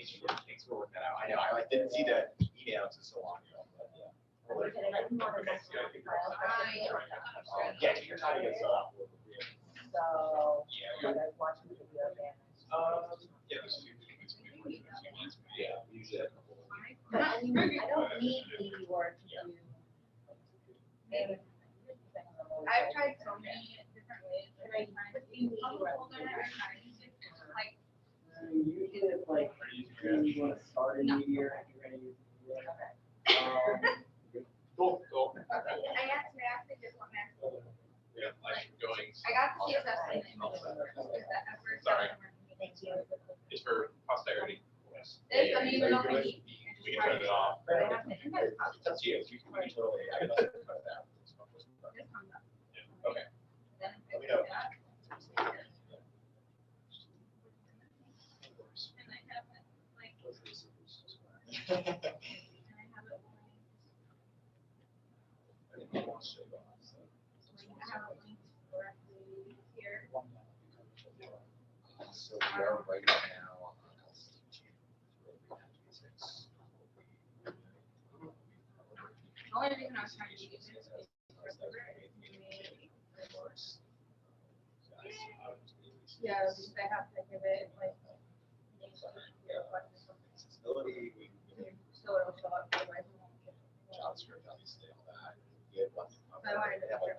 Thanks for working that out. I know, I like didn't see the emails so long ago, but yeah. Yeah, take your time to get set up. So, Yeah. I was watching the video again. Yeah, usually a couple. But I mean, I don't need 80 words to do. Maybe. I've tried so many different ways. Like, you need words. Like, Usually it's like, you want to start a new year and you're gonna use the new year. Cool, cool. I actually just want Max. Yeah, like going. I got the CSS thing. At first. Sorry. Thank you. It's for posterity. This, I mean, even though I eat. We can turn it off. But I have to invent it. It's up to you. You can totally. I can also cut it out. This comes up. Yeah, okay. Then Let me know. And I have it, like, and I have it. I have a link directly here. So we are right now on The only reason I was trying to use this is yeah, because I have to give it like accessibility, we so it'll show up. Otherwise, it won't get it. JavaScript, obviously, all that. We have lots of. So I wanted to have like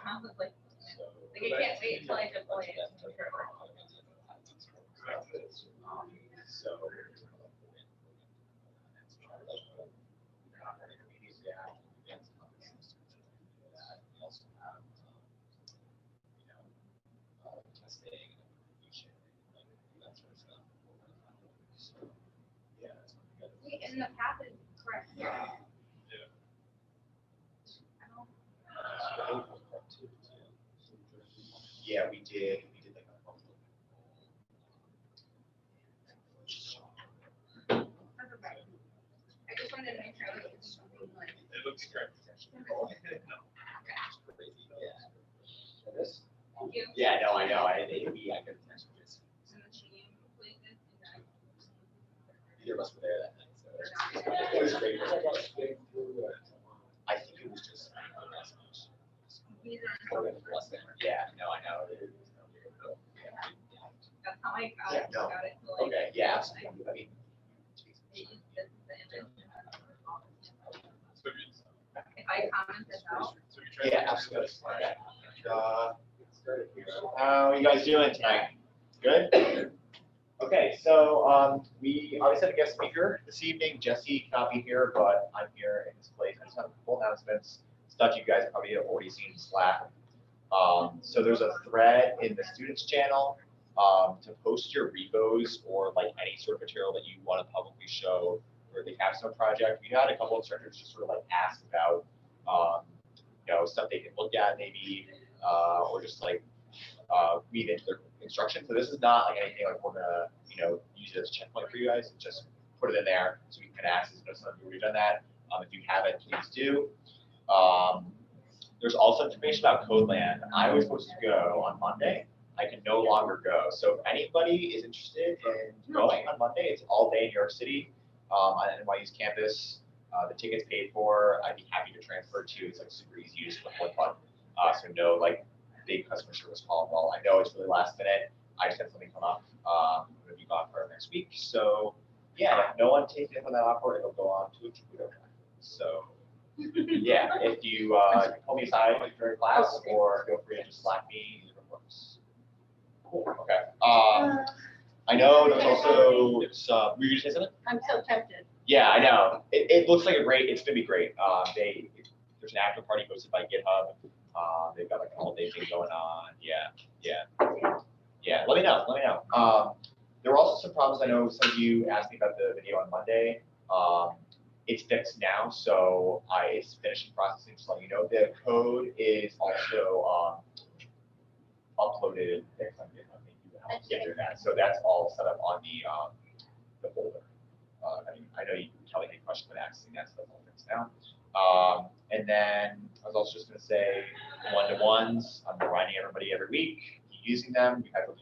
I was like, I can't wait until I deploy it. So. Testing and application, that sort of stuff. So, yeah, that's what we got. Wait, and the path is correct here. Yeah. I don't. Yeah, we did like a monthly. That's okay. I just wanted to make sure I was doing something like. It looks correct. Yeah. This? Thank you. Yeah, no, I know. I could potentially just. And the shame places and then. Either of us were there that night, so it was great. I think it was just. These are. Yeah, no, I know. That's how I got Yeah, it. no. Got it to like. Okay, yeah, absolutely. I mean. This is the image. If I comment this out. Yeah, absolutely. Okay. How are you guys doing tonight? Good? Okay, so we obviously have a guest speaker this evening. Jesse cannot be here, but I'm here in this place. I just have a couple announcements. Stuff you guys probably have already seen in Slack. So there's a thread in the students channel to post your repos or like any sort of material that you want to publicly show for the capstone project. We had a couple of instructors just sort of like ask about stuff they can look at maybe, or just like weave into their instruction. So this is not like anything like we're gonna use it as a checkpoint for you guys. Just put it in there so we can access it. Some of you already done that. If you haven't, please do. There's also information about CodeLand. I was supposed to go on Monday. I can no longer go. So if anybody is interested in going on Monday, it's all day in New York City on NYU's campus. The ticket's paid for. I'd be happy to transfer to. It's like super easy, just click one button. So no like big customer service call involved. I know it's really last minute. I just had something come up. I'm going to be gone for next week. So yeah, if no one takes it on that offer, it'll go on to a tutor. So yeah, if you pull me aside during class, or feel free to just Slack me. Either works. Cool. Okay. I know there's also some. Were you gonna say something? I'm so tempted. Yeah, I know. It looks like it's gonna be great. There's an after party hosted by GitHub. They've got like an all-day thing going on. Yeah. Let me know. There were also some problems. I know some of you asked me about the video on Monday. It's fixed now, so it's finishing processing. Just letting you know, the code is also uploaded and fixed on GitHub. Get through that. So that's all set up on the folder. I know you probably had a question about accessing that, so that's all fixed now. And then I was also just going to say one-to-ones. I'm reminding everybody every week, keep using them. You have to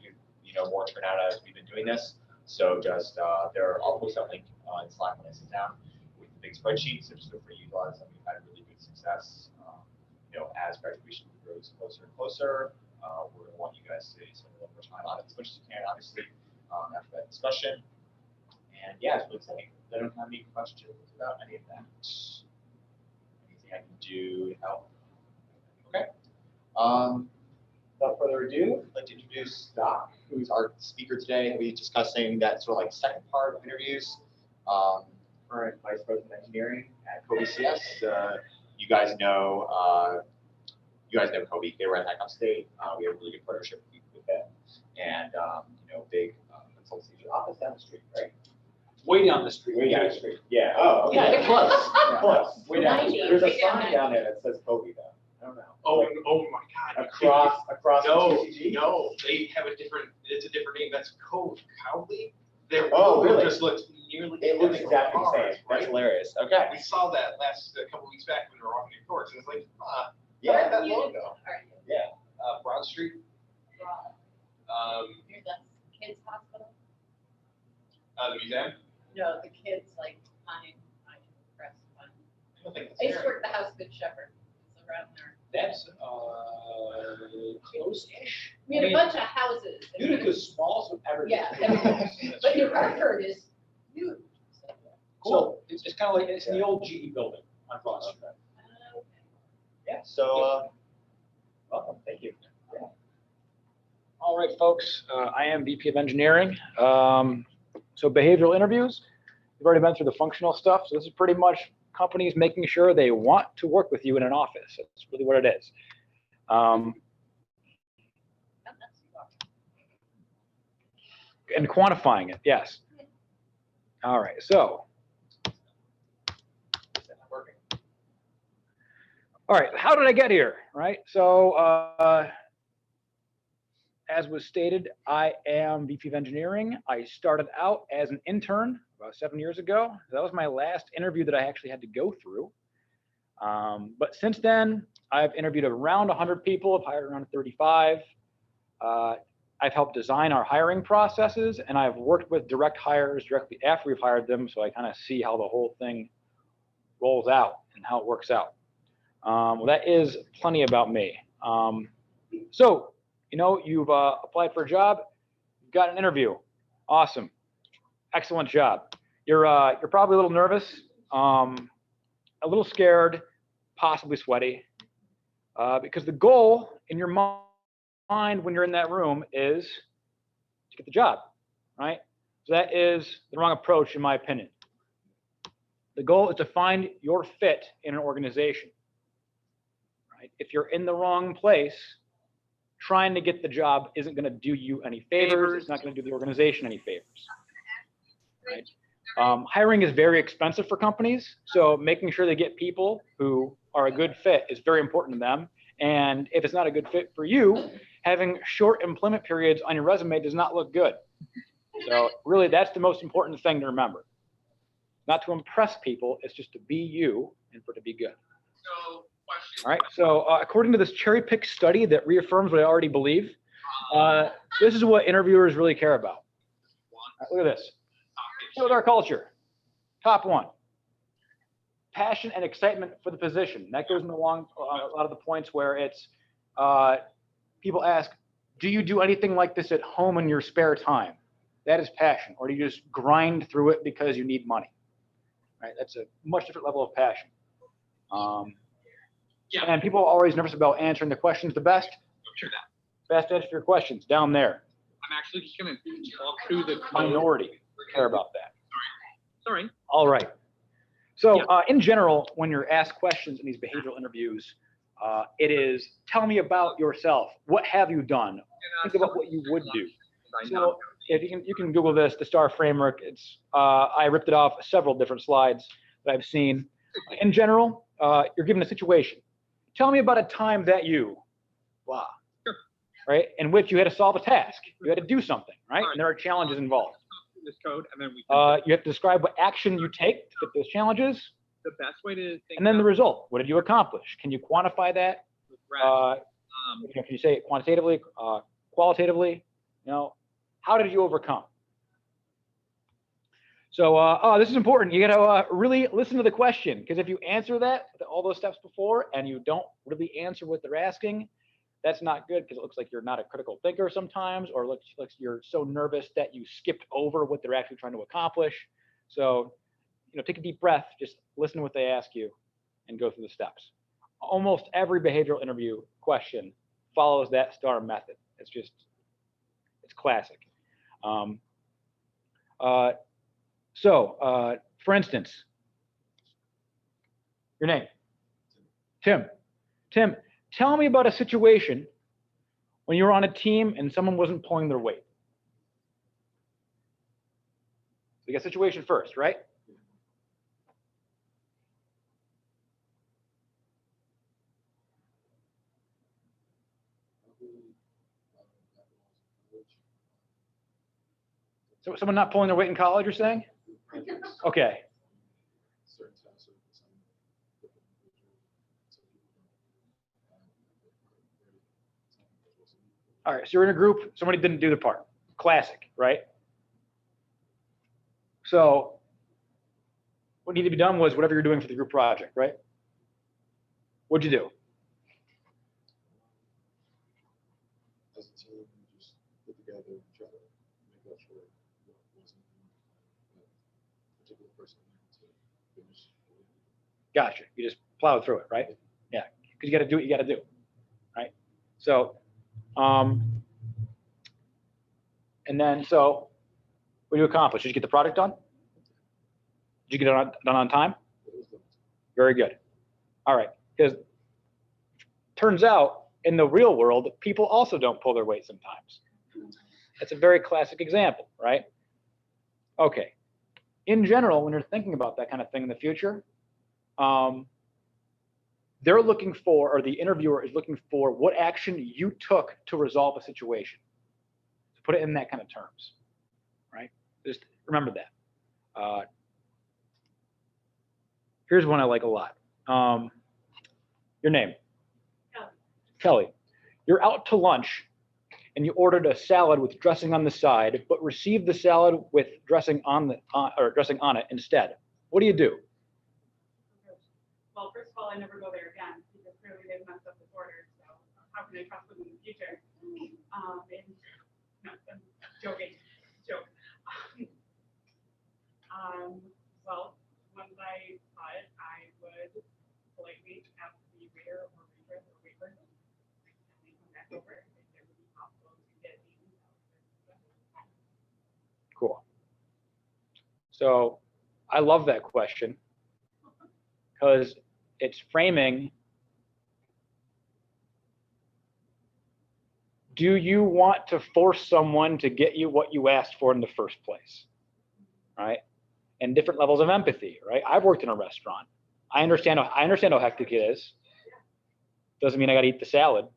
more turnout as we've been doing this. So just I'll post that link in Slack when I sit down with the big spreadsheet. So just feel free to utilize them. We've had really good success. As graduation grows closer and closer, we're going to want you guys to spend a little more time on it as much as you can, obviously, after that discussion. And yeah, it's really exciting. I don't have any questions about any of that. Anything I can do to help? Okay. Without further ado, I'd like to introduce Doc, who's our speaker today. We'll be discussing that sort of like second part of interviews. Current Vice President of Engineering at Kobe CS. You guys know Kobe. They were at Icon State. We have a really good partnership with them, and big consultancy office down the street, right? Way down the street. Way down the street. Yeah. Oh, okay. Close. Close. Way down the street. There's a sign down there that says Kobe, though. I don't know. Oh, Like, oh my God. across No, the TCG? no, they have it's a different name. That's Cowley. Their Oh, logo really? just looks nearly. It looks as exactly the ours, same. That's right? hilarious. Okay. We saw that a couple weeks back when we were walking your course, and it's like, Yeah. that logo. Yeah. Broad Street. Near the kids hospital? The museum. No, the kids like Pine Crest. I don't think it's I used to there. work at the house Good Shepherd. It's around there. That's close-ish. We had a bunch of houses. Utica's small, so everything. Yeah. But New Hartford is huge. Cool. It's kind of like, it's in the old GE building on Broad Street. Yeah. So, welcome. Thank you. Yeah. All right, folks, I am VP of Engineering. So behavioral interviews, we've already been through the functional stuff. So this is pretty much companies making sure they want to work with you in an office. That's really what it is. And quantifying it, yes. All right, so. All right, how did I get here, right? So as was stated, I am VP of Engineering. I started out as an intern about 7 years ago. That was my last interview that I actually had to go through. But since then, I've interviewed around 100 people. I've hired around 35. I've helped design our hiring processes, and I've worked with direct hires directly after we've hired them, so I kind of see how the whole thing rolls out and how it works out. Well, that is plenty about me. So, you've applied for a job, you've got an interview. Awesome. Excellent job. You're probably a little nervous, a little scared, possibly sweaty, because the goal in your mind when you're in that room is to get the job, right? So that is the wrong approach, in my opinion. The goal is to find your fit in an organization, right? If you're in the wrong place, trying to get the job isn't going to do you any favors. It's not going to do the organization any favors, right? Hiring is very expensive for companies, so making sure they get people who are a good fit is very important to them. And if it's not a good fit for you, having short employment periods on your resume does not look good. So really, that's the most important thing to remember. Not to impress people, it's just to be you and for it to be good. All right, so according to this cherry pick study that reaffirms what I already believe, this is what interviewers really care about. All right, look at this. With our culture, top one, passion and excitement for the position. That goes along a lot of the points where it's, people ask, do you do anything like this at home in your spare time? That is passion. Or do you just grind through it because you need money? Right, that's a much different level of passion. And people are always nervous about answering the questions the best. Sure that. Best answer for your questions, down there. I'm actually just going to walk through the Minority care about that. Sorry. All right. So in general, when you're asked questions in these behavioral interviews, it is, tell me about yourself. What have you done? Think about what you would do. So if you can Google this, the STAR framework. It's I ripped it off several different slides that I've seen. In general, you're given a situation. Tell me about a time that you, blah, right, in which you had to solve a task. You had to do something, right? And there are challenges involved. This code, and then we. You have to describe what action you take to fit those challenges. The best way to think. And then the result. What did you accomplish? Can you quantify that? Can you say it quantitatively, qualitatively? How did you overcome? So, this is important. You got to really listen to the question, because if you answer that, all those steps before, and you don't really answer what they're asking, that's not good, because it looks like you're not a critical thinker sometimes, or looks like you're so nervous that you skipped over what they're actually trying to accomplish. So, take a deep breath, just listen to what they ask you, and go through the steps. Almost every behavioral interview question follows that STAR method. It's classic. For instance, your name, Tim. Tim, tell me about a situation when you were on a team and someone wasn't pulling their weight. We got situation first, right? So someone not pulling their weight in college, you're saying? Okay. All right, so you're in a group, somebody didn't do their part. Classic, right? So what needed to be done was whatever you're doing for the group project, right? What'd you do? As a team, we just put together and try to make up for what wasn't a particular person to finish. Gotcha. You just plow through it, right? Yeah, because you got to do what you got to do, right? So, and then so, what did you accomplish? Did you get the product done? Did you get it done on time? Very good. All right, because turns out in the real world, people also don't pull their weight sometimes. That's a very classic example, right? Okay. In general, when you're thinking about that kind of thing in the future, they're looking for, or the interviewer is looking for, what action you took to resolve a situation. To put it in that kind of terms, right? Just remember that. Here's one I like a lot. Your name? Kelly. You're out to lunch and you ordered a salad with dressing on the side, but received the salad with dressing on it instead. What do? Well, first of all, I never go there again because clearly they've messed up this order. So how can I trust them in the future? No, I'm joking. Joke. Well, once I saw it, I would politely ask the waiter or waitress or wait person and come back over if it would be possible to get the Cool. So I love that question because it's framing, do you want to force someone to get you what you asked for in the first place, right? And different levels of empathy, right? I've worked in a restaurant. I understand how hectic it is. Doesn't mean I got to eat the salad.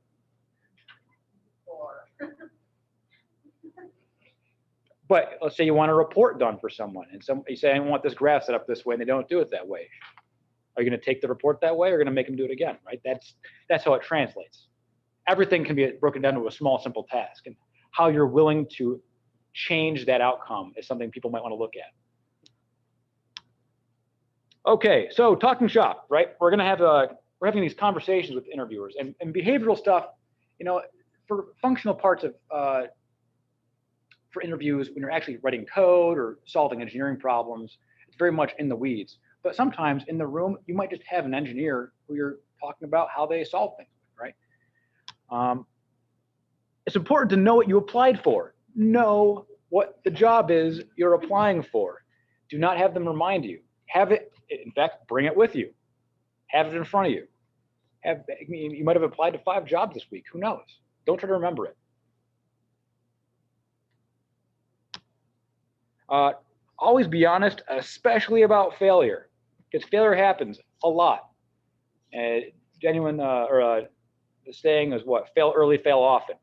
But let's say you want a report done for someone, and you say, I want this graph set up this way, and they don't do it that way. Are you going to take the report that way, or are you going to make them do it again, right? That's how it translates. Everything can be broken down to a small, simple task, and how you're willing to change that outcome is something people might want to look at. Okay, so talking shop, right? We're having these conversations with interviewers, and behavioral stuff, for functional parts of for interviews, when you're actually writing code or solving engineering problems, it's very much in the weeds. But sometimes in the room, you might just have an engineer who you're talking about how they solve things, right? It's important to know what you applied for. Know what the job is you're applying for. Do not have them remind you. Have it, in fact, bring it with you. Have it in front of you. You might have applied to 5 jobs this week. Who knows? Don't try to remember it. Always be honest, especially about failure, because failure happens a lot. The saying is what? Fail early, fail often.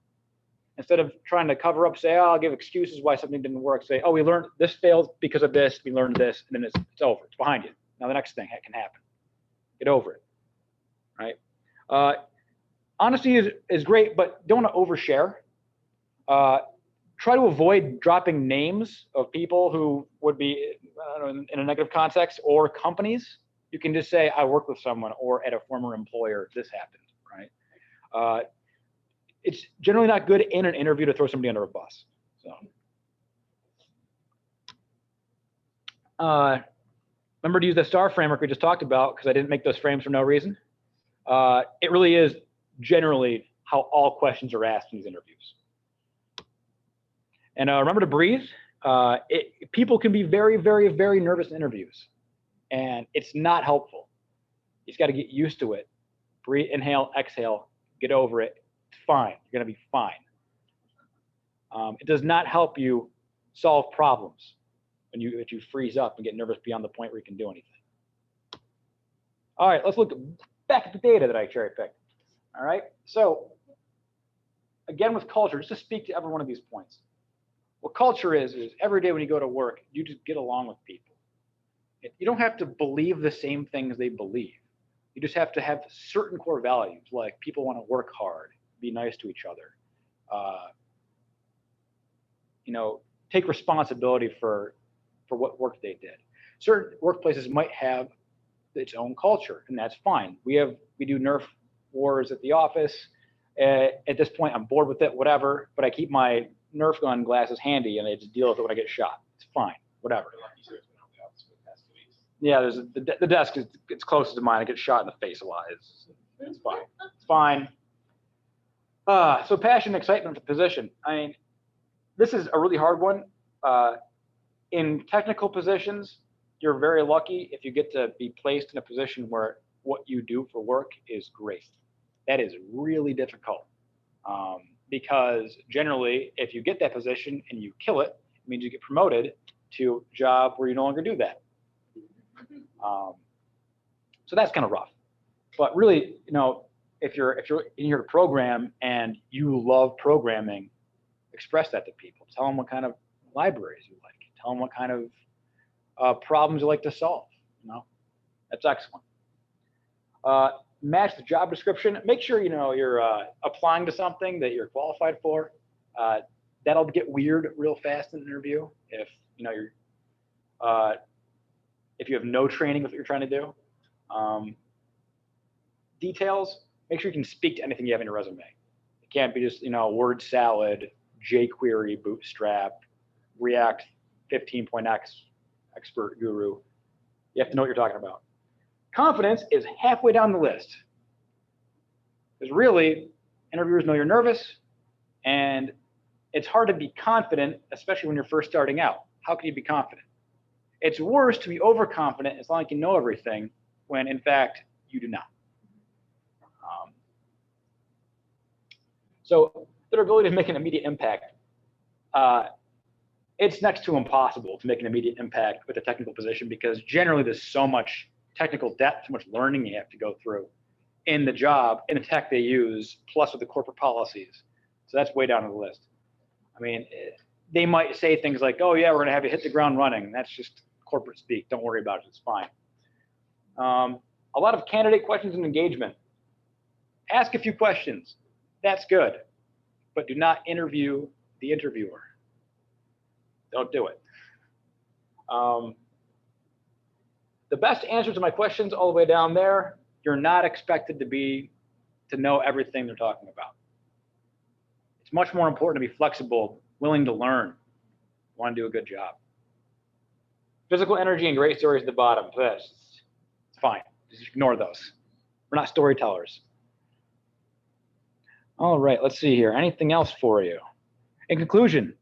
Instead of trying to cover up, say, oh, I'll give excuses why something didn't work. Say, oh, we learned this failed because of this. We learned this, and then it's over. It's behind you. Now the next thing can happen. Get over it, right? Honesty is great, but don't want to overshare. try to avoid dropping names of people who would be I don't know, in a negative context or companies. You can just say, I work with someone, or at a former employer, this happened, right? It's generally not good in an interview to throw somebody under a bus. So, remember to use the STAR framework we just talked about, because I didn't make those frames for no reason. It really is generally how all questions are asked in these interviews. And remember to breathe. People can be very, very, very nervous in interviews, and it's not helpful. You just got to get used to it. Breathe, inhale, exhale, get over it. It's fine. You're going to be fine. It does not help you solve problems when you freeze up and get nervous beyond the point where you can do anything. All right, let's look back at the data that I cherry picked. All right, so again with culture, just to speak to every one of these points. What culture is every day when you go to work, you just get along with people. You don't have to believe the same things they believe. You just have to have certain core values, like people want to work hard, be nice to each other, take responsibility for what work they did. Certain workplaces might have its own culture, and that's fine. We do Nerf wars at the office. At this point, I'm bored with it, whatever, but I keep my Nerf gun glasses handy, and I just deal with it when I get shot. It's fine, whatever. Yeah, there's the desk it's closest to mine. I get shot in the face a lot. It's fine. It's fine. So passion and excitement for the position. I mean, this is a really hard one. In technical positions, you're very lucky if you get to be placed in a position where what you do for work is great. That is really difficult because generally, if you get that position and you kill it, it means you get promoted to a job where you no longer do that. So that's kind of rough. But really, if you're in here to program and you love programming, express that to people. Tell them what kind of libraries you like. Tell them what kind of problems you like to solve. That's excellent. Match the job description. Make sure you're applying to something that you're qualified for. That'll get weird real fast in an interview if if you have no training with what you're trying to do. Details. Make sure you can speak to anything you have in your resume. It can't be just word salad, jQuery, Bootstrap, React 15.x expert guru. You have to know what you're talking about. Confidence is halfway down the list. Because really, interviewers know you're nervous, and it's hard to be confident, especially when you're first starting out. How can you be confident? It's worse to be overconfident as long as you know everything, when in fact you do not. So their ability to make an immediate impact. It's next to impossible to make an immediate impact with a technical position because generally there's so much technical depth, so much learning you have to go through in the job, in the tech they use, plus with the corporate policies. So that's way down on the list. I mean, they might say things like, oh yeah, we're gonna have you hit the ground running. That's just corporate speak, don't worry about it, it's fine. A lot of candidate questions and engagement. Ask a few questions, that's good, but do not interview the interviewer. Don't do it. The best answer to my questions all the way down there, you're not expected to know everything they're talking about. It's much more important to be flexible, willing to learn, want to do a good job. Physical energy and great stories at the bottom. It's fine. Just ignore those. We're not storytellers. All right, let's see here. Anything else for you? In conclusion,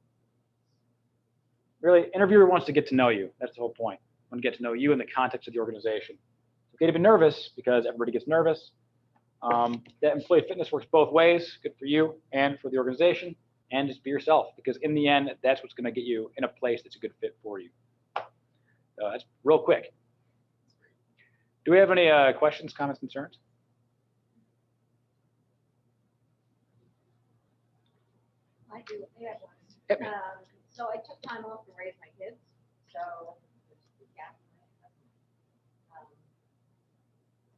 really, interviewer wants to get to know you. That's the whole point. Want to get to know you in the context of the organization. It's okay to be nervous because everybody gets nervous. That employee fitness works both ways. Good for you and for the organization. And just be yourself because in the end, that's what's going to get you in a place that's a good fit for you. That's real quick. Do we have any questions, comments, concerns? I do. I have one. Hit me. So I took time off to raise my kids. So yeah,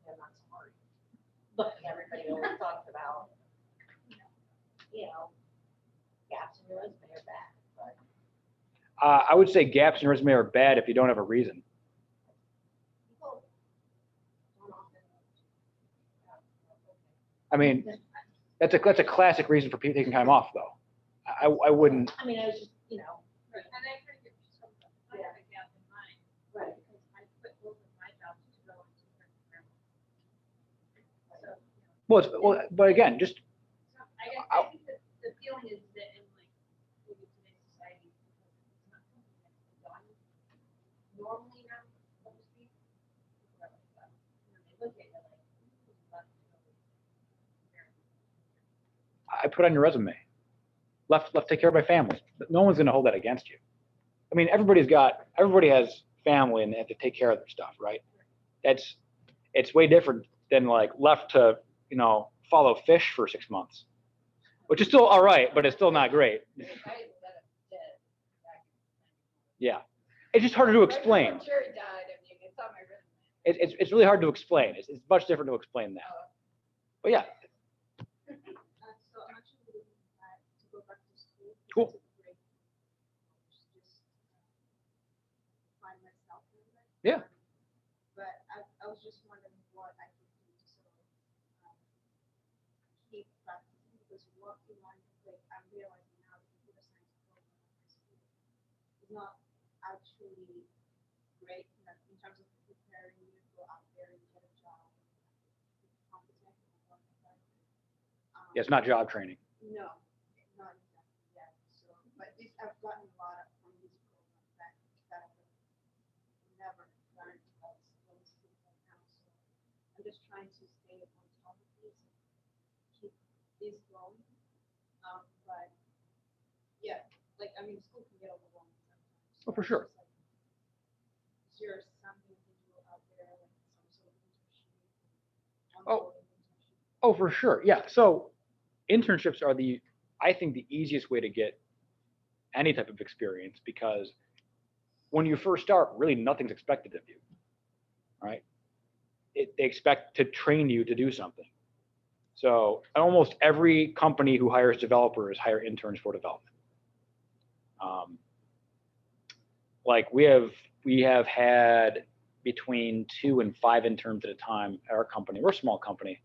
they're not so hard. But everybody always talks about, gaps in your resume are bad. I would say gaps in your resume are bad if you don't have a reason. People don't often. I mean, that's a classic reason for people taking time off, though. I wouldn't. I mean, I was just, you know. And I kind of get some, I have a gap in mind, Right. because I quit both of my jobs to go into different careers. So, But again, just so I think that the feeling is that in like, maybe today's society, it's not something that's done normally now, so to speak. People are like, when they look at it, like, who's left to go there? I put on your resume. Left take care of my family. No one's gonna hold that against you. I mean, everybody has family and they have to take care of their stuff, right? It's way different than like left to, follow fish for 6 months, which is still all right, but it's still not great. Yeah, it's just harder to explain. It's really hard to explain. It's much different to explain that. But yeah, So I'm actually looking to go back to school. Cool. It's a great just find myself in it. Yeah. But I was just wondering what I could do to sort of keep practicing, because what you want, like I'm realizing now that computer science program at my school is not actually great in terms of preparing you to go out there and get a job. Competent and work hard. yeah, it's not job training. No, not exactly yet. So, but this, I've gotten a lot from these programs that I've never learned about those things right now. So I'm just trying to stay on top of this and keep this going. But yeah, like I mean, school can get overwhelming sometimes. Oh, for it's sure. just like, is there something you can do out there, like some sort of internship? Ongoing internship? Oh, for sure. Yeah. So internships are I think the easiest way to get any type of experience, because when you first start, really nothing's expected of you, right? They expect to train you to do something. So almost every company who hires developers hire interns for development. Like we have had between 2 and 5 interns at a time at our company. We're a small company.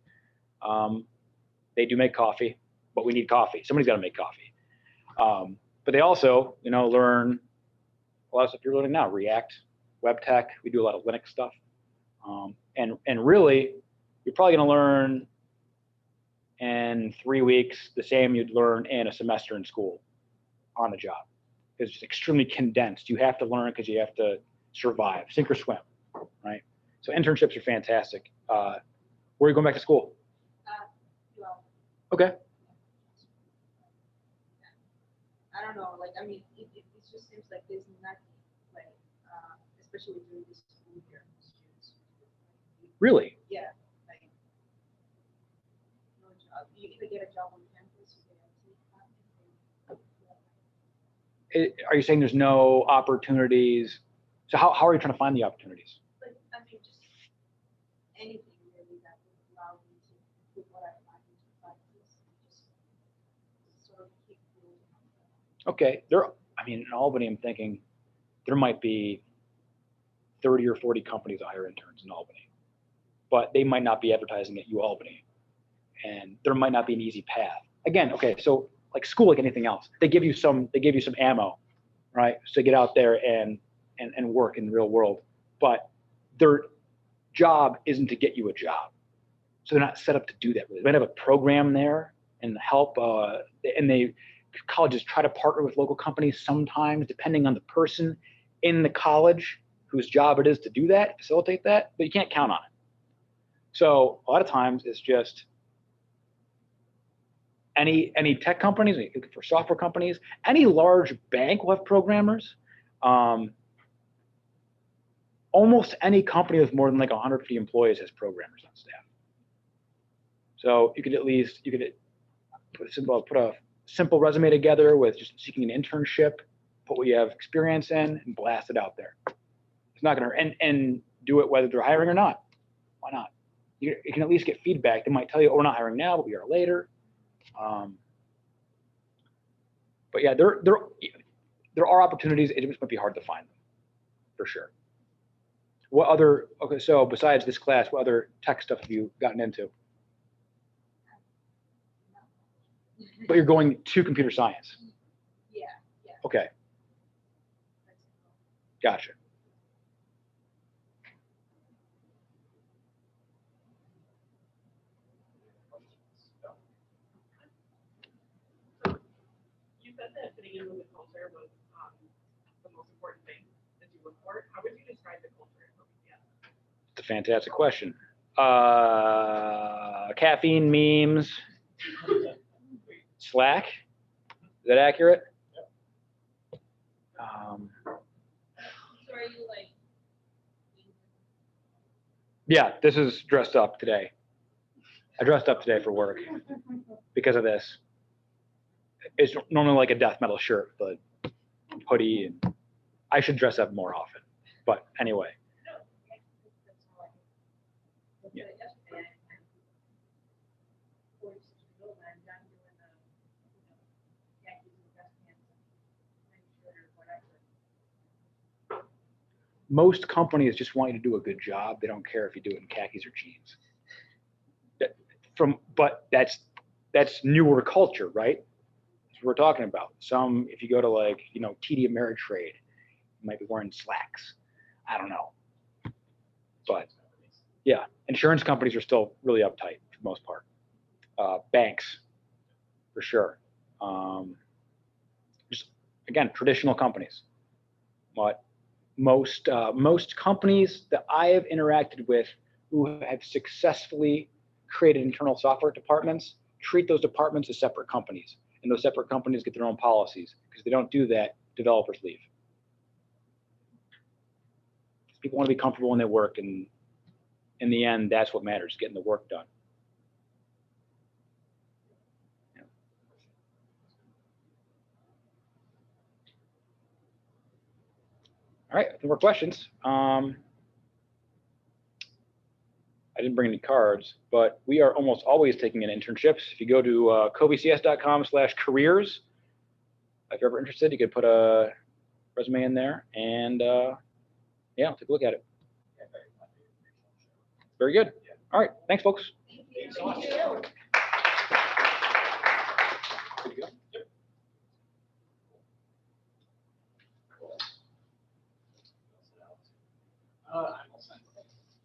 They do make coffee, but we need coffee. Somebody's got to make coffee. But they also, learn a lot of stuff you're learning now, React, web tech. We do a lot of Linux stuff. And really, you're probably going to learn in 3 weeks the same you'd learn in a semester in school on the job. It's just extremely condensed. You have to learn because you have to survive, sink or swim, right? So internships are fantastic. Where are you going back to school? Well, Okay. I don't know, like, I mean, it just seems like there's nothing, like, especially during this school year, students. Really? Yeah, like, no job, you either get a job on campus, you get a Are you saying there's no opportunities? So how are you trying to find the opportunities? Like, I mean, just anything really that would allow me to put what I find into practice and just sort of keep moving. Okay, in Albany, I'm thinking there might be 30 or 40 companies that hire interns in Albany, but they might not be advertising at UAlbany, and there might not be an easy path. Again, okay, so like school, like anything else, they give you some ammo, right? So get out there and work in the real world, but their job isn't to get you a job, so they're not set up to do that. Really, they might have a program there and help, and colleges try to partner with local companies sometimes, depending on the person in the college whose job it is to do that, facilitate that, but you can't count on it. So a lot of times it's just any tech companies, for software companies, any large bank will have programmers. Almost any company with more than like 150 employees has programmers on staff. So you could put a simple resume together with just seeking an internship, put what you have experience in, and blast it out there. It's not going to, and do it whether they're hiring or not. Why not? You can at least get feedback. They might tell you, oh, we're not hiring now, but we are later. But yeah, there are opportunities. It just might be hard to find them, for sure. What other, okay, so besides this class, what other tech stuff have you gotten into? But you're going to computer science. Yeah, yeah. Okay, gotcha. You said that fitting in with the culture was the most important thing that you look for. How would you describe the culture at BTS? It's a fantastic question. Caffeine, memes, Slack. Is that accurate? So are you like? Yeah, this is dressed up today. I dressed up today for work because of this. It's normally like a death metal shirt, but hoodie, and I should dress up more often. But anyway. Yeah. Most companies just want you to do a good job. They don't care if you do it in khakis or jeans. But that's newer culture, right? That's what we're talking about. Some, if you go to like, TD Ameritrade, you might be wearing slacks. I don't know. But yeah, insurance companies are still really uptight for the most part. Banks, for sure. Just, again, traditional companies. But most companies that I have interacted with who have successfully created internal software departments treat those departments as separate companies, and those separate companies get their own policies, because if they don't do that, developers leave. People want to be comfortable when they work, and in the end, that's what matters, getting the work done. Yeah. All right, if there more questions. I didn't bring any cards, but we are almost always taking in internships. If you go to covics.com/careers, if you're ever interested, you could put a resume in there, and yeah, I'll take a look at it. Very good. All right, thanks, folks. Thank you. so much. Pretty good. Yep. I'm all set.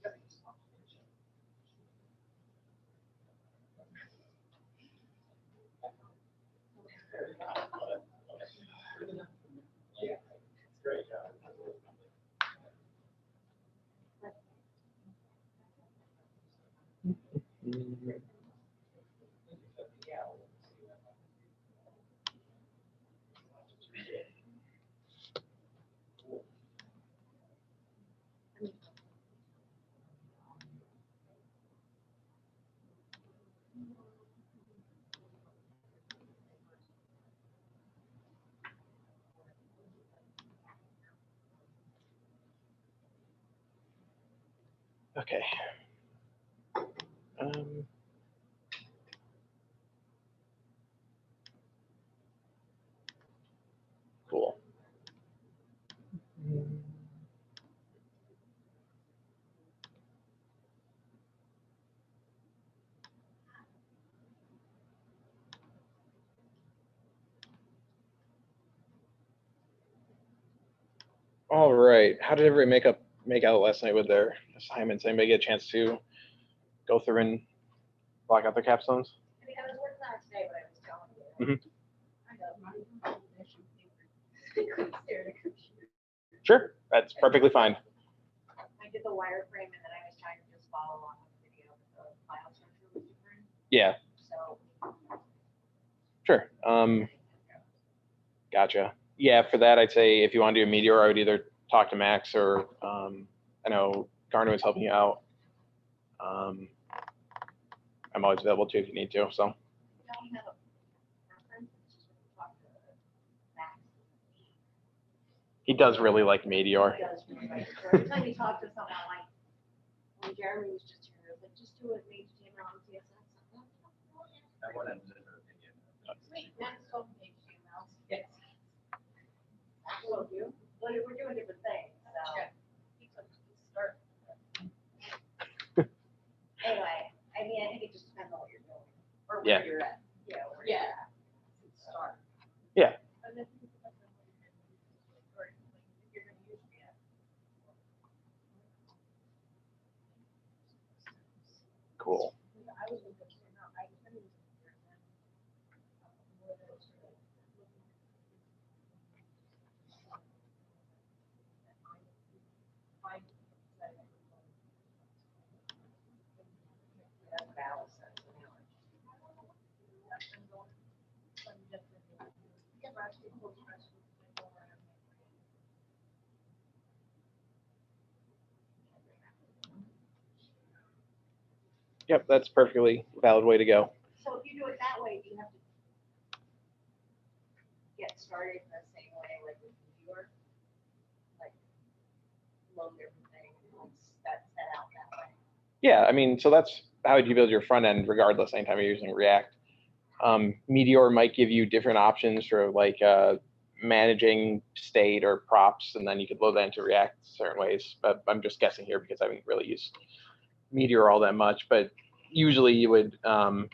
Yep. Yeah, great. Okay. Cool. All right. How did everybody make out last night with their assignments? Anybody get a chance to go through and block out their capstones? I mean, I was working on it today, but I was telling you. Mhm. I got my I couldn't stare at a computer. Sure, that's perfectly fine. I did the wireframe and then I was trying to just follow along with the video, but the file structure was different. Yeah, So. sure. Gotcha. Yeah, for that, I'd say if you want to do a Meteor, I would either talk to Max or I know Garner was helping you out. I'm always available too if you need to. So. Don't have a preference, it's just when you talk to Max. He does really like Meteor. He does really like it. So every time you talk to someone, like, when Jeremy was just here, I was like, just do it, HTML and CSS. Everyone has a different opinion. Wait, Max told me HTML, yes. will do. Well, we're doing different things, so. Start. Anyway, I mean, I think it just depends on what you're doing, or Yeah. where you're at, where Yeah. you're at. Start. Yeah. And then it depends on what you're gonna use, or like, if you're gonna use React. Cool. I was with them, I was here and then, more than sort of looking. Find that That's what Alice says, you know. Yep, that's perfectly valid way to go. So if you do it that way, do you have to get started the same way, like with the viewer? Like, load everything, once that's set out that way? Yeah, I mean, so that's how you build your front end regardless anytime you're using React. Meteor might give you different options for like managing state or props, and then you could load that into React certain ways. But I'm just guessing here because I haven't really used Meteor all that much. But usually you would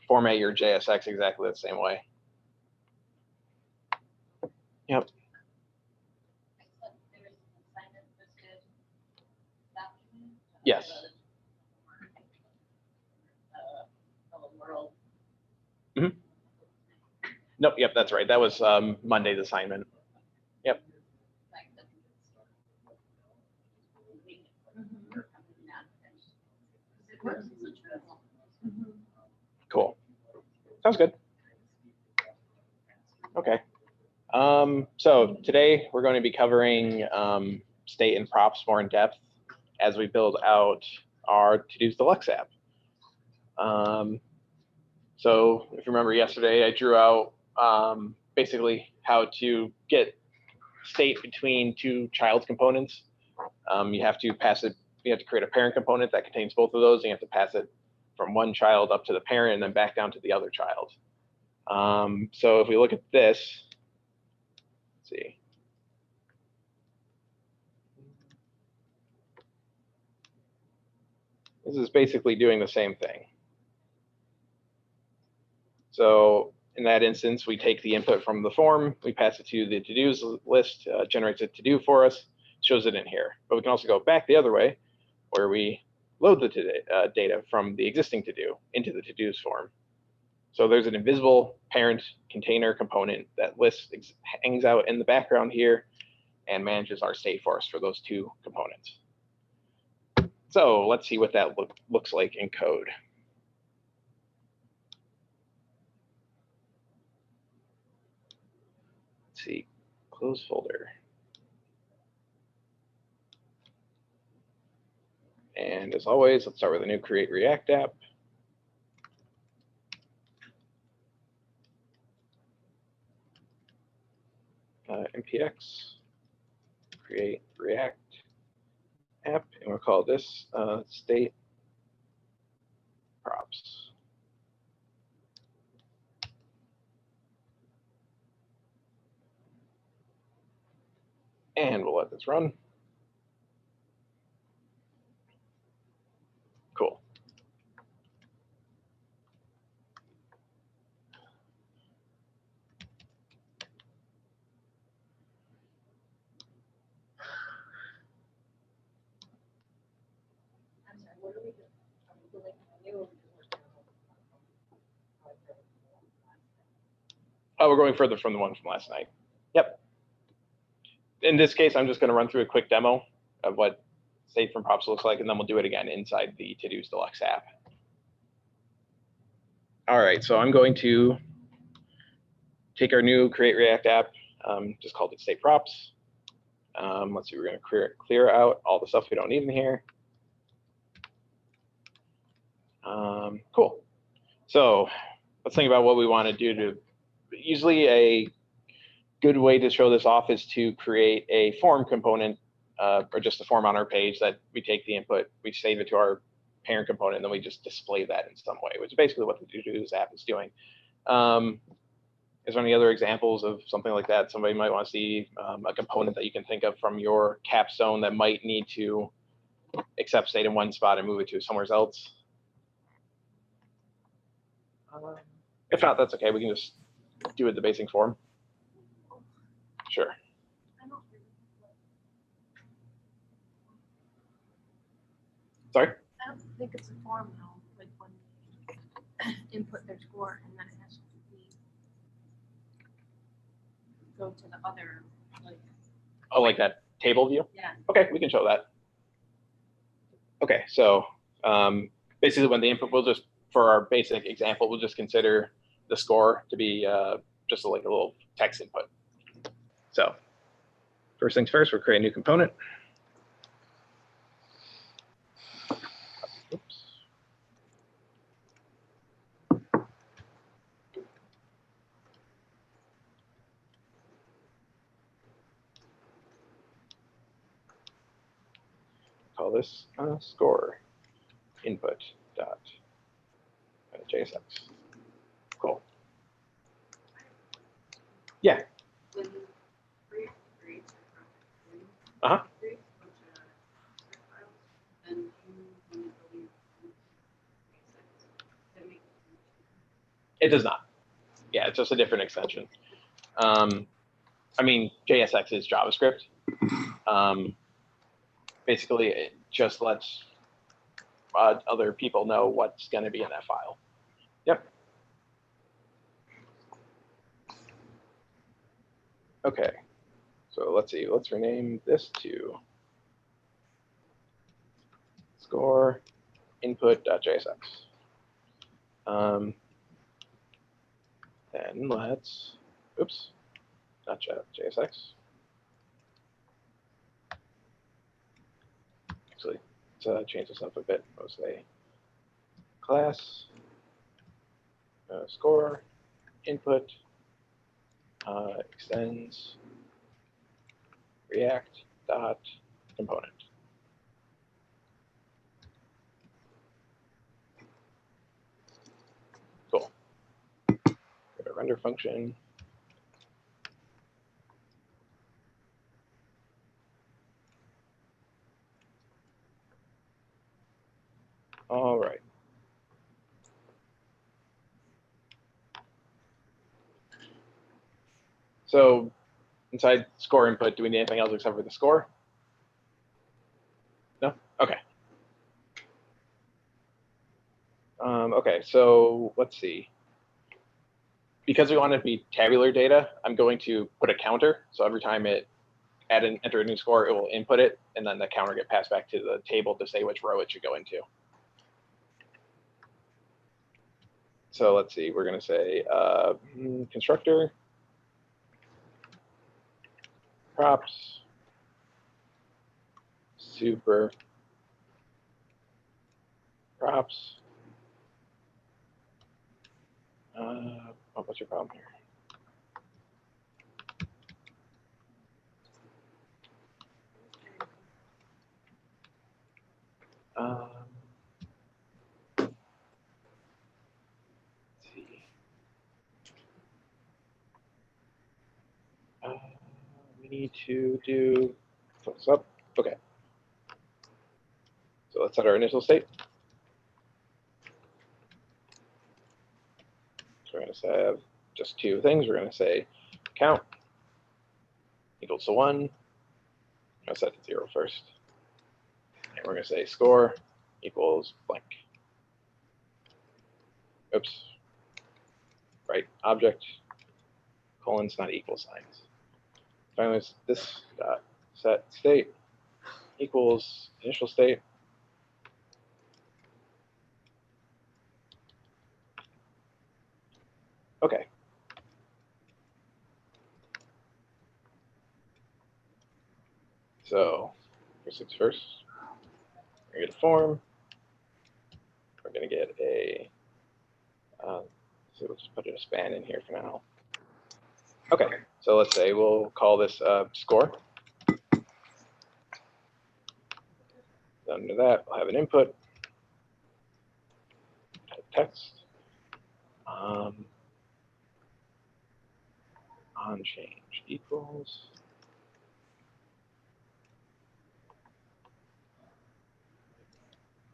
format your JSX exactly the same way. Yep. Yes. Mm-hmm. Nope. Yep. That's right. That was Monday's assignment. Yep. Cool. Sounds good. Okay. So today we're going to be covering state and props more in depth as we build out our To-Dos Deluxe app. So if you remember yesterday, I drew out basically how to get state between two child components. You have to pass it. You have to create a parent component that contains both of those, and you have to pass it from one child up to the parent and then back down to the other child. So if we look at this, let's see. This is basically doing the same thing. So in that instance, we take the input from the form, we pass it to the to-dos list, generates a to-do for us, shows it in here. But we can also go back the other way, where we load the data from the existing to-do into the to-dos form. So there's an invisible parent container component that hangs out in the background here and manages our state for us for those two components. So let's see what that looks like in code. Let's see, close folder. And as always, let's start with a new Create React app. npx create React app, and we'll call this state props. And we'll let this run. Cool. I'm sorry, what are we doing? Are we building a new? Oh, we're going further from the one from last night. Yep. In this case, I'm just going to run through a quick demo of what state from props looks like, and then we'll do it again inside the To-Dos Deluxe app. All right, so I'm going to take our new Create React app, just called it state props. Let's see, we're going to clear out all the stuff we don't need in here. Cool. So let's think about what we want to do to, usually a good way to show this off is to create a form component or just a form on our page that we take the input, we save it to our parent component, and then we just display that in some way, which is basically what the To-Dos app is doing. Is there any other examples of something like that? Somebody might want to see a component that you can think of from your capstone that might need to accept state in one spot and move it to somewhere else. If not, that's okay. We can just do it the basic form. Sure. Sorry? I don't think it's a form though, like when they input their score and then it has to be go to the other, like, Oh, like that table view? yeah. Okay, we can show that. Okay, so basically when the input, we'll just, for our basic example, we'll just consider the score to be just like a little text input. So first things first, we'll create a new component. Oops. Call this score input dot JSX. Cool. Yeah. Uh-huh. It does not. Yeah, it's just a different extension. I mean, JSX is JavaScript. Basically, it just lets other people know what's going to be in that file. Yep. Okay. So let's see. Let's rename this to score input.jsx. Then let's, oops, not JSX. Actually, let's change this up a bit. We'll say class score input extends React dot component. Cool. Go to render function. All right. So inside score input, do we need anything else except for the score? No? Okay. Okay, so let's see. Because we want it to be tabular data, I'm going to put a counter. So every time it enter a new score, it will input it, and then the counter get passed back to the table to say which row it should go into. So let's see, we're going to say constructor props super props. What's your problem here? Let's see. We need to do thumbs up. Okay. So let's set our initial state. So we're going to have just two things. We're going to say count equals to 1. I'm going to set to 0 first. And we're going to say score equals blank. Oops. Right, object, colons, not equal signs. Finally, this dot set state equals initial state. Okay. So first things first, we're going to get a form. We're going to get a, so we'll just put a span in here for now. Okay, so let's say we'll call this score. Under that, we'll have an input, type text. onChange equals.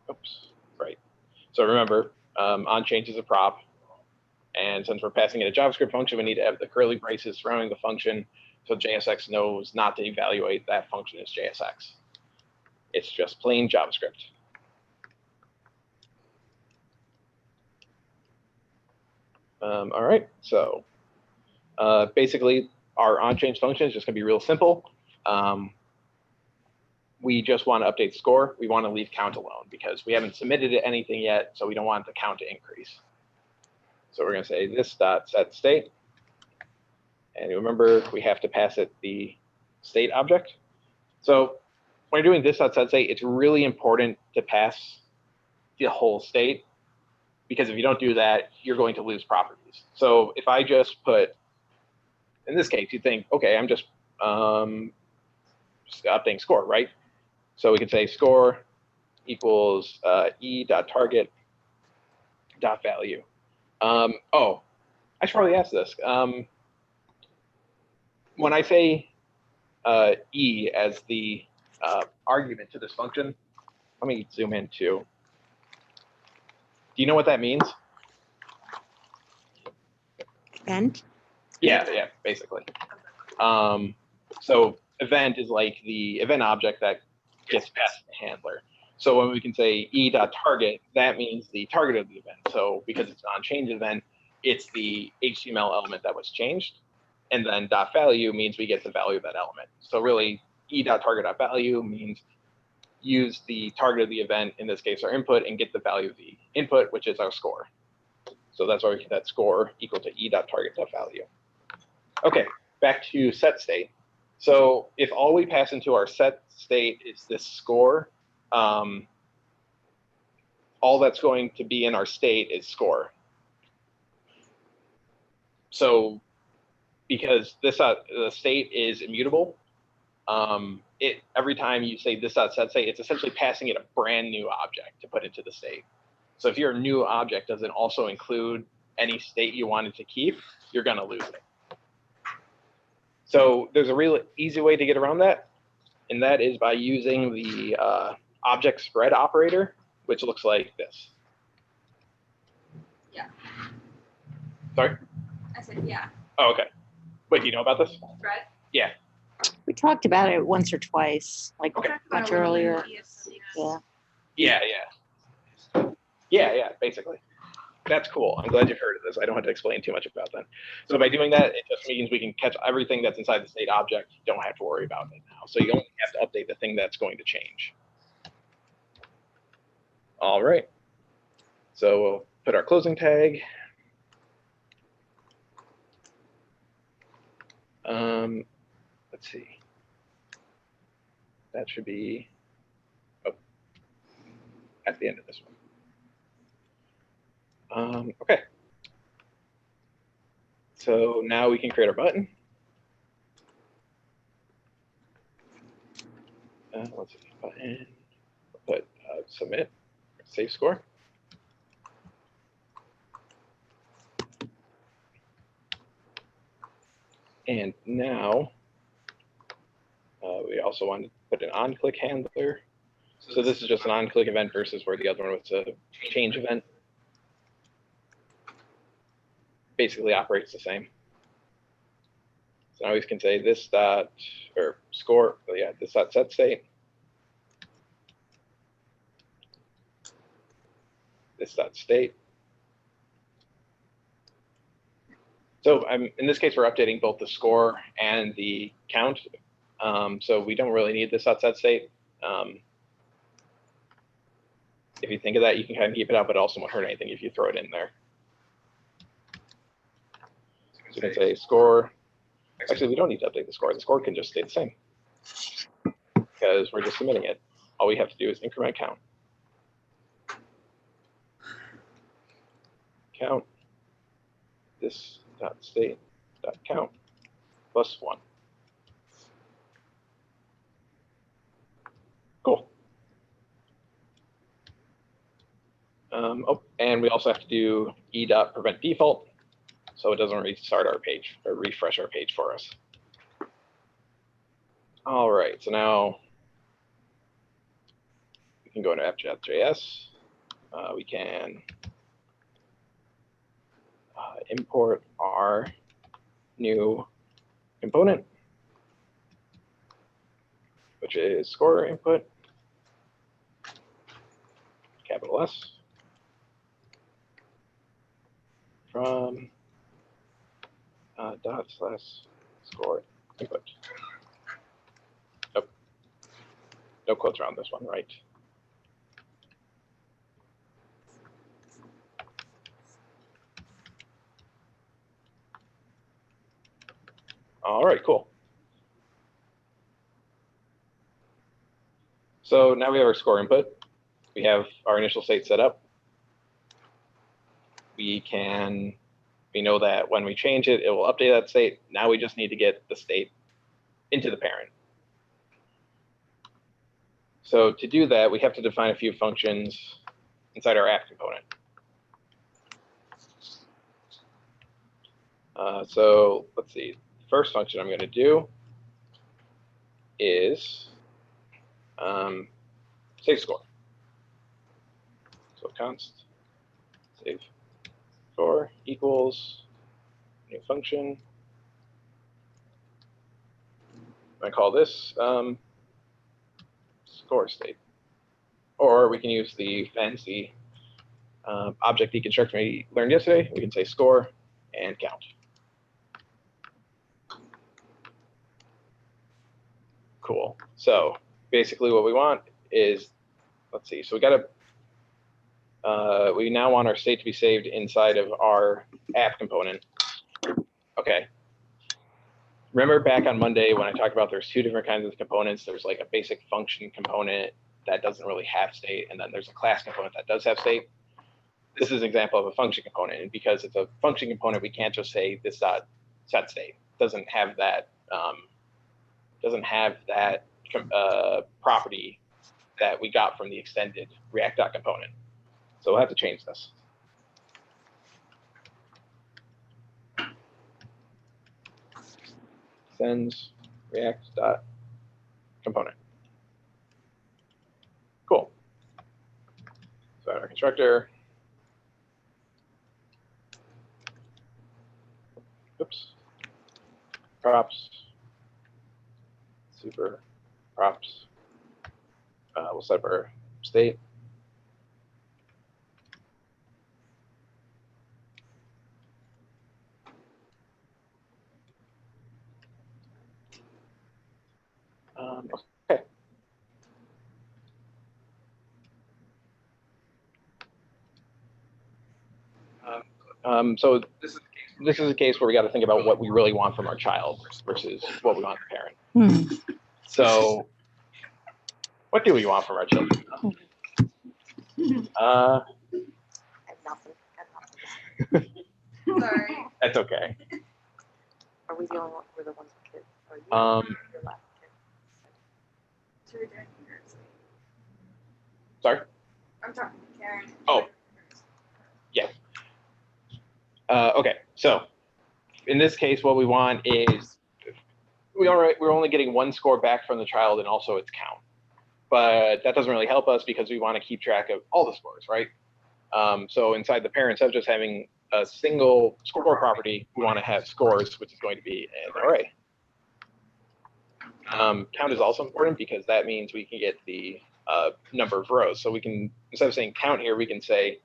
Oops, right. So remember, onChange is a prop. And since we're passing it a JavaScript function, we need to have the curly braces surrounding the function so JSX knows not to evaluate that function as JSX. It's just plain JavaScript. All right, so basically our onChange function is just going to be real simple. We just want to update score. We want to leave count alone because we haven't submitted anything yet, so we don't want the count to increase. So we're going to say this dot set state. And remember, we have to pass it the state object. So when you're doing this dot set state, it's really important to pass the whole state, because if you don't do that, you're going to lose properties. So if I just put, in this case, you think, okay, I'm just updating score, right? So we can say score equals e.target.value. Oh, I should probably ask this. When I say e as the argument to this function, let me zoom in too. Do you know what that means? Event? Yeah, basically. So event is like the event object that gets past the handler. So when we can say e.target, that means the target of the event. So because it's an on-change event, it's the HTML element that was changed. And then .value means we get the value of that element. So really, e.target.value means use the target of the event, in this case our input, and get the value of the input, which is our score. So that's why we get that score equal to e.target.value. Okay, back to set state. So if all we pass into our set state is this score, all that's going to be in our state is score. So because this the state is immutable, every time you say this dot set state, it's essentially passing it a brand new object to put into the state. So if your new object doesn't also include any state you wanted to keep, you're going to lose it. So there's a real easy way to get around that, and that is by using the object spread operator, which looks like this. Yeah. Sorry? I said, yeah. Oh, okay. Wait, do you know about this? Thread? Yeah. We talked about it once or twice, like Okay. much earlier. Yeah. Yeah, basically. That's cool. I'm glad you've heard of this. I don't have to explain too much about that. So by doing that, it just means we can catch everything that's inside the state object. You don't have to worry about it now. So you only have to update the thing that's going to change. All right. So we'll put our closing tag. Let's see. That should be at the end of this one. Okay. So now we can create our button. Let's see, button. We'll put submit, save score. And now we also want to put an on-click handler. So this is just an on-click event versus where the other one was a change event. Basically operates the same. So now we can say this dot or score. Oh yeah, this dot set state. This dot state. So in this case, we're updating both the score and the count. So we don't really need this dot set state. If you think of that, you can kind of keep it out, but it also won't hurt anything if you throw it in there. So you can say score. Actually, we don't need to update the score. The score can just stay the same because we're just submitting it. All we have to do is increment count. Count this dot state dot count plus 1. Cool. Oh, and we also have to do e.prevent default. so it doesn't restart our page or refresh our page for us. All right, so now we can go into app.js. We can import our new component, which is score input, capital S, from /score input. Nope. No quotes around this one, right? All right, cool. So now we have our score input. We have our initial state set up. We know that when we change it, it will update that state. Now we just need to get the state into the parent. So to do that, we have to define a few functions inside our app component. So let's see. The first function I'm going to do is save score. So const save score equals new function. I call this score state. Or we can use the fancy object deconstruction we learned yesterday. We can say score and count. Cool. So basically what we want is, let's see, so we now want our state to be saved inside of our app component. Okay. Remember back on Monday when I talked about there's two different kinds of components. There's like a basic function component that doesn't really have state, and then there's a class component that does have state. This is an example of a function component, and because it's a function component, we can't just say this dot set state. It doesn't have that property that we got from the extended React component. So we'll have to change this. Sends React.component. Cool. So our constructor. Oops. Props. Super props. We'll set up our state. Okay. So this is a case where we got to think about what we really want from our child versus what we want from the parent. So what do we want from our children? I have nothing. Sorry. That's okay. Are we the only one? We're the ones with kids. Are you the last kid? So we're doing yours. Sorry? I'm talking to Karen. Oh. Yeah. Okay, so in this case, what we want is we're only getting one score back from the child and also its count. But that doesn't really help us because we want to keep track of all the scores, right? So inside the parent, instead of just having a single score property, we want to have scores, which is going to be an array. Count is also important because that means we can get the number of rows. So we can, instead of saying count here, we can say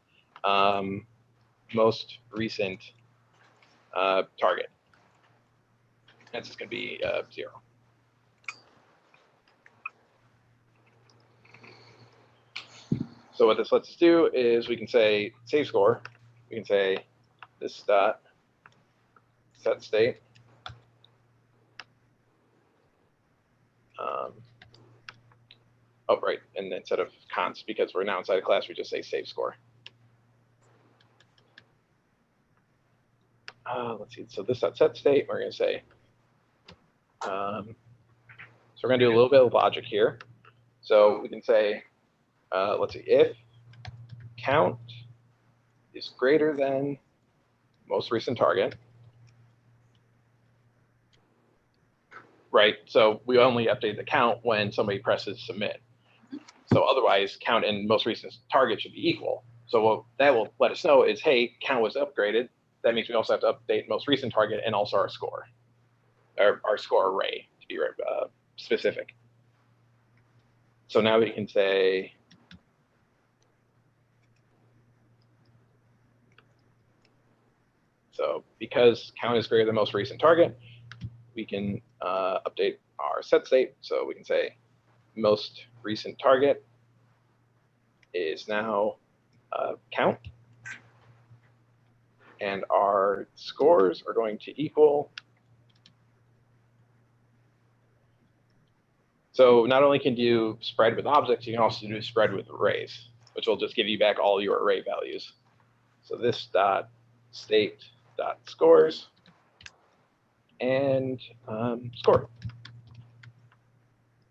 most recent target. That's just going to be 0. So what this lets us do is we can say save score. We can say this dot set state. Oh, right. And instead of const, because we're now inside a class, we just say save score. Let's see. So this dot set state, we're going to say. So we're going to do a little bit of logic here. So we can say, let's see, if count is greater than most recent target, right? So we only update the count when somebody presses submit. So otherwise, count and most recent target should be equal. So what that will let us know is, hey, count was upgraded. That means we also have to update most recent target and also our score, our score array to be specific. So now we can say, so because count is greater than most recent target, we can update our set state. So we can say most recent target is now count. And our scores are going to equal. So not only can you spread with objects, you can also do spread with arrays, which will just give you back all your array values. So this dot state dot scores and score.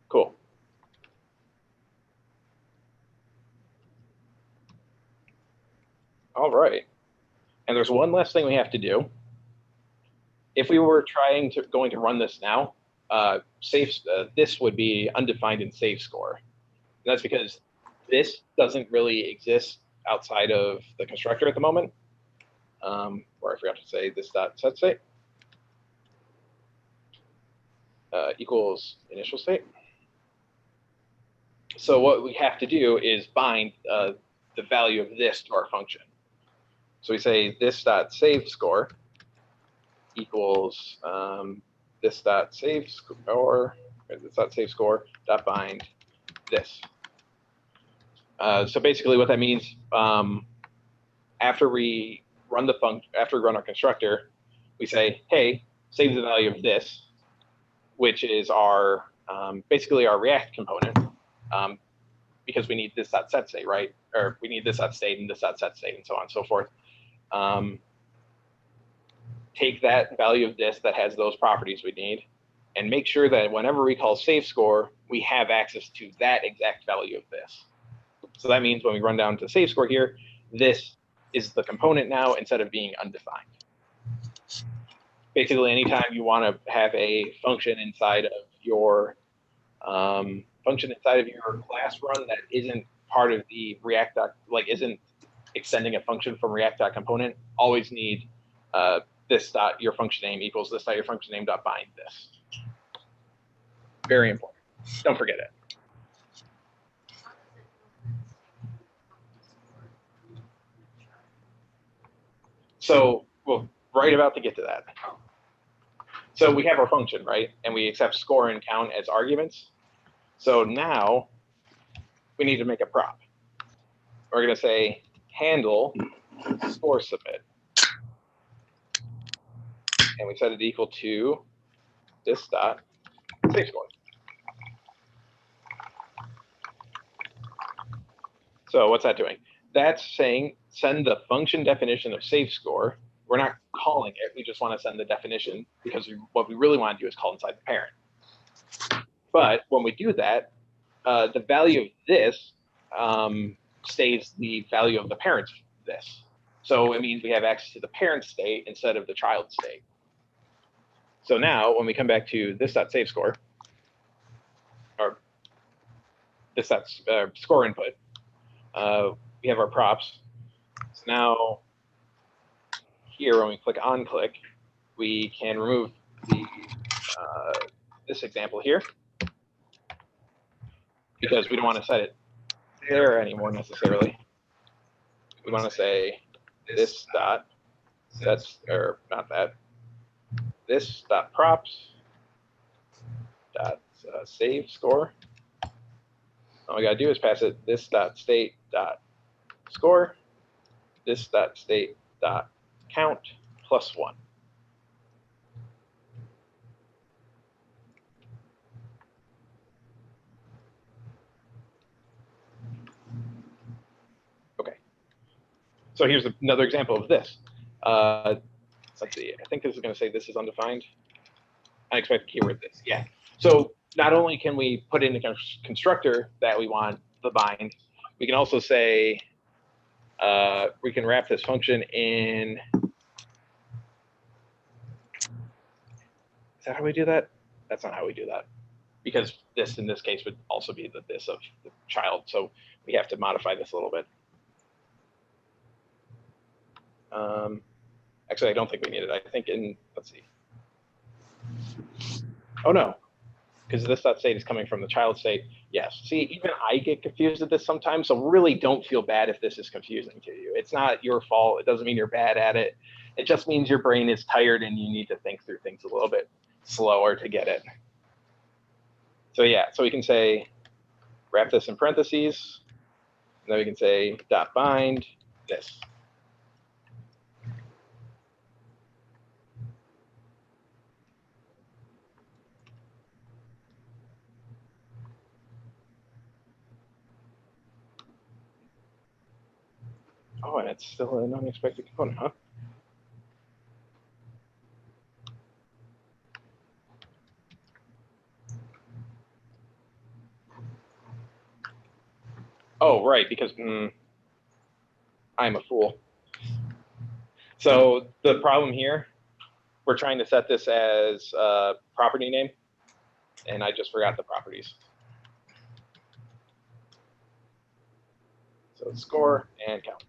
Cool. All right. And there's one last thing we have to do. If we were going to run this now, this would be undefined in save score. And that's because this doesn't really exist outside of the constructor at the moment. Or I forgot to say this dot set state equals initial state. So what we have to do is bind the value of this to our function. So we say this dot save score equals this dot save score, this dot save score dot bind this. So basically what that means, after we run our constructor, we say, hey, save the value of this, which is our basically our React component, because we need this dot set state, right? Or we need this dot state and this dot set state and so on and so forth. Take that value of this that has those properties we need, and make sure that whenever we call save score, we have access to that exact value of this. So that means when we run down to save score here, this is the component now instead of being undefined. Basically, anytime you want to have a function inside of your class run that isn't part of the React isn't extending a function from React.component, always need this dot your function name equals this dot your function name dot bind this. Very important. Don't forget it. So we're right about to get to that. So we have our function, right? And we accept score and count as arguments. So now we need to make a prop. We're going to say handle score submit. And we set it equal to this dot save score. So what's that doing? That's saying send the function definition of save score. We're not calling it. We just want to send the definition because what we really want to do is call inside the parent. But when we do that, the value of this stays the value of the parent's this. So it means we have access to the parent state instead of the child state. So now when we come back to this dot save score, or this dot score input, we have our props. So now here, when we click on click, we can remove the this example here because we don't want to set it there anymore necessarily. We want to say this dot or not that. This dot props dot save score. All we gotta do is pass it this dot state dot score, this dot state dot count plus 1. Okay. So here's another example of this. Let's see. I think this is going to say this is undefined. Unexpected keyword this. Yeah. So not only can we put in a constructor that we want the bind, we can also say we can wrap this function in. Is that how we do that? That's not how we do that. Because this in this case would also be the this of the child. So we have to modify this a little bit. Actually, I don't think we need it. I think in, let's see. Oh no, because this state is coming from the child state. Yes, see, even I get confused at this sometimes. So really don't feel bad if this is confusing to you. It's not your fault. It doesn't mean you're bad at it. It just means your brain is tired and you need to think through things a little bit slower to get it. So yeah, so we can say, wrap this in parentheses, and then we can say dot bind this. Oh, and it's still an unexpected component, huh? Oh, right, because I'm a fool. So the problem here, we're trying to set this as a property name, and I just forgot the properties. So score and count.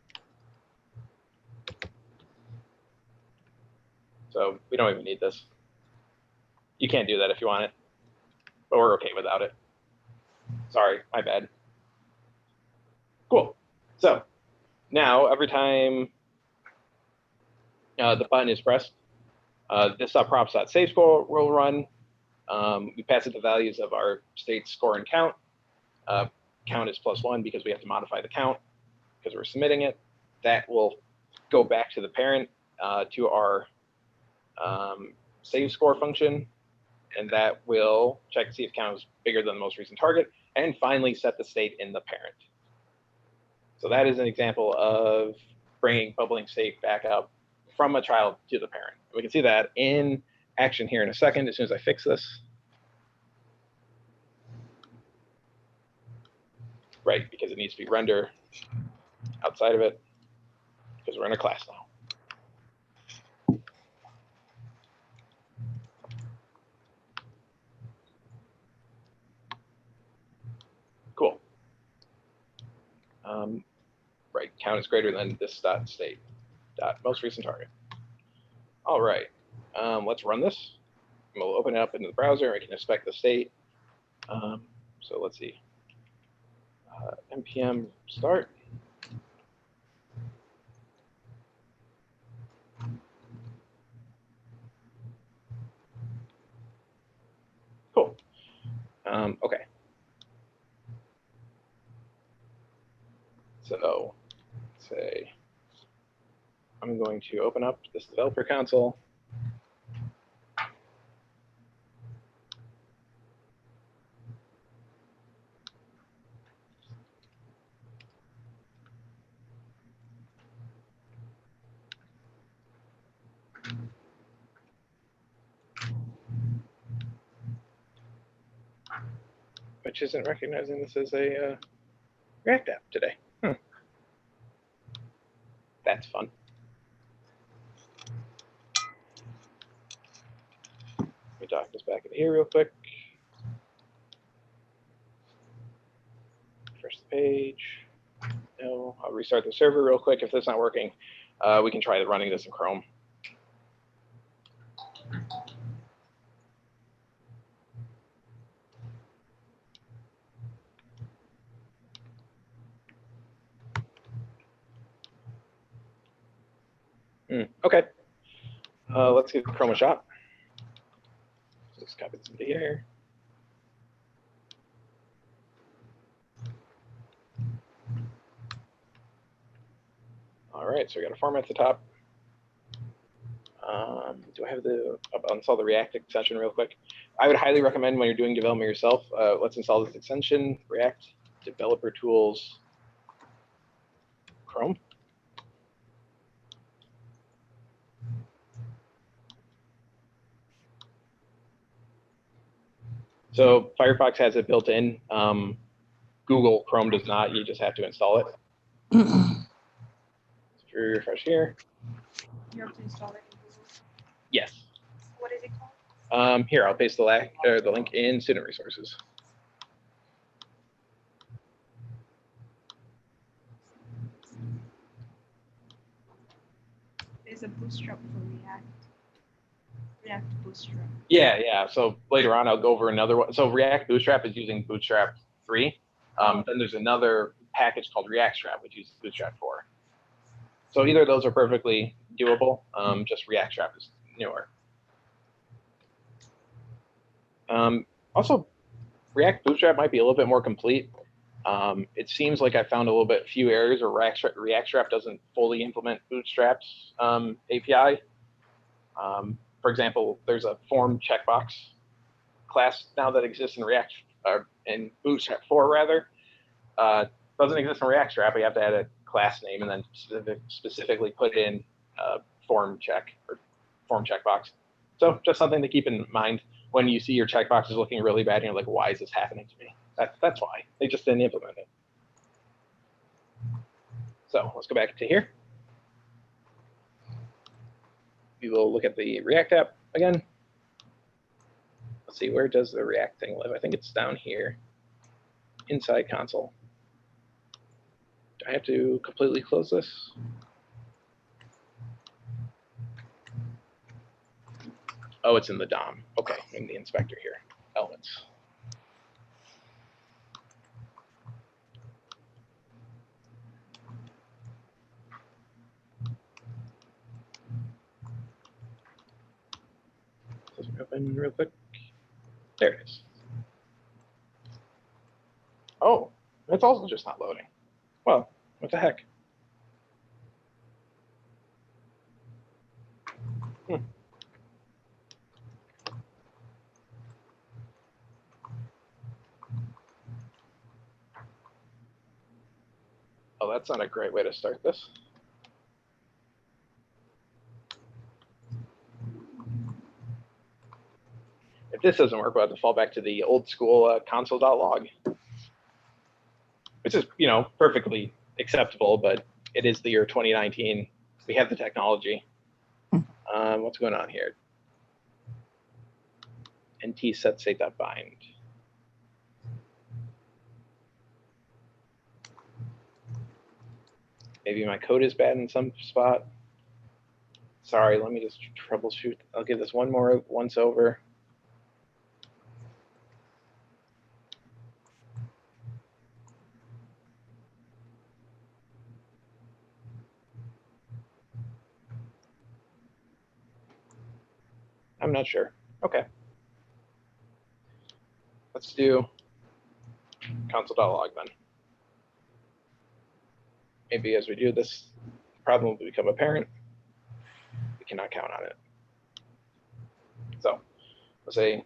So we don't even need this. You can't do that if you want it, but we're okay without it. Sorry, my bad. Cool. So now every time the button is pressed, this.props.save score will run. We pass it the values of our state score and count. Count is +1 because we have to modify the count because we're submitting it. That will go back to the parent to our save score function, and that will check to see if count is bigger than the most recent target, and finally set the state in the parent. So that is an example of bringing bubbling state back up from a child to the parent. We can see that in action here in a second as soon as I fix this. Right, because it needs to be render outside of it, because we're in a class now. Cool. Right, count is greater than this dot state dot most recent target. All right, let's run this. And we'll open it up into the browser. We can inspect the state. So let's see. npm start. Cool. Okay. So say I'm going to open up this developer console. Which isn't recognizing this as a React app today. That's fun. Let me dock this back into here real quick. Refresh the page. No, I'll restart the server real quick. If that's not working, we can try running this in Chrome. Okay. Let's give Chrome a shot. Just copy this into here. All right, so we got a format at the top. Do I have I'll install the React extension real quick. I would highly recommend when you're doing development yourself, let's install this extension, React Developer Tools, Chrome. So Firefox has it built in. Google Chrome does not. You just have to install it. So if you refresh here. You have to install it in Google. Yes. What is it Here, I'll paste the link in student resources. There's a Bootstrap for React. React Bootstrap. Yeah. So later on, I'll go over another one. So React Bootstrap is using Bootstrap 3. Then there's another package called ReactStrap, which uses Bootstrap 4. So either of those are perfectly doable. Just ReactStrap is newer. Also, React Bootstrap might be a little bit more complete. It seems like I found a little bit few areas where ReactStrap doesn't fully implement Bootstrap's API. For example, there's a form checkbox class now that exists in in Bootstrap 4 rather. Doesn't exist in ReactStrap, but you have to add a class name and then specifically put in form checkbox. So just something to keep in mind when you see your checkbox is looking really bad and you're like, why is this happening to me? That's why. They just didn't implement it. So let's go back to here. We will look at the React app again. Let's see, where does the React thing live? I think it's down here, inside console. Do I have to completely close this? Oh, it's in the DOM. Okay, in the inspector here, elements. Let's open real quick. There it is. Oh, it's also just not loading. Well, what the heck? Oh, that's not a great way to start this. If this doesn't work, we'll have to fall back to the old school console.log, which is, perfectly acceptable, but it is the year 2019. We have the technology. What's going on here? NT set state.bind. Maybe my code is bad in some spot. Sorry, let me just troubleshoot. I'll give this one more once over. I'm not sure. Okay. Let's do console.log then. Maybe as we do this, problem will become apparent. We cannot count on it. So let's say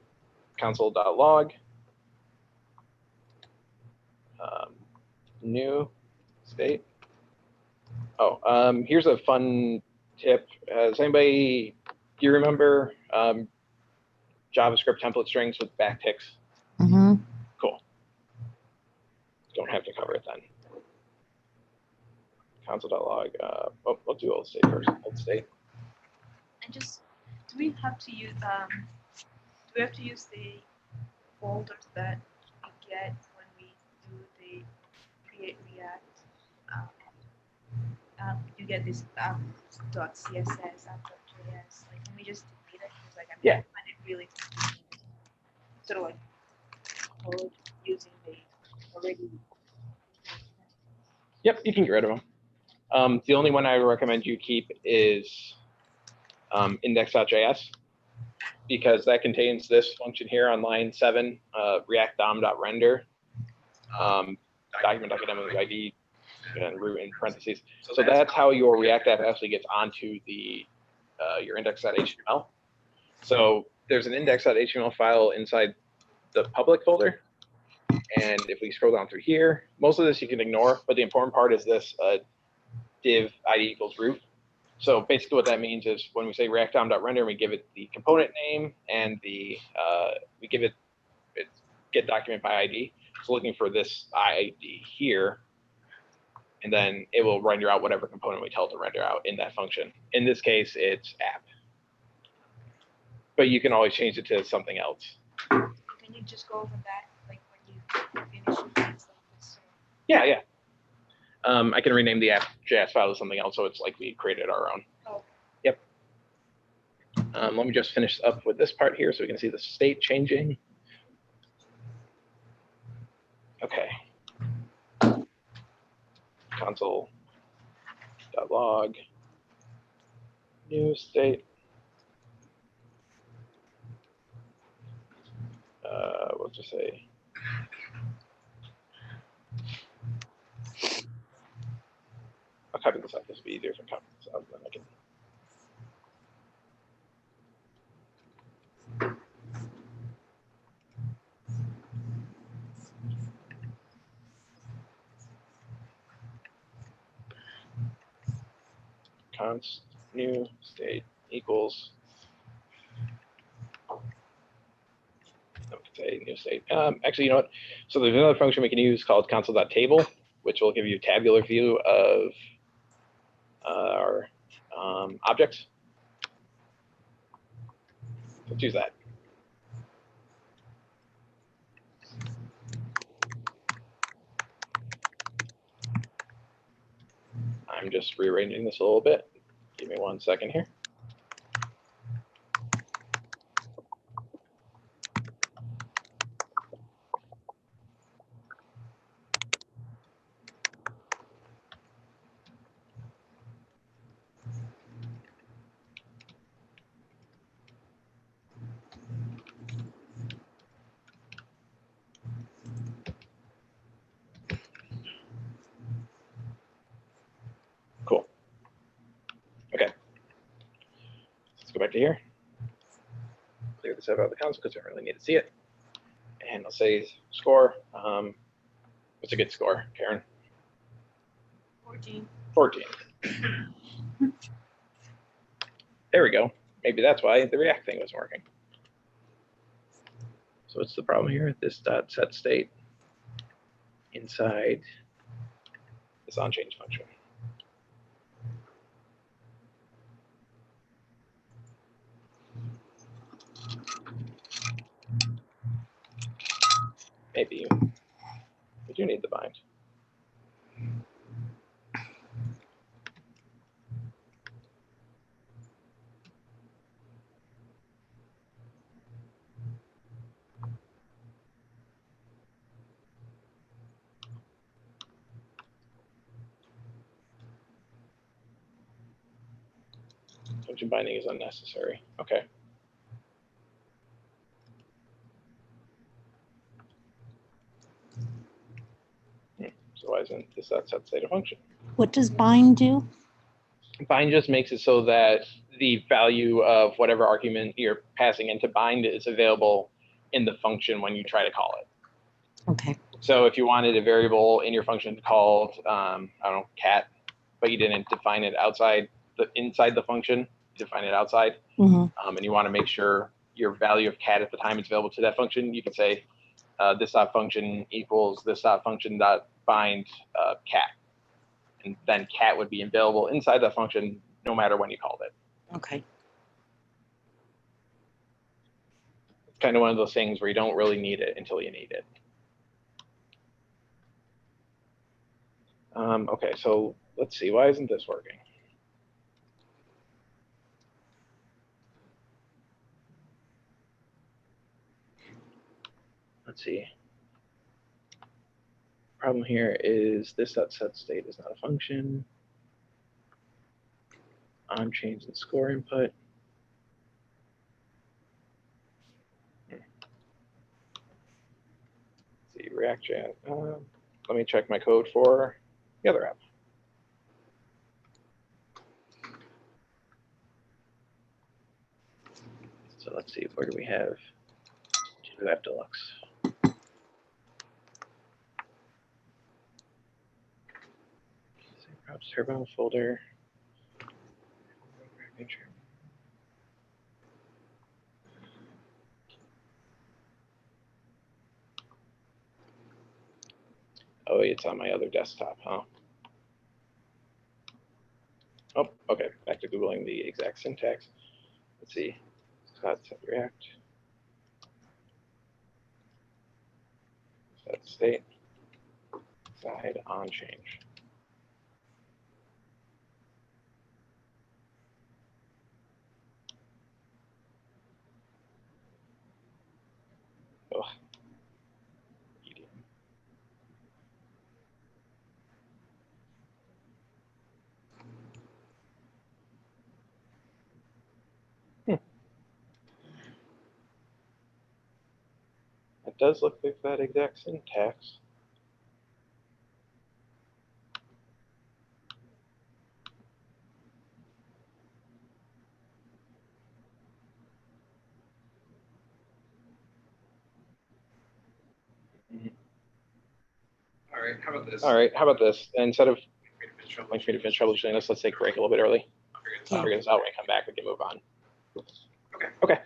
console.log, new state. Oh, here's a fun tip. Does anybody, do you remember JavaScript template strings with backticks? Mm-hmm. Cool. Don't have to cover it then. Console.log. We'll do old state first. Old state. And just, do we have to use the folders that we get when we do the create React? You get this app.css, app.js. Like, can we just delete it? Because I find it really confusing. Sort of like code using the already. Yep, you can get rid of them. The only one I recommend you keep is index.js, because that contains this function here on line 7, react dom.render, document.id, and root in parentheses. So that's how your React app actually gets onto the your index.html. So there's an index.html file inside the public folder. And if we scroll down through here, most of this you can ignore, but the important part is this div id equals root. So basically what that means is when we say react dom.render, we give it the component name and the we give it get document by ID. It's looking for this ID here, and then it will render out whatever component we tell it to render out in that function. In this case, it's app. but you can always change it to something else. Can you just go over that, like when you finish things like this? Yeah, yeah. I can rename the app.js file to something else, so it's like we created our own. Oh. Yep. Let me just finish up with this part here so we can see the state changing. Okay. Console.log, new state. We'll just say I'll copy this up. This will be easier if I copy this up, then I can. Const new state equals. We can say new state. Actually, you know what? So there's another function we can use called console.table, which will give you a tabular view of our objects. Let's use that. I'm just rearranging this a little bit. Give me 1 second here. Cool. Okay. Let's go back to here. Clear this out of the console because we don't really need to see it. And I'll say score. What's a good score, Karen? 14. 14. There we go. Maybe that's why the React thing was working. So what's the problem here? This dot set state inside this onChange function. Maybe we do need the bind. Function binding is unnecessary. Okay. So why isn't this that set state of function? What does bind do? Bind just makes it so that the value of whatever argument you're passing into bind is available in the function when you try to call it. Okay. So if you wanted a variable in your function called, I don't know, cat, but you didn't define it inside the function, you define it outside, and you want to make sure your value of cat at the time is available to that function, you can say this dot function equals this dot function dot bind cat. And then cat would be available inside that function no matter when you called it. Okay. It's kind of one of those things where you don't really need it until you need it. Okay, so let's see, why isn't this working? Let's see. Problem here is this dot set state is not a function. OnChange and score input. Let's see, React.js. Let me check my code for the other app. So let's see, where do we have App Deluxe? Props Turbo folder. Oh, it's on my other desktop, huh? Oh, okay. Back to Googling the exact syntax. Let's see. Set React. Set state. Side on change. Ugh. Medium. It does look like that exact syntax. All right, how about this? All right, how about this? Instead of Wait a minute, waiting for me to finish troubleshooting this, let's take a break a little bit early. I'll figure this I'll out. figure this out when we come back. We can move on. Okay. Okay.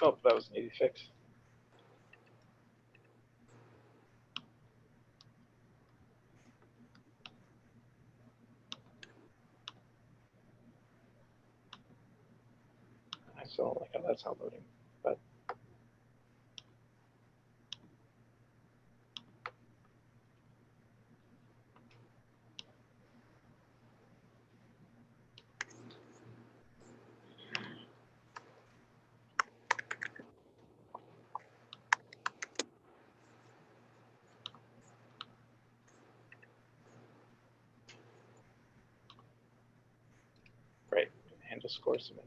Oh, that was an easy fix. I still don't like how that's not loading, but right. Handle score submit.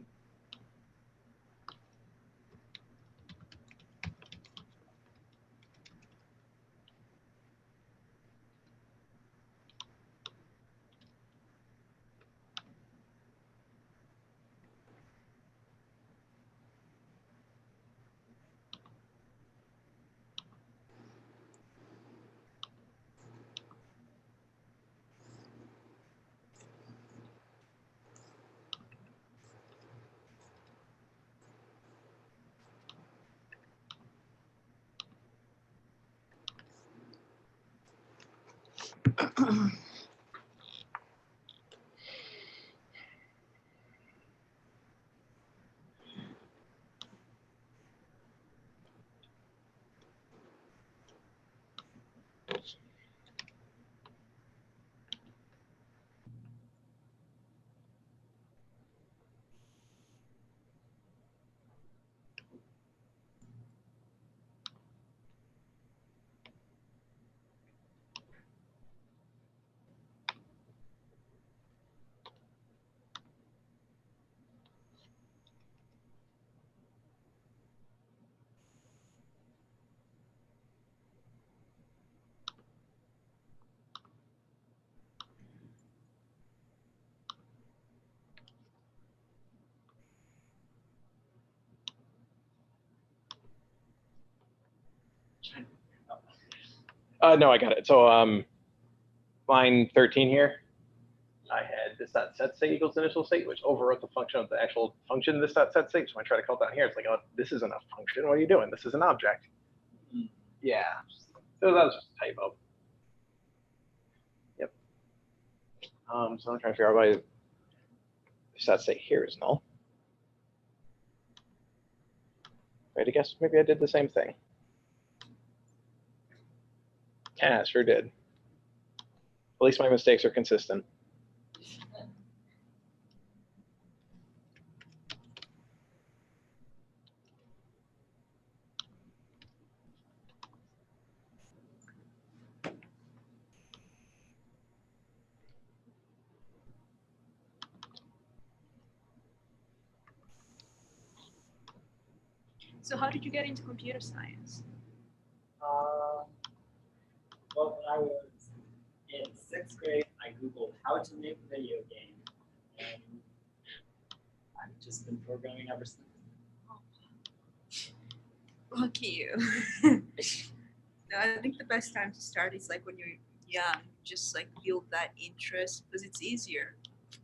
No, I got it. So line 13 here, I had this dot set state equals initial state, which overwrote the function of the actual function this dot set state. So when I try to call it down here, it's like, oh, this isn't a function. What are you doing? This is an object. Yeah. So that was just a typo. Yep. So I'm trying to figure out why this dot state here is null. Right, I guess maybe I did the same thing. Yeah, sure did. At least my mistakes are consistent. So how did you get into computer science? Well, when I was in 6th grade, I Googled how to make a video game, and I've just been programming ever since. Lucky you. No, I think the best time to start is like when you're young, just like build that interest because it's easier.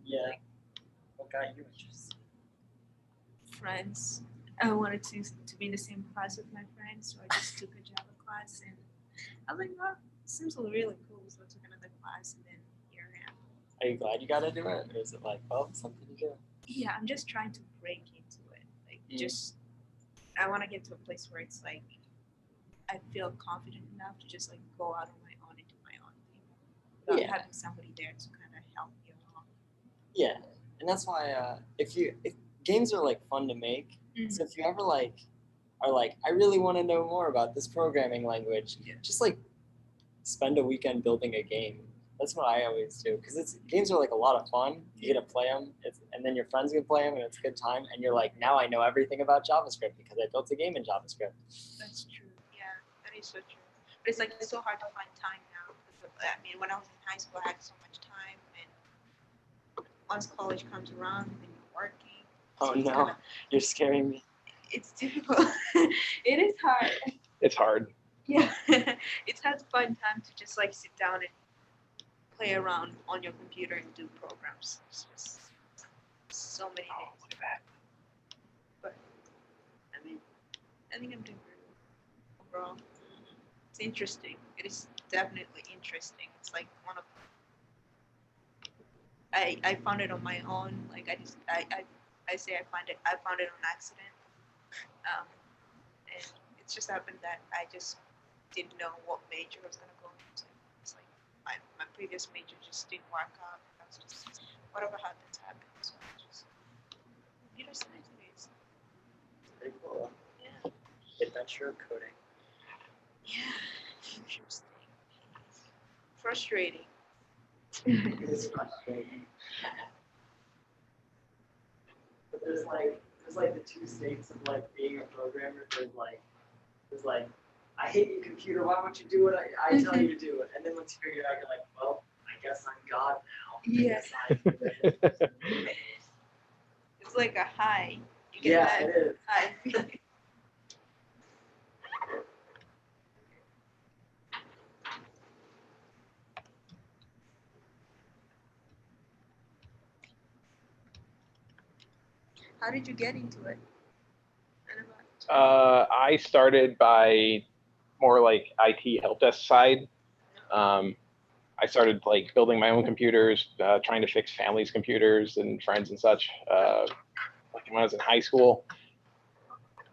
Yeah. Like, What got you interested? friends. I wanted to be in the same class with my friends, so I just took a Java class and I was like, well, it seems really cool. So I took another class and then here I am. Are you glad you got to do it, or is it like, oh, something to do? Yeah, I'm just trying to break into it. Like just I want to get to a place where it's like I feel confident enough to just like go out on my own and do my own thing without having somebody there to kind of help you along. Yeah, and that's why if games are like fun to make, so if you ever like are like, I really want to know more about this programming language, just like spend a weekend building a game. That's what I always do, because games are like a lot of fun. You get to play them, and then your friends can play them, and it's a good time. And you're like, now I know everything about JavaScript because I built a game in JavaScript. That's true. Yeah, that is so true. But it's like it's so hard to find time now. I mean, when I was in high school, I had so much time, and once college comes around, then you're working. Oh no, you're scaring me. It's difficult. It is hard. It's hard. Yeah, it's had fun time to just like sit down and play around on your computer and do programs. It's just so many things. Look at that. But I think I'm doing pretty well overall. It's interesting. It is definitely interesting. It's like one of I found it on my own. Like I say I found it on accident. And it just happened that I just didn't know what major I was gonna go into. It's like my previous major just didn't work out. I was just whatever happens happens. So I just computer science it is. Pretty cool. Yeah. Adventure coding. Yeah. Interesting. Frustrating. It's frustrating. But there's like the two states of like being a programmer. There's like I hate you, computer. Why won't you do what I tell you to do? And then once you figure it out, you're like, well, I guess I'm God now. Yeah. It's like a high. You get that it is. high feeling. How did you get into it? I started by more like IT help desk side. I I started like building my own computers, trying to fix families' computers and friends and such, like when I was in high school.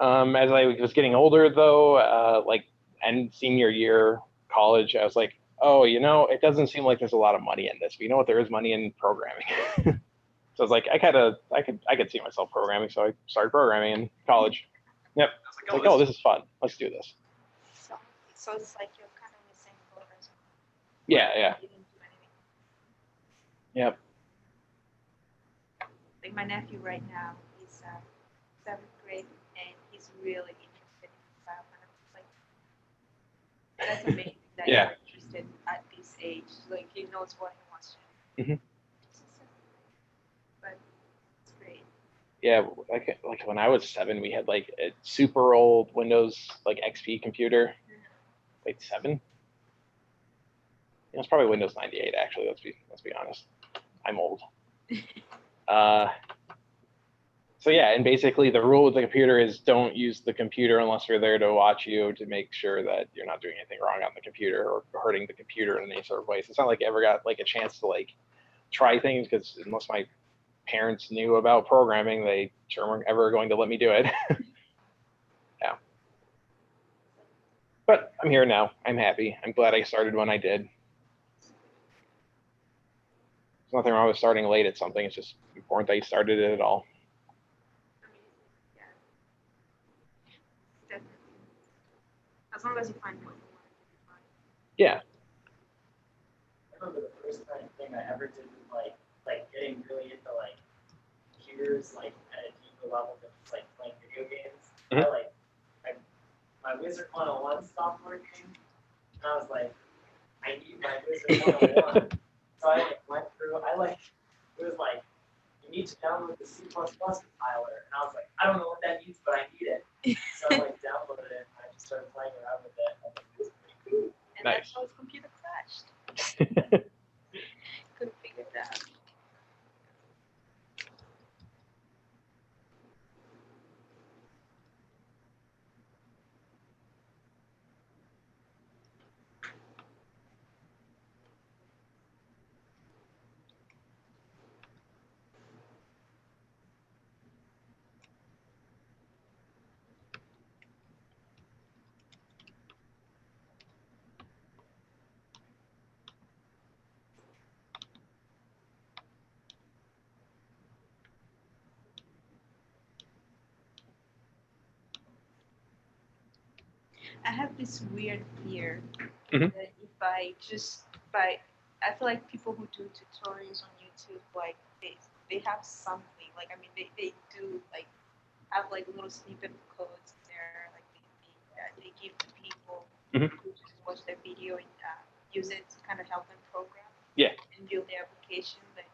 As I was getting older though, like end senior year college, I was like, oh, you know, it doesn't seem like there's a lot of money in this, but you know what, there is money in programming. So I was like, I could see myself programming, so I started programming in college. Yep. I was like, oh, this is fun. Let's do this. So it's like you're kind of in the same boat as me. Yeah, yeah. You didn't do anything. Yep. Like my nephew right now, he's 7th grade, and he's really interested in biomedical. Like that's amazing that Yeah. you're interested at this age. Like he knows what he wants to do. Mhm. But it's great. Yeah, like when I was 7, we had like a super old Windows like XP computer. Like 7. It was probably Windows 98 actually. Let's be honest. I'm old. So yeah, and basically the rule with the computer is don't use the computer unless you're there to watch you to make sure that you're not doing anything wrong on the computer or hurting the computer in any sort of way. So it's not like I ever got like a chance to like try things, because unless my parents knew about programming, they sure weren't ever going to let me do it. Yeah. But I'm here now. I'm happy. I'm glad I started when I did. There's nothing wrong with starting late at something. It's just important that you started it at all. Yeah. Definitely. As long as you find what you want to do. Yeah. I remember the first thing I ever did was like getting really into like computers, like at a deeper level than just like playing video games. Mhm. My Wizard 101 stopped working, and I was like, I need my Wizard 101. So I like went through. It was like, you need to download the C++ compiler, and I was like, I don't know what that means, but I need it. So I like downloaded it, and I just started playing around with it. I think it was pretty cool. And Nice. that's how his computer crashed. Couldn't figure it out. I have this weird fear Mhm. that if I feel like people who do tutorials on YouTube, like they have something, like I mean they do like have like a little snippet of codes in there, like they give to people Mhm. who just watch their video and use it to kind of help them program. Yeah. And build their application. But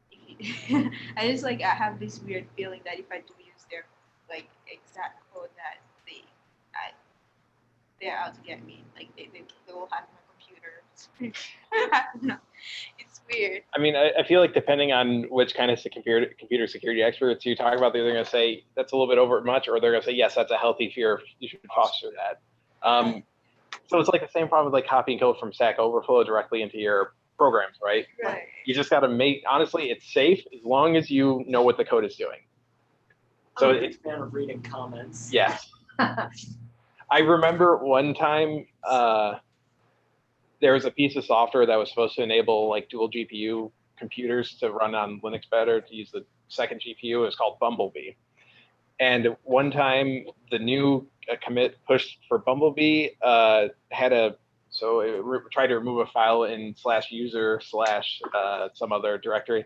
if you, I just like I have this weird feeling that if I do use their like exact code that they're out to get me. Like they will hack my computer. I don't know. It's weird. I mean, I feel like depending on which kind of computer security experts you talk about, they're going to say that's a little bit over much, or they're going to say, yes, that's a healthy fear. You should foster that. So it's like the same problem with like copying code from Stack Overflow directly into your programs, right? Right. You just got to make, honestly, it's safe as long as you know what the code is doing. So I'm a it's big fan of reading comments. yes. I remember one time there was a piece of software that was supposed to enable like dual GPU computers to run on Linux better, to use the second GPU. It was called Bumblebee. And one time the new commit push for Bumblebee had so it tried to remove a file in /user/ some other directory.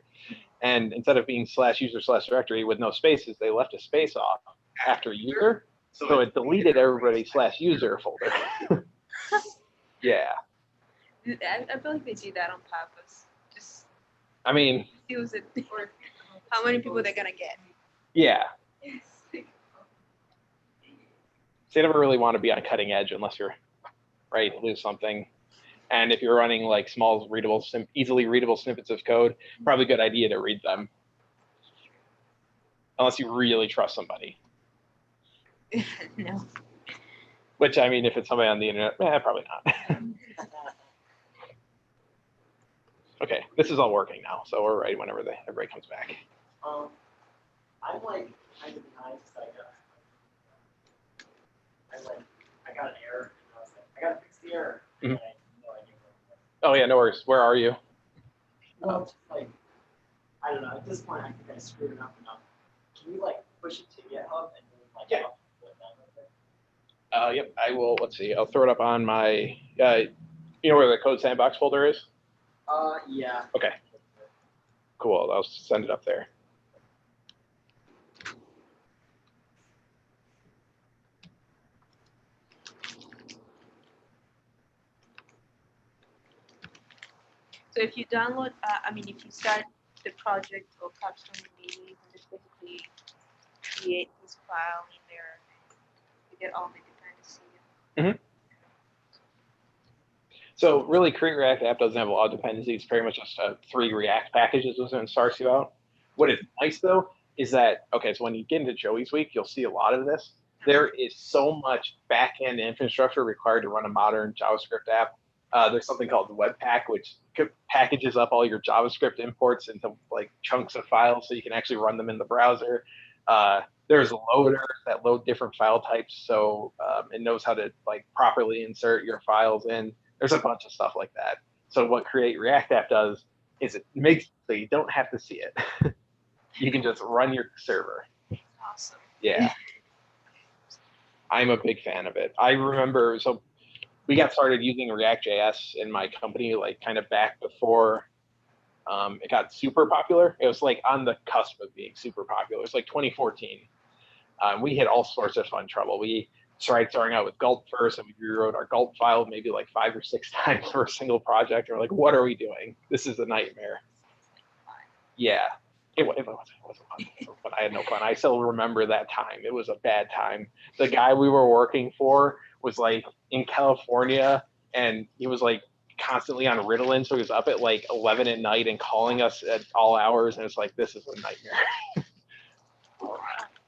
And instead of being /user/directory with no spaces, they left a space off after user. So it deleted everybody's /user folder. Yeah. I feel like they do that on purpose. Just I mean, use it. Or how many people they're gonna get. yeah. So you never really want to be on cutting edge unless you're right, lose something. And if you're running like small, readable, easily readable snippets of code, probably a good idea to read them. Unless you really trust somebody. No. Which, I mean, if it's somebody on the internet, probably not. Okay, this is all working now, so we're ready whenever everybody comes back. I'm like kind of behind because I got an error and I was like, I gotta fix the error. Mhm. And I had no idea where it was. Oh yeah, no worries. Where are you? Well, it's just like, I don't know, at this point I think I screwed it up enough. Can you like push it to GitHub and then like Yeah. put it down there? Yep, I will. Let's see. I'll throw it up on my. You know where the code sandbox folder is? Yeah. Okay. Cool. I'll send it up there. So if you download, if you start the project or capstone immediately, you can just basically create this file in there. You get all the dependencies. Mm-hmm. So really, Create React App doesn't have a lot of dependencies. It's very much just 3 React packages and starts you out. What is nice though is that, okay, so when you get into Joey's week, you'll see a lot of this. There is so much back-end infrastructure required to run a modern JavaScript app. There's something called the Webpack, which packages up all your JavaScript imports into like chunks of files so you can actually run them in the browser. There's loaders that load different file types, so it knows how to like properly insert your files in. There's a bunch of stuff like that. So what Create React App does is it makes so you don't have to see it. You can just run your server. Awesome. Yeah. I'm a big fan of it. I remember, so we got started using React.js in my company, like kind of back before it got super popular. It was like on the cusp of being super popular. It was like 2014. We had all sorts of fun trouble. We tried starting out with gulp first, and we rewrote our gulp file maybe like 5 or 6 times for a single project. And we're like, what are we doing? This is a nightmare. Yeah, it wasn't fun, but I had no fun. I still remember that time. It was a bad time. The guy we were working for was like in California, and he was like constantly on Ritalin, so he was up at like 11 at night and calling us at all hours, and it's like, this is a nightmare.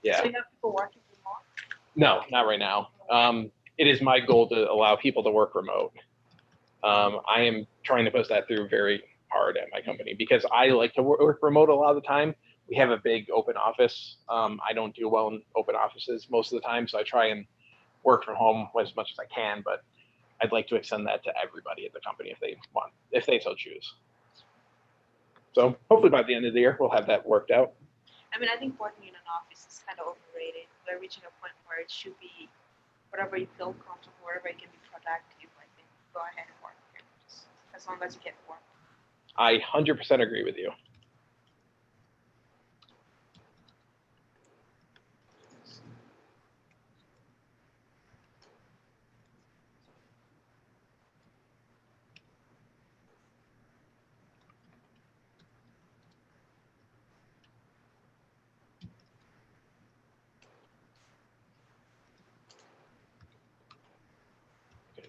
Yeah. So you have people working remote? No, not right now. It is my goal to allow people to work remote. I am trying to push that through very hard at my company because I like to work remote a lot of the time. We have a big open office. I don't do well in open offices most of the time, so I try and work from home as much as I can, but I'd like to extend that to everybody at the company if they want, if they so choose. So hopefully by the end of the year, we'll have that worked out. I think working in an office is kind of overrated. We're reaching a point where it should be whatever you feel comfortable, wherever you can be productive, I think go ahead and work here, just as long as you get work. I 100% agree with you.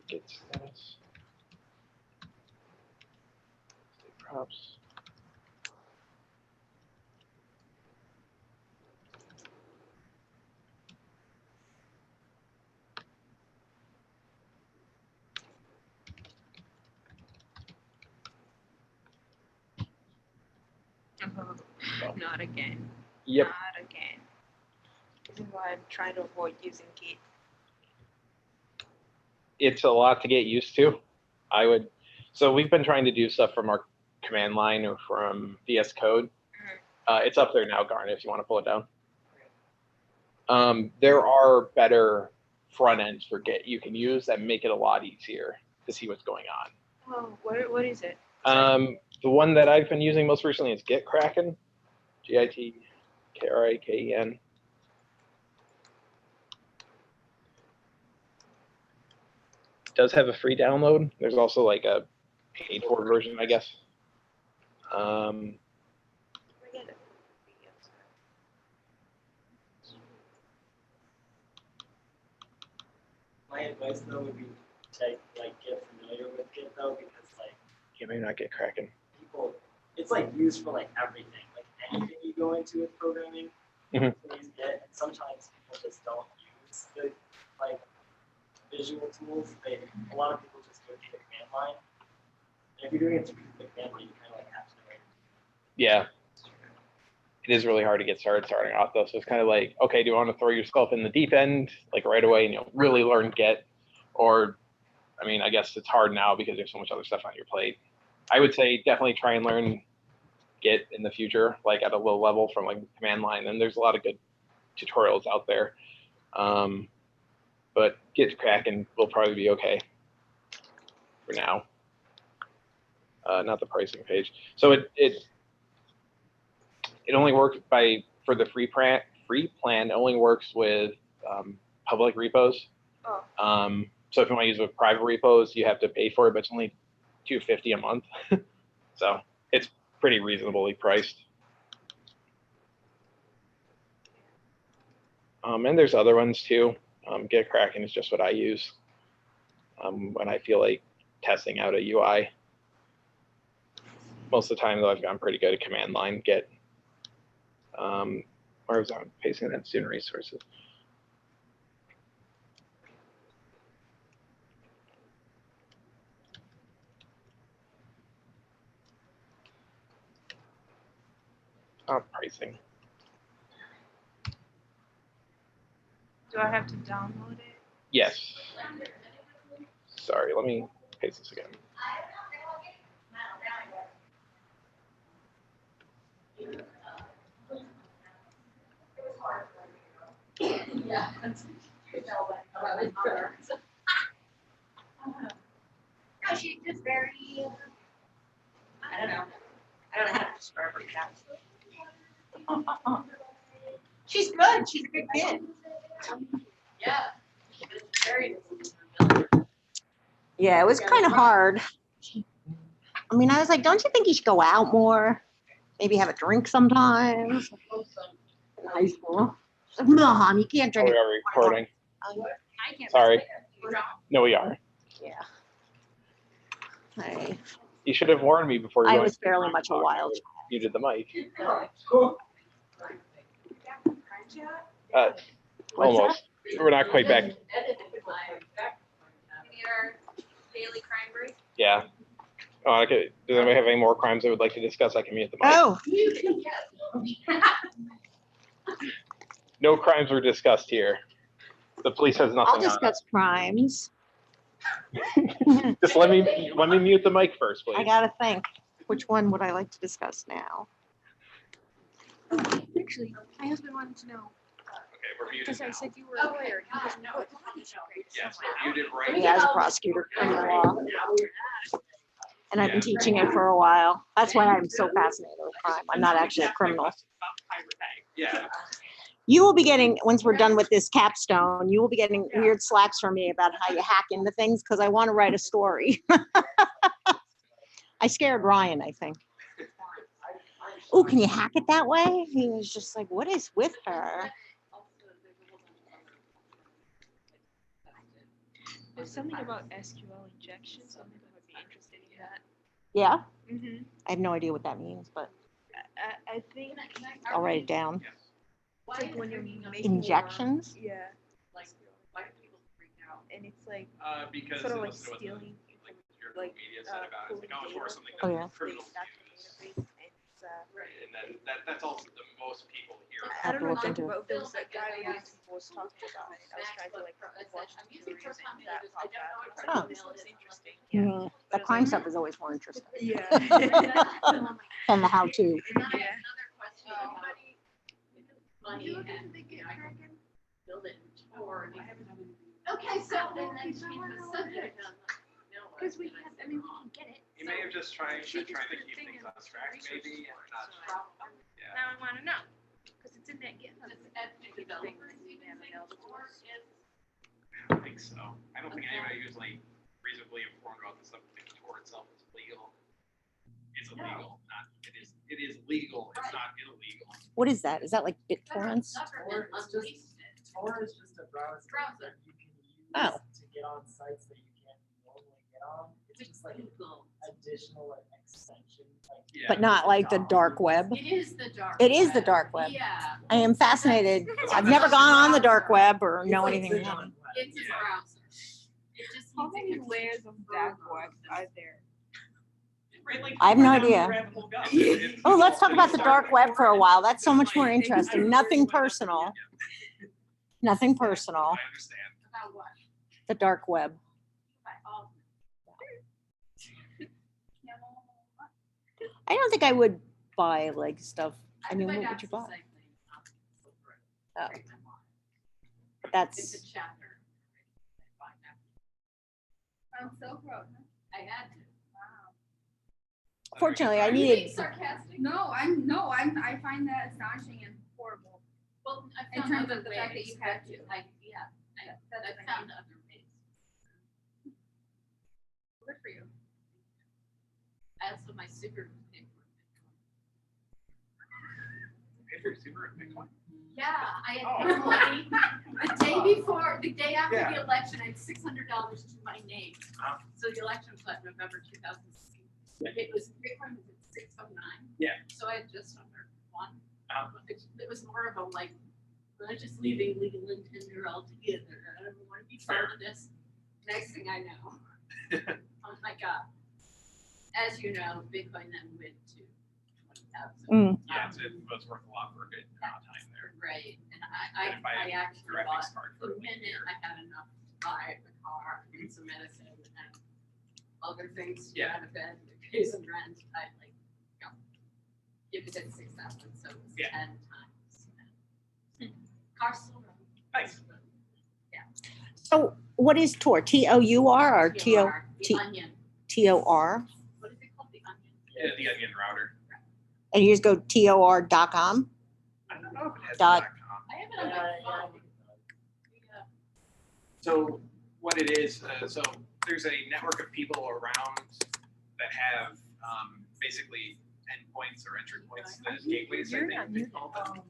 Get status. Props. Not again. Yep. Not again. This is why I'm trying to avoid using Git. It's a lot to get used to. So we've been trying to do stuff from our command line or from VS Code. It's up there now, Garnet, if you want to pull it down. There are better front ends for Git you can use that make it a lot easier to see what's going on. Oh, what is it? The one that I've been using most recently is GitKraken, GitKraken. It does have a free download. There's also like a paid for version, I guess. My advice though would be to like get familiar with Git though, because like Yeah, maybe not GitKraken. people, it's like used for like everything, like anything you go into with programming, Mhm. please Git. And sometimes people just don't use the like visual tools. A lot of people just go to the command line. And if you're doing it through the command line, you kind of like Yeah. It is really hard to get starting off though. So it's kind of like, okay, do you want to throw yourself in the deep end like right away and really learn Git? Or, I mean, I guess it's hard now because there's so much other stuff on your plate. I would say definitely try and learn Git in the future, like at a low level from like command line. And there's a lot of good tutorials out there. But Git cracking will probably be okay for now. Not the pricing page. So it only works for the free plan. It only works with public repos. Oh. So if you want to use with private repos, you have to pay for it, but it's only $250 a month. So it's pretty reasonably priced. And there's other ones too. Get Kraken is just what I use when I feel like testing out a UI. Most of the time, though, I've gotten pretty good at command line Git. Where was I pasting that? Student resources. Pricing. Do I have to download it? Yes. Sorry, let me paste this again. Yeah. No, she's just very, I don't know how to describe her cat. She's good, she's a good kid. Yeah. Very. Yeah, it was kind of hard. I mean, I was like, don't you think you should go out more? Maybe have a drink sometimes? In high school. No, hon, you can't Oh, drink we it. are recording. I can't. Sorry. No, we are. Yeah. I You should have warned me before you was fairly much a wild child. muted the mic. What's Almost. We're not quite back. Your daily crime break? Yeah. Oh, okay. Does anybody have any more crimes they would like to discuss? I can mute the mic. Oh, No crimes were discussed here. The police has I'll nothing on discuss crimes. it. Just let me mute the mic first, please. I gotta think. Which one would I like to discuss now? Actually, my husband wanted to know, Okay, we're muted because now. I said you were a lawyer. He goes, what law did you grade? Yes, we're muted right Yeah, as a prosecutor, criminal law. And I've been teaching it for a while. That's why I'm so fascinated with crime. I'm not actually a criminal. Yeah. You will be getting, once we're done with this capstone, you will be getting weird slacks from me about how you hack into things because I want to write a story. I scared Ryan, I think. Oh, can you hack it that way? He was just like, what is with her? There's something about SQL injection, something I would be interested in that. Yeah, Mm-hmm. I have no idea what that means, but I think I'll write it down. it's like when you're making Injections? Yeah, Like, why do people freak out? and it's like Because sort of it like was what the stealing, like media said about it. It's like, oh, it's for something Oh, that yeah. criminals back to use. the database, and it's Right, and then that's also the most people hear. I don't know look into it. but there was that guy who was talking about it. I was trying to like watch the series and that popped out. I was like, oh, this looks interesting. Mm, the crime stuff is always more interesting Yeah. than the how-to. Yeah. Another question about money and build it or. Okay, so then that changes the subject. Because we have, I mean, we can get it. He may have just trying to keep things on track, maybe, and not. Yeah. Now I want to know, because it's in that GitHub. Does the developers even think or is? I don't think so. I don't think anybody who's like reasonably informed about this stuff thinks Tor itself is legal. It's illegal, not it is legal. It's not illegal. What is that? Is that like BitTorrents? Government unleashed it. Tor is just a browser that you can use Oh. to get on sites that you can't normally get on. It's just like additional extension. Like, Yeah. But not like the dark web. It is the dark. It is the dark web. Yeah. I am fascinated. I've never gone on the dark web or it's know like anything the about dark it. web. It's a browser. It just How needs many to layers of dark web are there? Right, like, I have no we're down the idea. rabbit hole go. It's- Oh, let's talk about the start- dark web for a while. That's so much more I interesting. really Nothing went up to personal. the- Nothing personal. I understand. About what? The dark web. Oh. I don't think I would buy like stuff. I mean, what would you buy? Oh, but It's that's a chapter. I'm so proud. I had to. fortunately I Are you being needed. sarcastic? No, I find that astonishing and horrible. Well, I In found terms other of the fact that ways. you had to. I found other ways. Good for you. I also, my super. If you're super Bitcoin. Yeah, I Oh. had money. The day after Yeah. the election, I had $600 to my name. Wow. So the election was like November 2016. It was, Bitcoin was at 609. Yeah. So I had just under one. Um, It was more of a like, I'm just leaving legal and tender altogether. I don't want to be part of this. Next thing I know, oh my God. As you know, Bitcoin then went to 20,000. Yeah, it was worth a lot for a good amount of time there. Right, and And if I actually graphics bought, card the for a minute year. I had enough to buy a car and some medicine and other things to Yeah. out of bed, pay some rent, I like, go. If it at 6,000, so it was Yeah. 10 times. Car still runs. Nice. So what is Tor? TOUR or TOR, T- The onion, TOR? what is it called, the onion? Yeah, the onion router. And you just go TOR.com? I don't know if it has Dot- .com. I have it on my phone. Yeah. So what it is, so there's a network of people around that have basically endpoints or entry points, the gateways, I think they call them.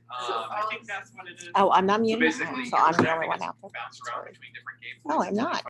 I think that's what it is. Oh, I'm not So muted. basically, So your I'm the only traffic one is out there. bounced around between different gateways. No, I'm not.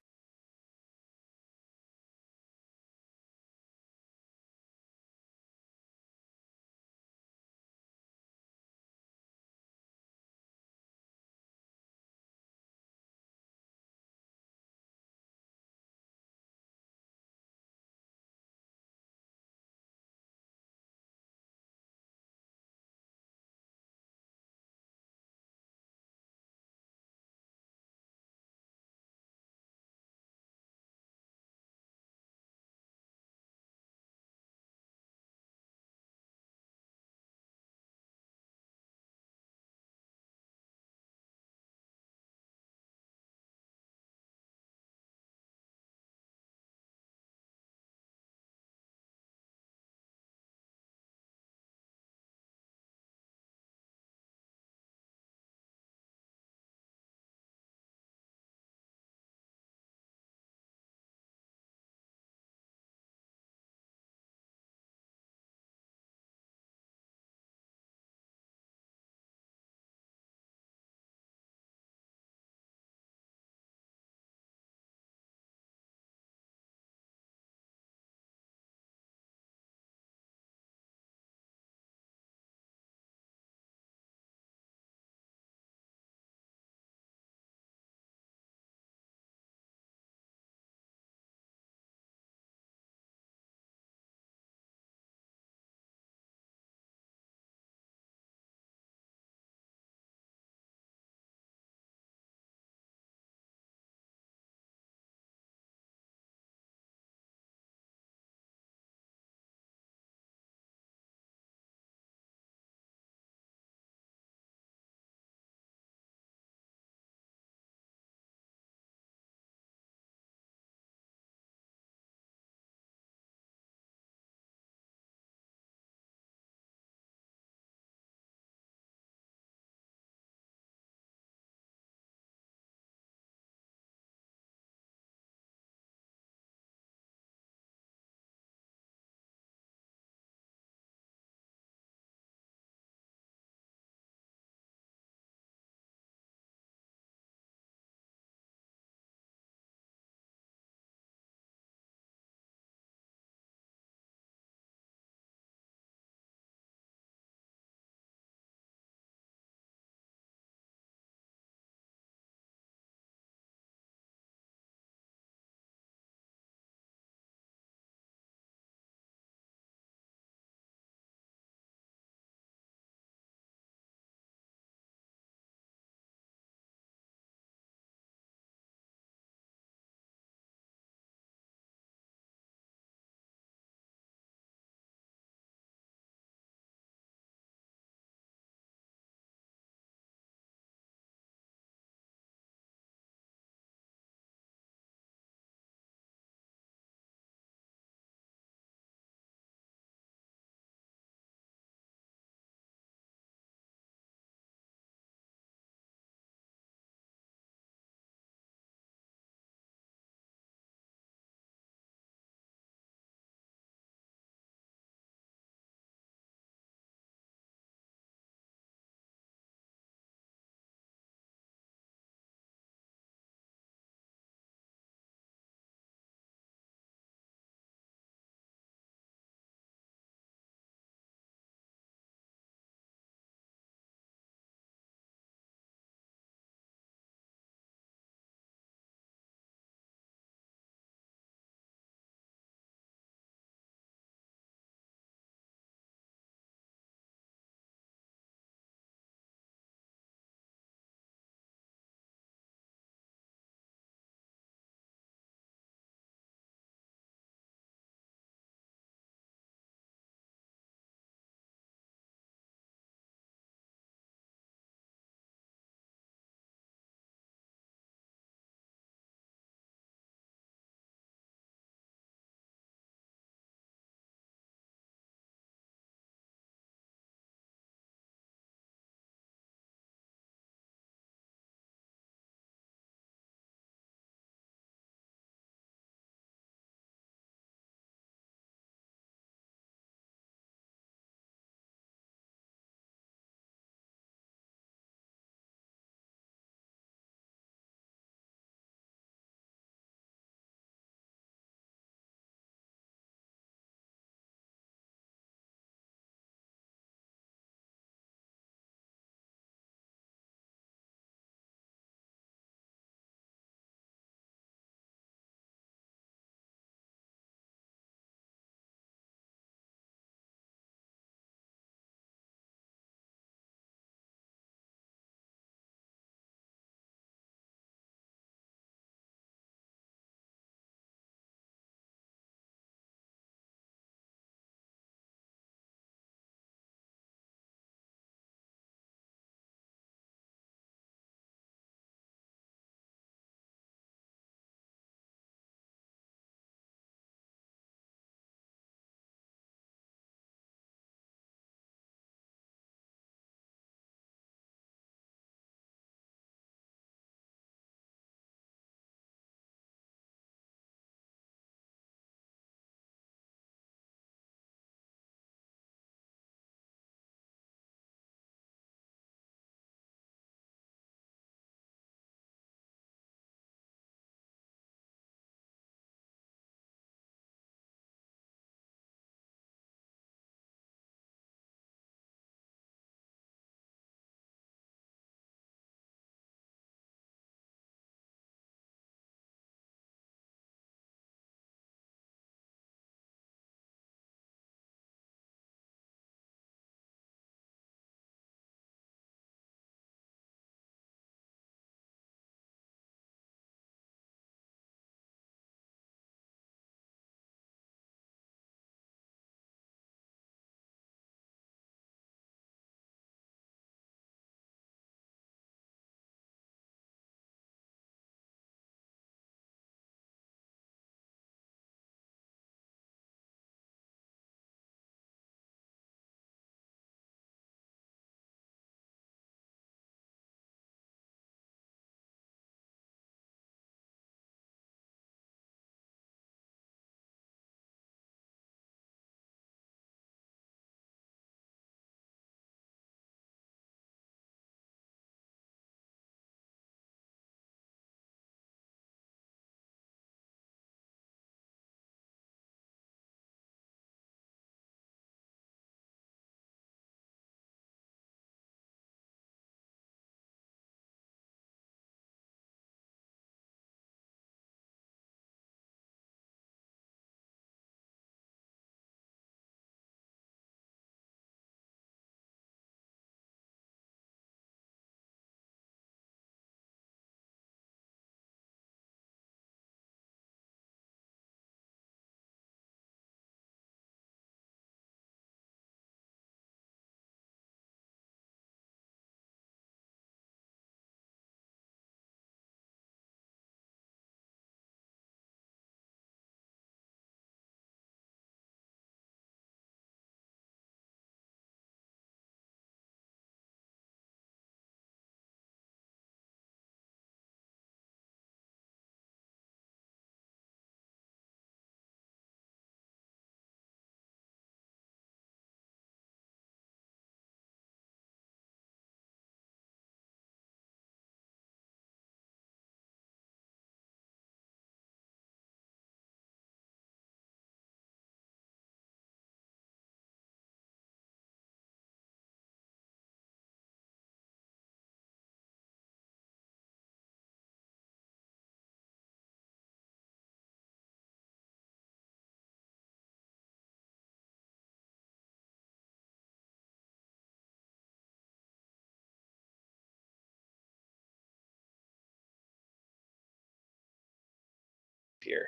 here.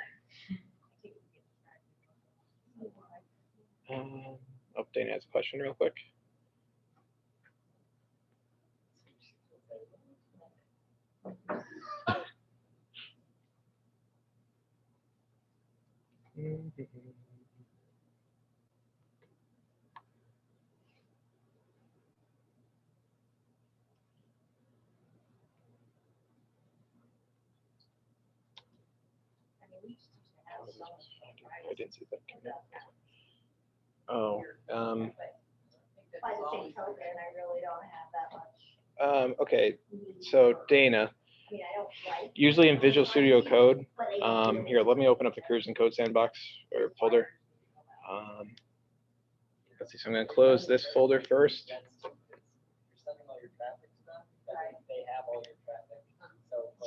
Oh, Dana has a question real quick. I didn't see that coming up. Oh, By the same token, I really don't have that much. okay. So Dana, I mean, I don't write. usually in Visual Studio Code, here, let me open up the Careers and Code Sandbox or folder. Let's see, so I'm going to close this folder first.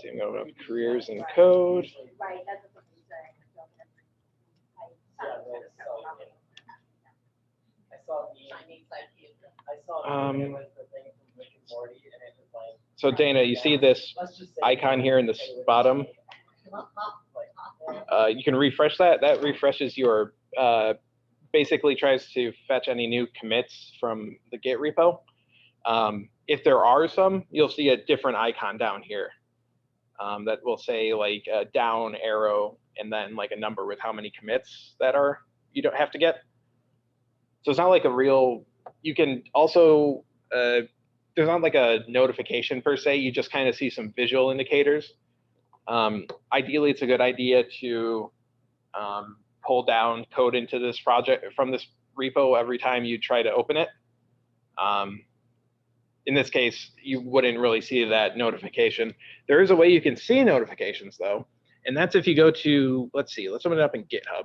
See, I'm going to open up Careers and Code. Right, that's what I'm saying. So Dana, you see this icon here in the bottom? You can refresh that. That refreshes your, basically tries to fetch any new commits from the Git repo. If there are some, you'll see a different icon down here that will say like a down arrow and then like a number with how many commits that are you don't have to get. So it's not like a real, you can also, there's not like a notification per se, you just kind of see some visual indicators. Ideally, it's a good idea to pull down code into this project from this repo every time you try to open it. In this case, you wouldn't really see that notification. There is a way you can see notifications though, and that's if you go to, let's see, let's open it up in GitHub.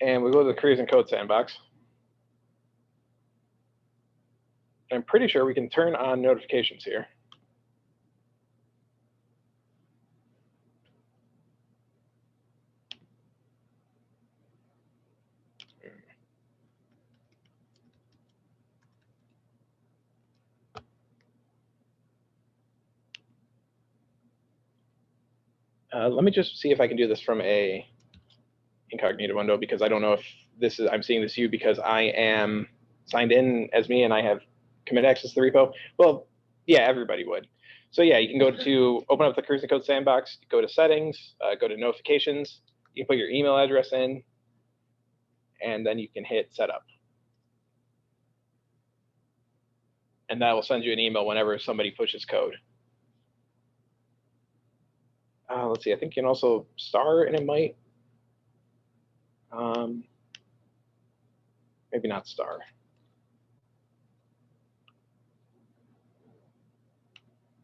And we go to the Careers and Code Sandbox. I'm pretty sure we can turn on notifications here. Let me just see if I can do this from a incognito window, because I don't know if this is, I'm seeing this view because I am signed in as me and I have commit access to the repo. Well, yeah, everybody would. So yeah, you can go to open up the Careers and Code Sandbox, go to settings, go to notifications, you can put your email address in, and then you can hit setup. And that will send you an email whenever somebody pushes code. Let's see, I think you can also star and it might, maybe not star.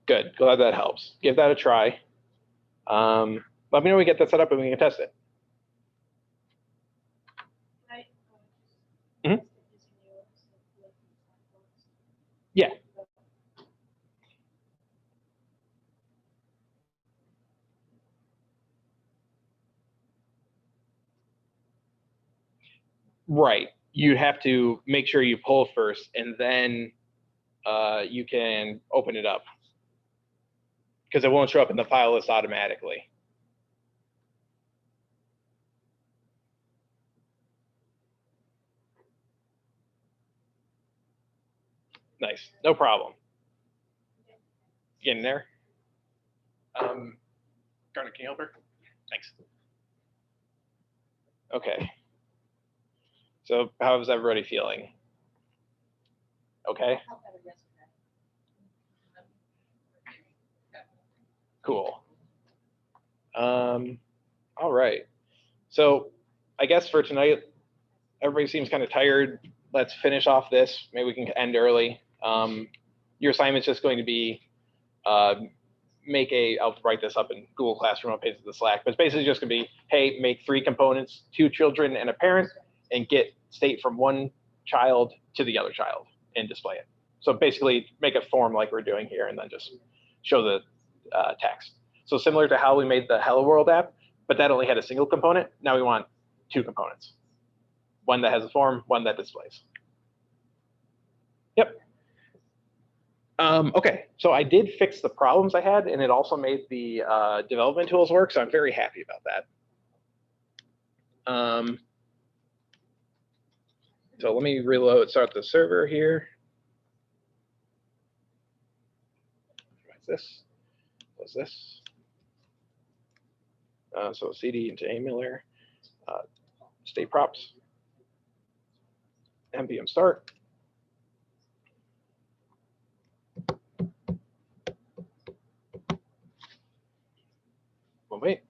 Good, glad that helps. Give that a try. Let me know when we get that set up and we can test it. Mm-hmm. Yeah. Right. You have to make sure you pull first, and then you can open it up, because it won't show up in the file list automatically. Nice. No problem. Get in there. Garner, can you help her? Thanks. Okay. So how's everybody feeling? Okay. Cool. All right. So I guess for tonight, everybody seems kind of tired. Let's finish off this. Maybe we can end early. Your assignment's just going to be I'll write this up in Google Classroom, I'll paste it to the Slack, but it's basically just gonna be, hey, make 3 components, 2 children and a parent, and get state from one child to the other child and display it. So basically make a form like we're doing here and then just show the text. So similar to how we made the Hello World app, but that only had a single component. Now we want 2 components. One that has a form, one that displays. Yep. Okay, so I did fix the problems I had, and it also made the development tools work, so I'm very happy about that. So let me reload, start the server here. What's this? What's this? So CD into Emulator, state props, npm start. Well, wait.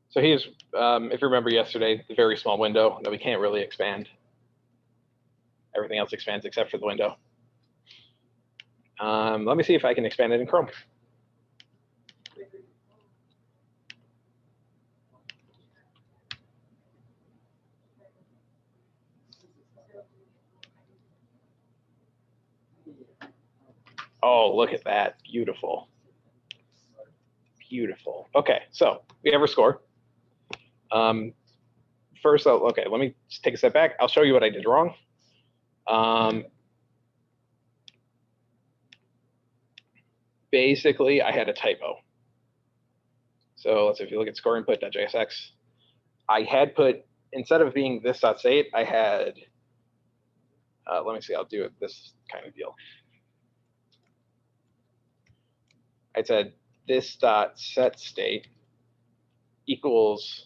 So here's, if you remember yesterday, the very small window that we can't really expand. Everything else expands except for the window. Let me see if I can expand it in Chrome. Oh, look at that. Beautiful. Beautiful. Okay, so we have our score. First, okay, let me take a step back. I'll show you what I did wrong. Basically, I had a typo. So let's say if you look at score input.jsx, I had put, instead of being this.state, I had, let me see, I'll do it this kind of deal. I said this.setState equals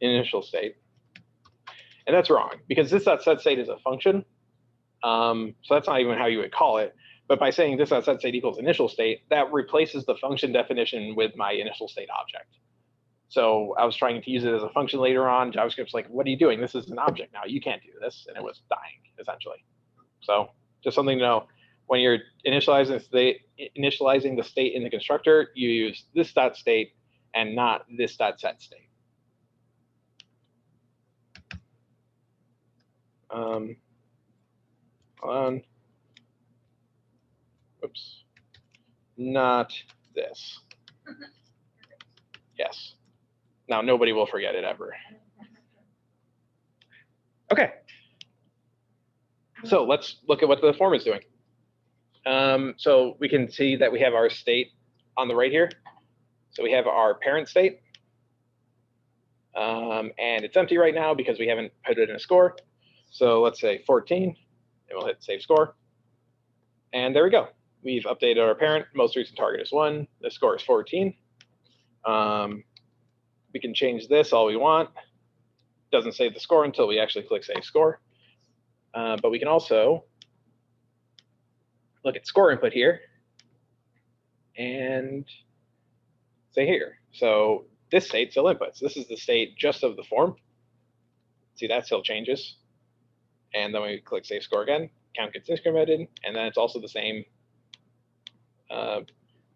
initial state. And that's wrong, because this.setState is a function. So that's not even how you would call it. But by saying this.setState equals initial state, that replaces the function definition with my initial state object. So I was trying to use it as a function later on. JavaScript's like, what are you doing? This is an object now. You can't do this. And it was dying, essentially. So just something to know. When you're initializing the state in the constructor, you use this.state and not this.setState. Hold on. Oops. Not this. Yes. Now nobody will forget it ever. Okay. So let's look at what the form is doing. So we can see that we have our state on the right here. So we have our parent state. And it's empty right now because we haven't put it in a score. So let's say 14, and we'll hit save score. And there we go. We've updated our parent. Most recent target is 1. The score is 14. We can change this all we want. Doesn't save the score until we actually click save score. But we can also look at score input here and say here. So this state still inputs. This is the state just of the form. See, that still changes. And then we click save score again. Count gets incremented, and then it's also the same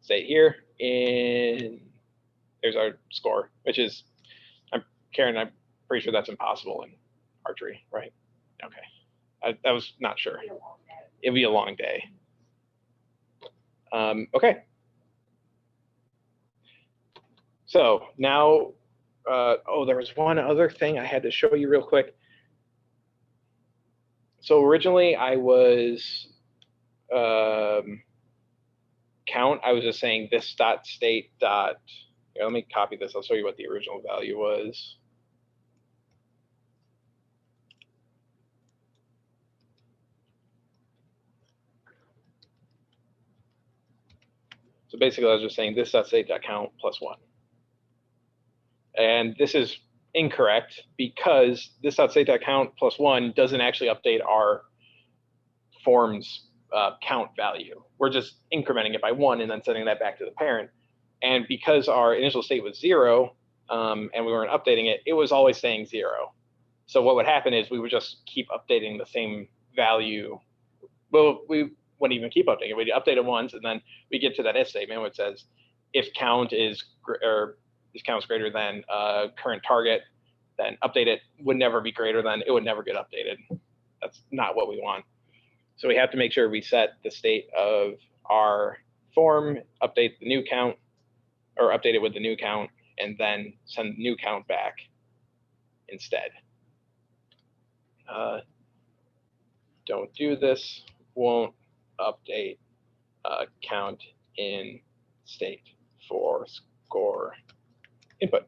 state here. There's our score, which is, Karen, I'm pretty sure that's impossible in archery, right? Okay, I was not sure. It'd be a long day. Okay. So now, oh, there was one other thing I had to show you real quick. So originally I was count. I was just saying this dot state dot. Here, let me copy this. I'll show you what the original value was. So basically, I was just saying this dot state dot count plus 1. And this is incorrect because this dot state dot count plus 1 doesn't actually update our form's count value. We're just incrementing it by 1 and then sending that back to the parent. And because our initial state was 0 and we weren't updating it, it was always saying 0. So what would happen is we would just keep updating the same value. Well, we wouldn't even keep updating it. We'd update it once, and then we get to that if statement which says if count is greater than current target, then update it. Would never be greater than. It would never get updated. That's not what we want. So we have to make sure we set the state of our form, update the new count, or update it with the new count, and then send the new count back instead. don't do this, won't update count in state for score input.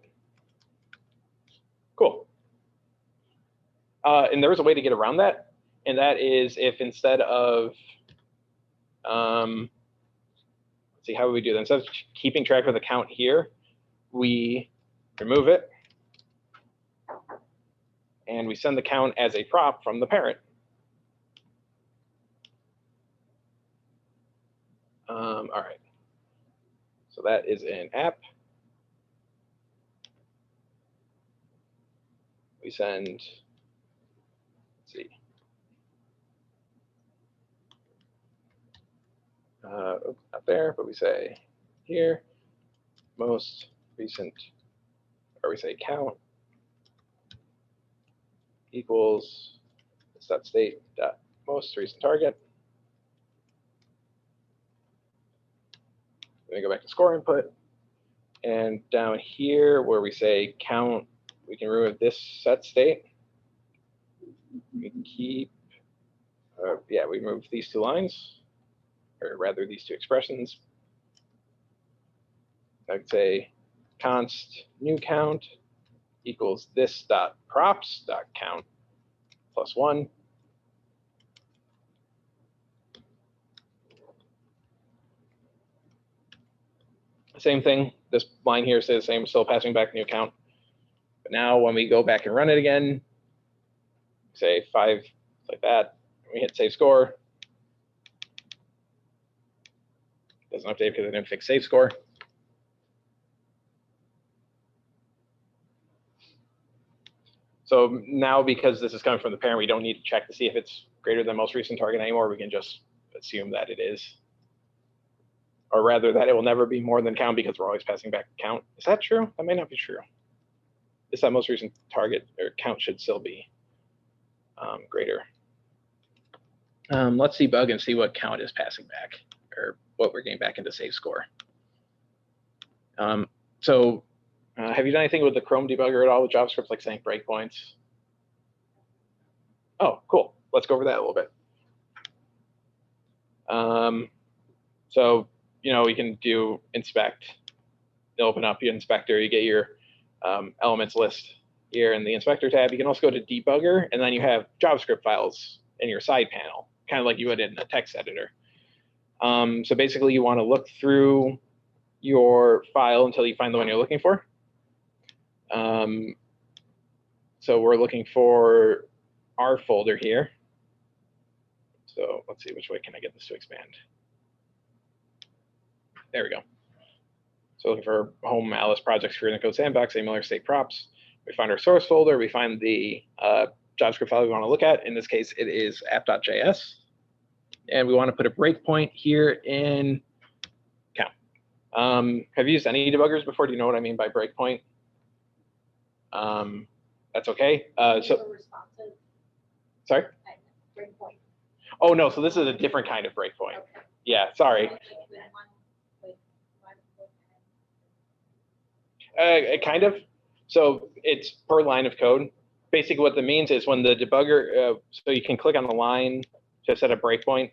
Cool. And there was a way to get around that, and that is if instead of, let's see, how would we do that? Instead of keeping track of the count here, we remove it, and we send the count as a prop from the parent. All right. So that is an app. We send, let's see. Oops, not there, but we say here, most recent, or we say count equals state dot most recent target. Then we go back to score input, and down here where we say count, we can remove this set state. We keep, yeah, we remove these two lines, or rather these two expressions. I could say const new count equals this dot props dot count plus 1. Same thing, this line here says the same, still passing back new count. But now when we go back and run it again, say 5 like that, we hit save score. Doesn't update because I didn't fix save score. So now, because this is coming from the parent, we don't need to check to see if it's greater than most recent target anymore. We can just assume that it is. Or rather, that it will never be more than count because we're always passing back count. Is that true? That may not be true. It's that most recent target or count should still be greater. Let's debug and see what count is passing back, or what we're getting back into save score. Have you done anything with the Chrome debugger at all with JavaScript, like saying breakpoints? Oh, cool. Let's go over that a little bit. So, you know, we can do inspect. You open up your inspector, you get your elements list here in the inspector tab. You can also go to debugger, and then you have JavaScript files in your side panel, kind of like you would in a text editor. So basically, you want to look through your file until you find the one you're looking for. So we're looking for our folder here. So let's see, which way can I get this to expand? There we go. So looking for home Alice projects for the code sandbox, Miller state props. We find our source folder. We find the JavaScript file we want to look at. In this case, it is app.js. And we want to put a breakpoint here in count. Have you used any debuggers before? Do you know what I mean by breakpoint? That's okay. Sorry? Breakpoint. Oh, no. So this is a different kind of breakpoint. Okay. Yeah, sorry. Kind of. So it's per line of code. Basically, what that means is when the debugger, so you can click on the line to set a breakpoint.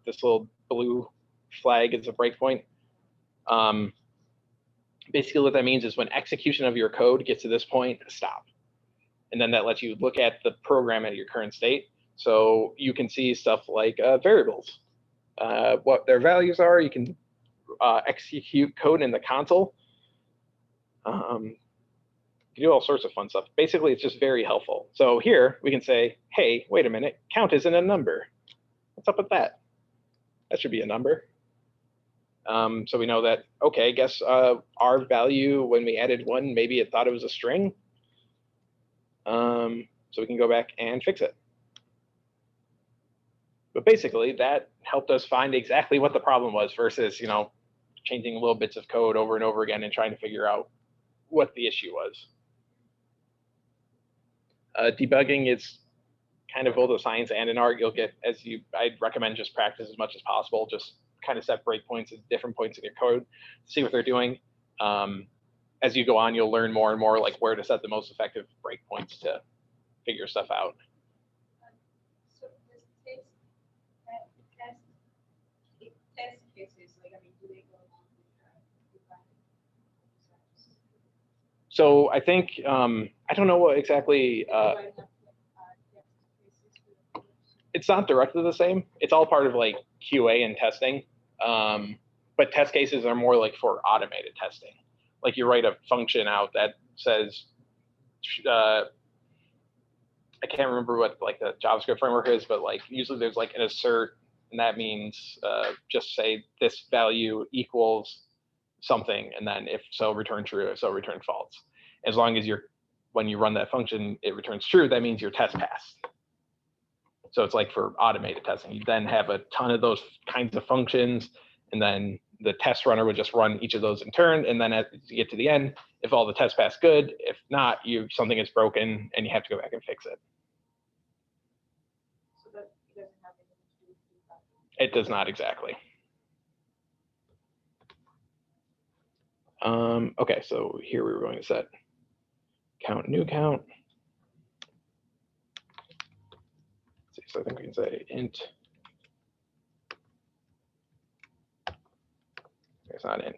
This little blue flag is a breakpoint. Basically, what that means is when execution of your code gets to this point, stop. And then that lets you look at the program at your current state. So you can see stuff like variables, what their values are. You can execute code in the console. You do all sorts of fun stuff. Basically, it's just very helpful. So here we can say, hey, wait a minute, count isn't a number. What's up with that? That should be a number. So we know that, okay, I guess our value when we added 1, maybe it thought it was a string. So we can go back and fix it. But basically, that helped us find exactly what the problem was versus, you know, changing little bits of code over and over again and trying to figure out what the issue was. Debugging is kind of both a science and an art. You'll get, I'd recommend just practice as much as possible. Just kind of set breakpoints at different points in your code, see what they're doing. As you go on, you'll learn more and more like where to set the most effective breakpoints to figure stuff out. do they go along with that? So I think, I don't know what exactly, it's not directly the same. It's all part of like QA and testing. But test cases are more like for automated testing. Like you write a function out that says, I can't remember what like the JavaScript framework is, but like usually there's like an assert, and that means just say this value equals something, and then if so, return true, if so, return false. As long as when you run that function, it returns true, that means your test passed. So it's like for automated testing. You then have a ton of those kinds of functions, and then the test runner would just run each of those in turn, and then as you get to the end, if all the tests pass, good. If not, something is broken, and you have to go back and fix it. So that it doesn't have anything to do with feedback. It does not exactly. Okay, so here we were going to set count, new count. Let's see, so I think we can say int. It's not int.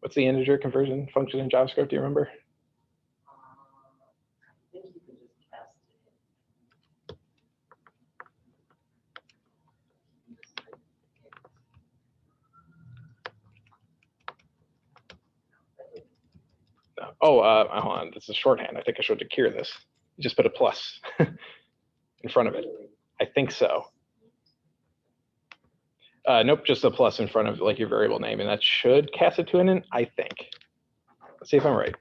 What's the integer conversion function in JavaScript? Do you remember? I think you could just cast it No. Oh, hold on. This is shorthand. I think I should decure this. You just put a plus in front of it. I think so. Nope, just a plus in front of like your variable name, and that should cast it to an int, I think. Let's see if I'm right.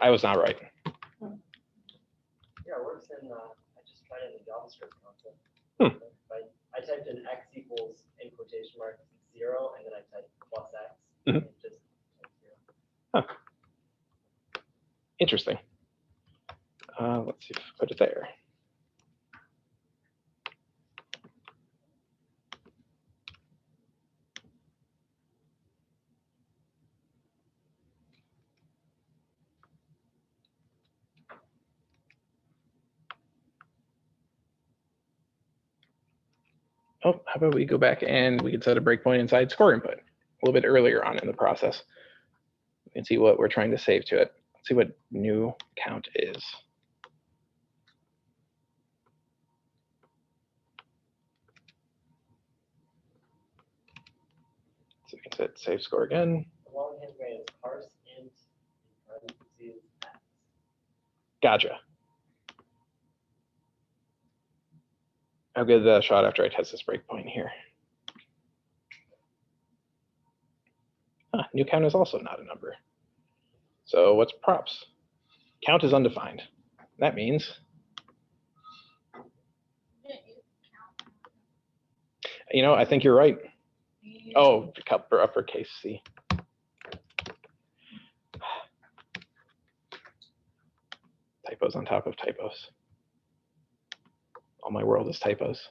I was not right. Yeah, it works in, I just tried it in JavaScript concept. Hmm. I typed in x equals in quotation marks 0, and then I typed plus x. Mhm. And it just typed 0. Huh. Interesting. Let's see if I put it there. Oh, how about we go back and we can set a breakpoint inside score input a little bit earlier on in the process. We can see what we're trying to save to it. Let's see what new count is. So we can set save score again. The longhand way is parse int in parentheses x. Gotcha. I'll give that a shot after I test this breakpoint here. New count is also not a number. So what's props? Count is undefined. That means, you know, I think you're right. Oh, uppercase C. Typos on top of typos. All my world is typos.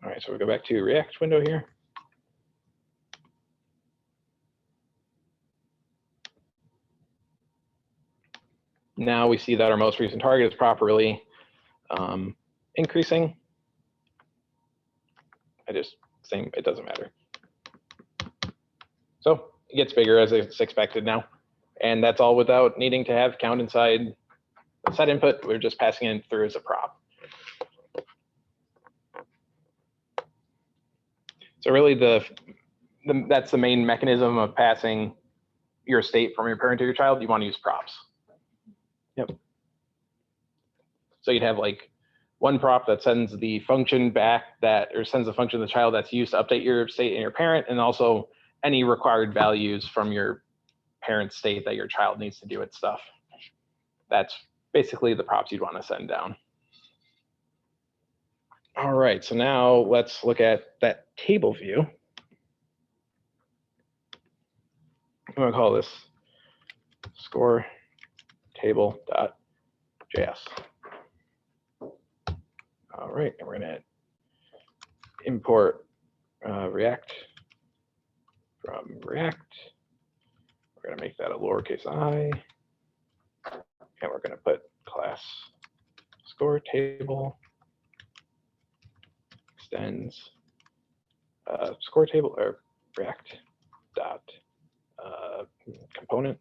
All right, so we go back to React window here. Now we see that our most recent target is properly increasing. It doesn't matter. So it gets bigger as it's expected now. And that's all without needing to have count inside the set input. We're just passing it through as a prop. So really that's the main mechanism of passing your state from your parent to your child. You want to use props. Yep. So you'd have like one prop that sends the function back or sends the function to the child that's used to update your state and your parent, and also any required values from your parent state that your child needs to do its stuff. That's basically the props you'd want to send down. All right, so now let's look at that table view. I'm going to call this score table.js. All right, and we're going to import React from React. We're going to make that a lowercase I. And we're going to put class score table extends score table or React dot component.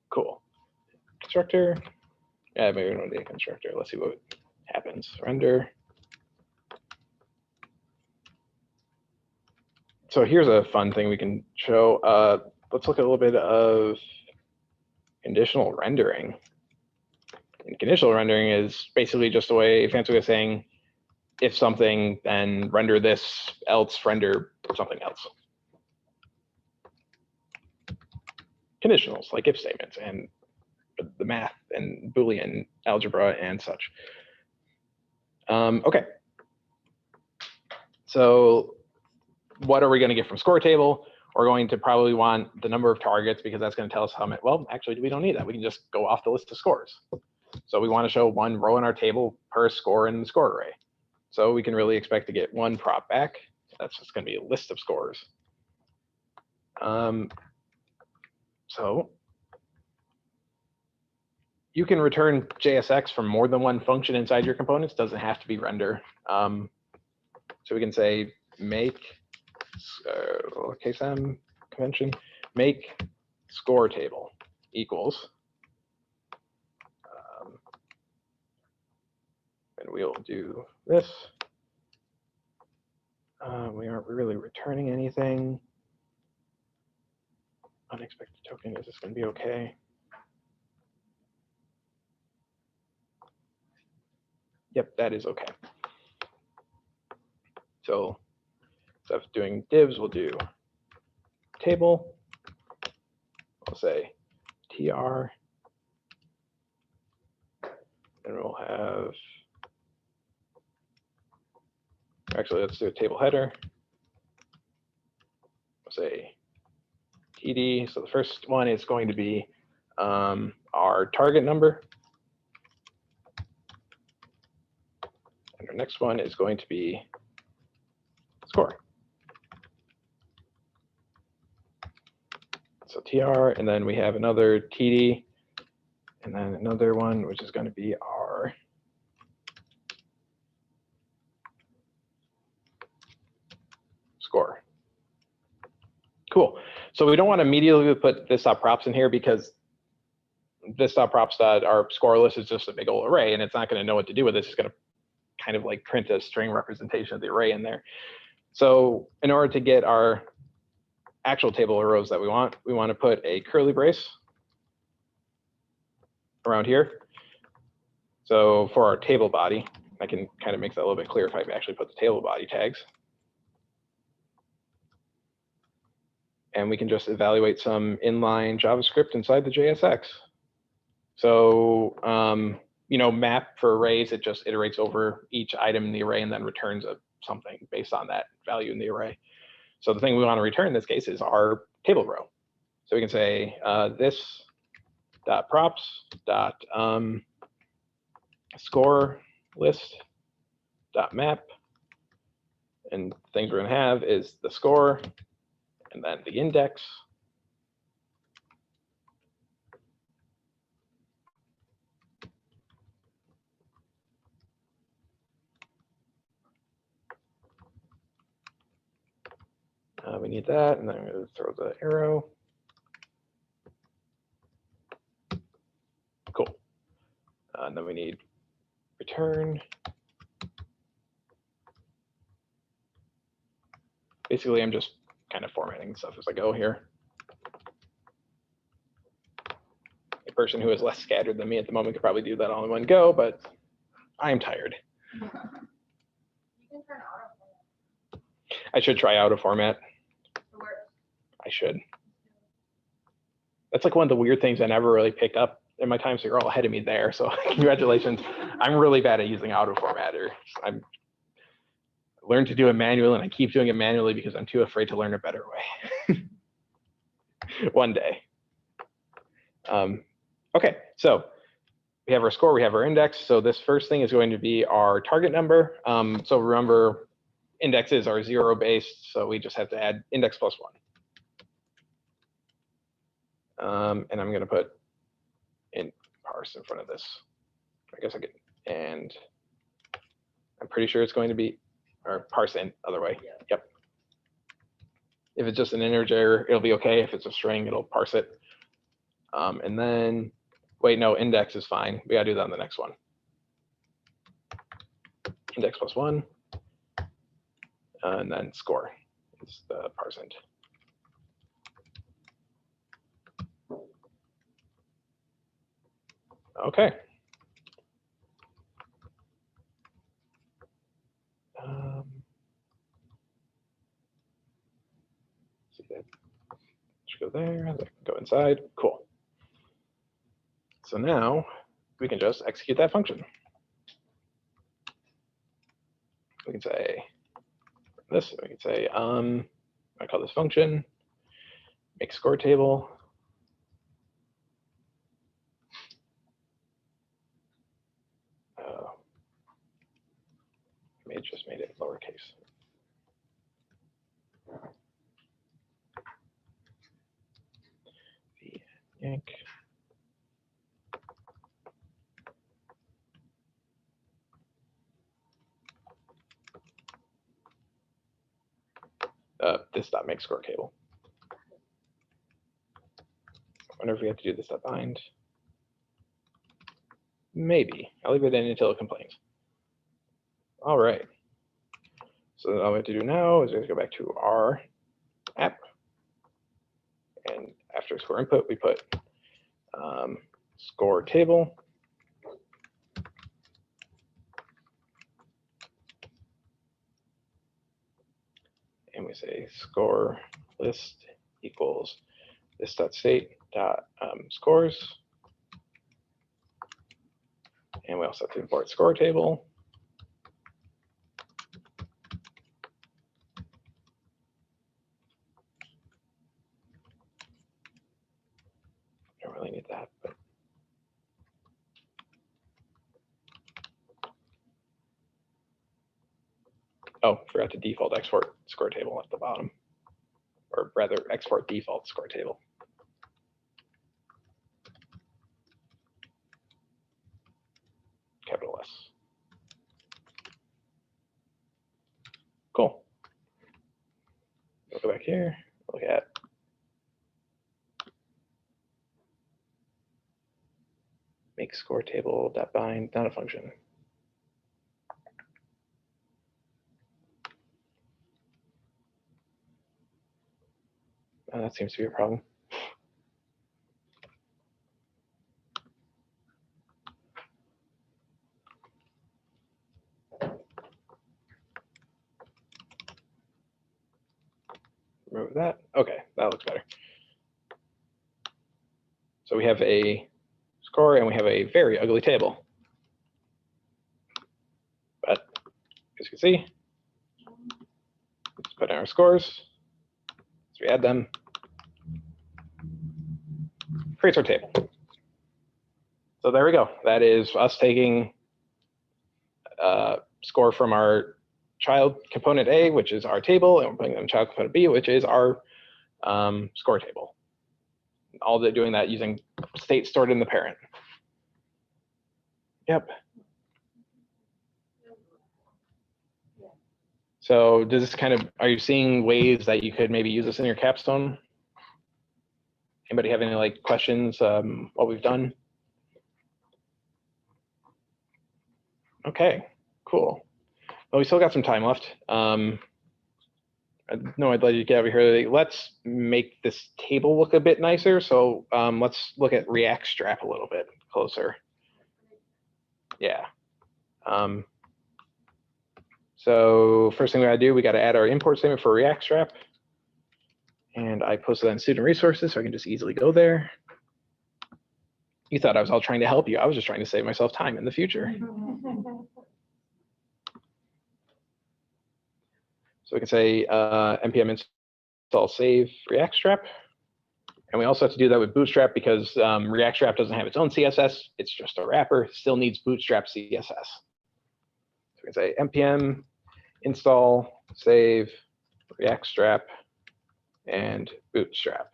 Cool. Constructor. Yeah, maybe we don't need a constructor. Let's see what happens. Render. So here's a fun thing we can show. Let's look at a little bit of conditional rendering. And conditional rendering is basically just a fancy way of saying if something, then render this, else render something else. Conditionals, like if statements and the math and Boolean algebra and such. Okay. So what are we going to get from score table? We're going to probably want the number of targets because that's going to tell us how many. Well, actually, we don't need that. We can just go off the list of scores. So we want to show one row in our table per score in the score array. So we can really expect to get one prop back. That's just going to be a list of scores. So you can return JSX from more than one function inside your components. Doesn't have to be render. So we can say make lowercase m convention, make score table equals, and we'll do this. We aren't really returning anything. Unexpected token, is this going to be okay? Yep, that is okay. So instead of doing divs, we'll do table. We'll say tr, and we'll have, actually, let's do a table header. We'll say td. So the first one is going to be our target number. And our next one is going to be score. So tr, and then we have another td, and then another one, which is going to be our score. Cool. So we don't want to immediately put this.props in here because this.props our score list is just a big old array, and it's not going to know what to do with this. It's going to kind of like print a string representation of the array in there. So in order to get our actual table of rows that we want to put a curly brace around here. So for our table body, I can kind of make that a little bit clearer if I actually put the table body tags. And we can just evaluate some inline JavaScript inside the JSX. So, you know, map for arrays, it just iterates over each item in the array and then returns something based on that value in the array. So the thing we want to return in this case is our table row. So we can say this dot props dot score list dot map, and the things we're going to have is the score and then the index. We need that, and then I'm going to throw the arrow. Cool. And then we need return. Basically, I'm just kind of formatting stuff as I go here. A person who is less scattered than me at the moment could probably do that all in one go, but I am tired. You can turn auto. I should try auto format. I should. That's like one of the weird things I never really picked up in my time, so you're all ahead of me there. So congratulations. I'm really bad at using auto formatter. I'm learned to do it manually, and I keep doing it manually because I'm too afraid to learn a better way. One day. Okay, so we have our score, we have our index. So this first thing is going to be our target number. So remember, indexes are 0 based, so we just have to add index plus 1. And I'm going to put in parse in front of this. I guess I could, and I'm pretty sure it's going to be, or parse in other way. Yep. If it's just an integer, it'll be okay. If it's a string, it'll parse it. And then, wait, no, index is fine. We got to do that on the next one. Index plus 1. And then score is the parse int. Okay. See that should go there. That can go inside. Cool. So now we can just execute that function. We can say this. We can say I call this function make score table. I just made it lowercase. The yank. This dot make score table. I wonder if we have to do this dot bind. Maybe. I'll leave it in until it complains. All right. So all we have to do now is we have to go back to our app. And after score input, we put score table. And we say score list equals this dot state dot scores. And we also have to import score table. Don't really need that, but oh, forgot to default export score table at the bottom, or rather export default score table. Capital S. Cool. We'll go back here, look at make score table dot bind, not a function. That seems to be a problem. Remove that. Okay, that looks better. So we have a score and we have a very ugly table. But as you can see, let's put in our scores. So we add them. Creates our table. So there we go. That is us taking score from our child component A, which is our table, and we're putting them in child component B, which is our score table. All they're doing that using state stored in the parent. Yep. So does this kind of, are you seeing ways that you could maybe use this in your capstone? Anybody have any like questions what we've done? Okay, cool. Well, we still got some time left. I know I'd let you get over here. Let's make this table look a bit nicer. So let's look at React Strap a little bit closer. Yeah. So first thing we gotta do, we gotta add our import statement for React Strap. And I posted that in student resources, so I can just easily go there. You thought I was all trying to help you. I was just trying to save myself time in the future. So we can say npm install save React Strap. And we also have to do that with Bootstrap because React Strap doesn't have its own CSS. It's just a wrapper. It still needs Bootstrap CSS. So we can say npm install save, React strap, and Bootstrap.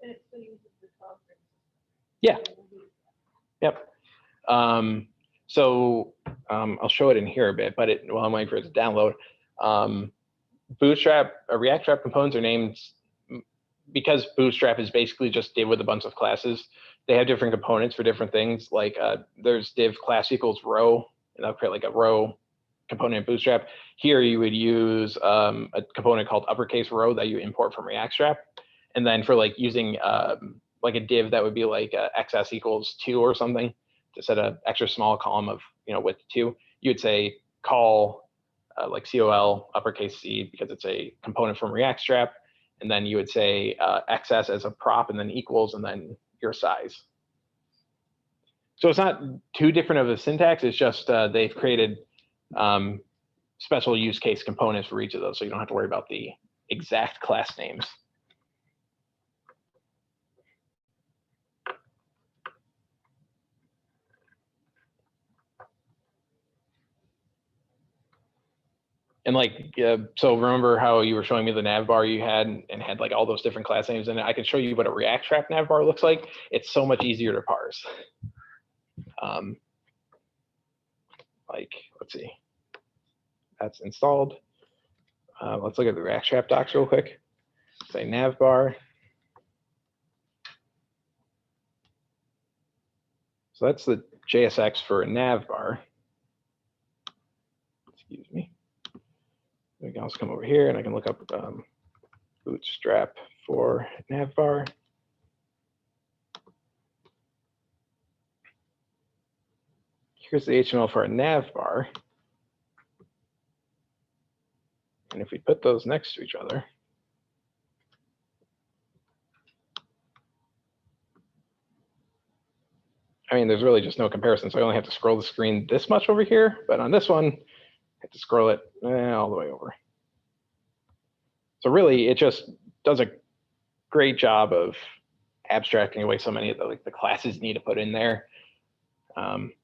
And it still uses the conference. Yeah. Yep. I'll show it in here a bit, but while I'm waiting for it to download, Bootstrap, React Strap components are named because Bootstrap is basically just div with a bunch of classes. They have different components for different things. Like there's div class equals row, and that'll create like a row component in Bootstrap. Here you would use a component called uppercase row that you import from React Strap. And then for like using like a div that would be like xs equals 2 or something to set an extra small column of width 2, you would say call like col uppercase C because it's a component from React Strap, and then you would say xs as a prop and then equals and then your size. So it's not too different of a syntax. It's just they've created special use case components for each of those, so you don't have to worry about the exact class names. And so remember how you were showing me the nav bar you had and had like all those different class names, and I can show you what a React Strap nav bar looks like. It's so much easier to parse. Let's see, that's installed. Let's look at the React Strap docs real quick. Say nav bar. So that's the JSX for a nav bar. Excuse me. We can also come over here and I can look up Bootstrap for navbar. Here's the HTML for a navbar. And if we put those next to each other, I mean, there's really just no comparison. So I only have to scroll the screen this much over here, but on this one, I have to scroll it all the way over. So really, it just does a great job of abstracting away so many of the classes you need to put in there.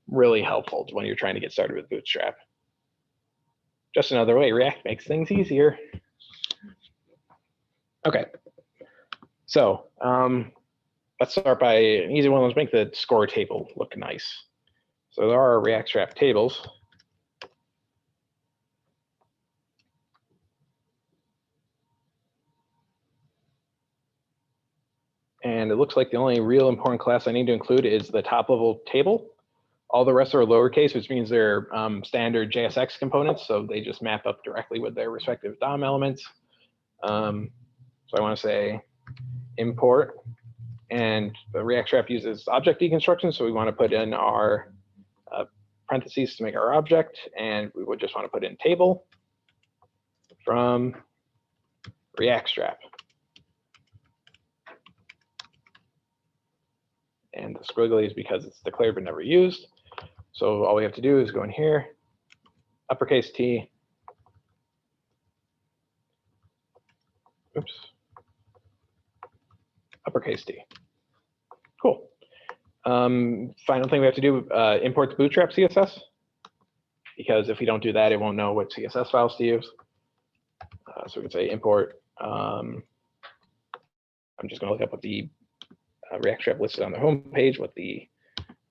Really helpful when you're trying to get started with Bootstrap. Just another way React makes things easier. Okay, so let's start by an easy one. Let's make the score table look nice. So there are React Strap tables. And it looks like the only real important class I need to include is the top level table. All the rest are lowercase, which means they're standard JSX components. So they just map up directly with their respective DOM elements. So I want to say import, and the React Strap uses object deconstruction. So we want to put in our parentheses to make our object, and we would just want to put in table from React Strap. And the squiggly is because it's declared but never used. So all we have to do is go in here, uppercase T, oops, uppercase T. Cool. Final thing we have to do, import the Bootstrap CSS, because if we don't do that, it won't know what CSS files to use. So we can say import. I'm just going to look up what the React Strap listed on the home page, what the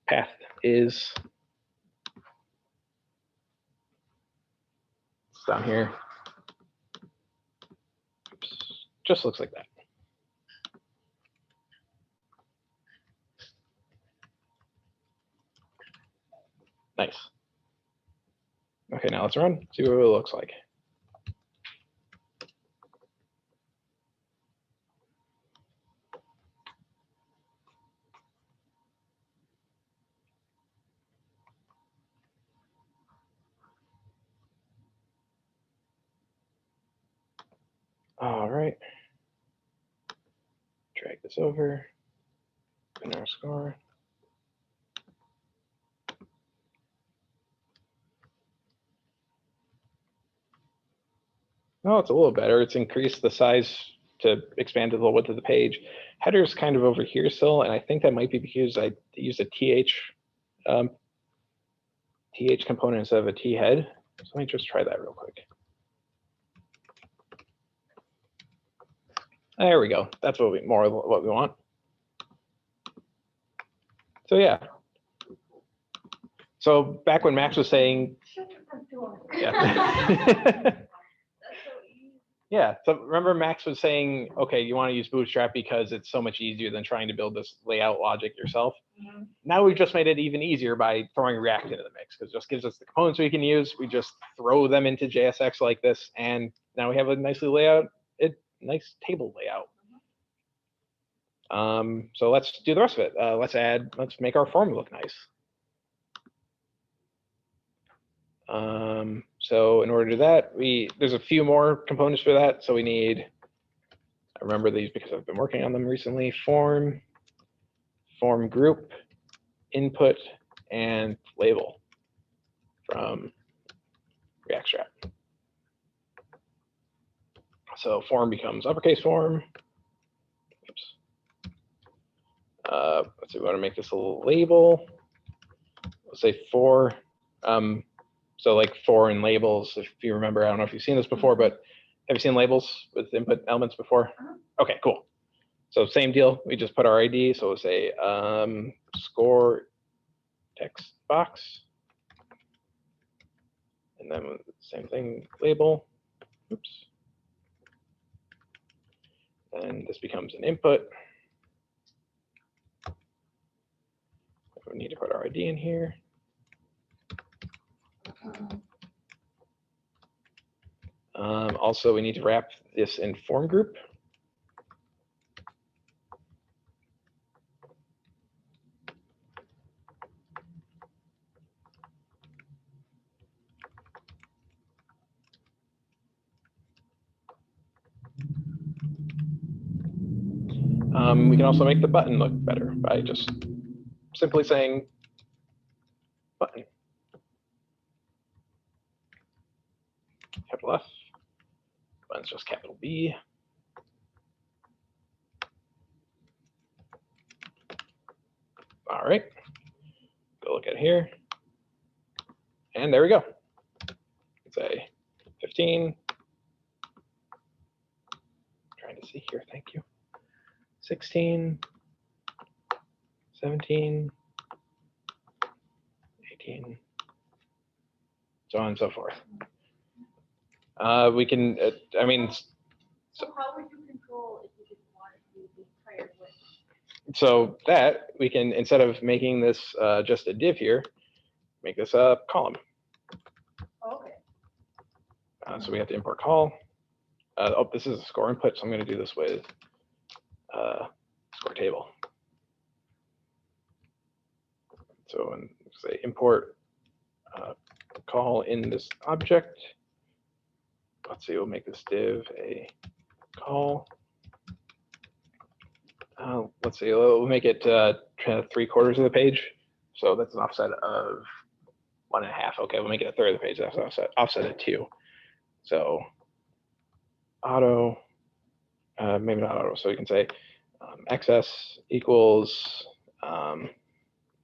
path is. It's down here. Oops. Just looks like that. Nice. Okay, now let's run, see what it looks like. All right. Drag this over. And our score. No, it's a little better. It's increased the size to expand to the width of the page. Header's kind of over here still, and I think that might be because I used a th component instead of a t head. So let me just try that real quick. There we go. That's what more what we want. So yeah. So back when Max was saying, yeah. Yeah, so remember Max was saying, okay, you want to use Bootstrap because it's so much easier than trying to build this layout logic yourself. Now we've just made it even easier by throwing React into the mix, because it just gives us the components we can use. We just throw them into JSX like this, and now we have a nice nice table layout. So let's do the rest of it. Let's make our form look nice. So in order to do that, there's a few more components for that. So we need, I remember these because I've been working on them recently, form group, input, and label from React. So form becomes uppercase form. Oops. Let's see, we want to make this a little label. Let's say for. So like for in labels, if you remember, I don't know if you've seen this before, but have you seen labels with input elements before? Okay, cool. So same deal, we just put our ID. So we'll say score text box. And then same thing, label. Oops. And this becomes an input. We need to put our ID in here. Also, we need to wrap this in form group. We can also make the button look better by just simply saying button. Capital F. Button's just capital B. All right. Go look at here. And there we go. Say 15. Trying to see here. Thank you. 16, 17, 18, so on and so forth. We can, I mean. So how would you control if you didn't want it to be prior with? So that we can, instead of making this just a div here, make this a column. Okay. So we have to import call. Oh, this is a score input, so I'm going to do this with score table. So and say import call in this object. Let's see, we'll make this div a call. Let's see, we'll make it 3/4 of the page. So that's an offset of 1.5. Okay, we'll make it 1/3 of the page. That's offset at 2. So auto, maybe not auto. So we can say XS equals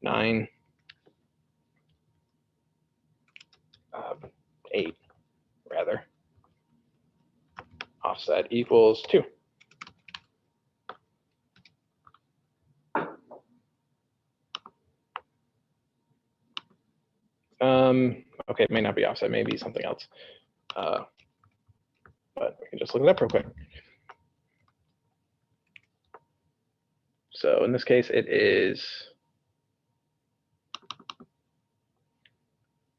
9, 8 rather. Offset equals 2. Okay, it may not be offset, maybe something else. But we can just look it up real quick. So in this case, it is.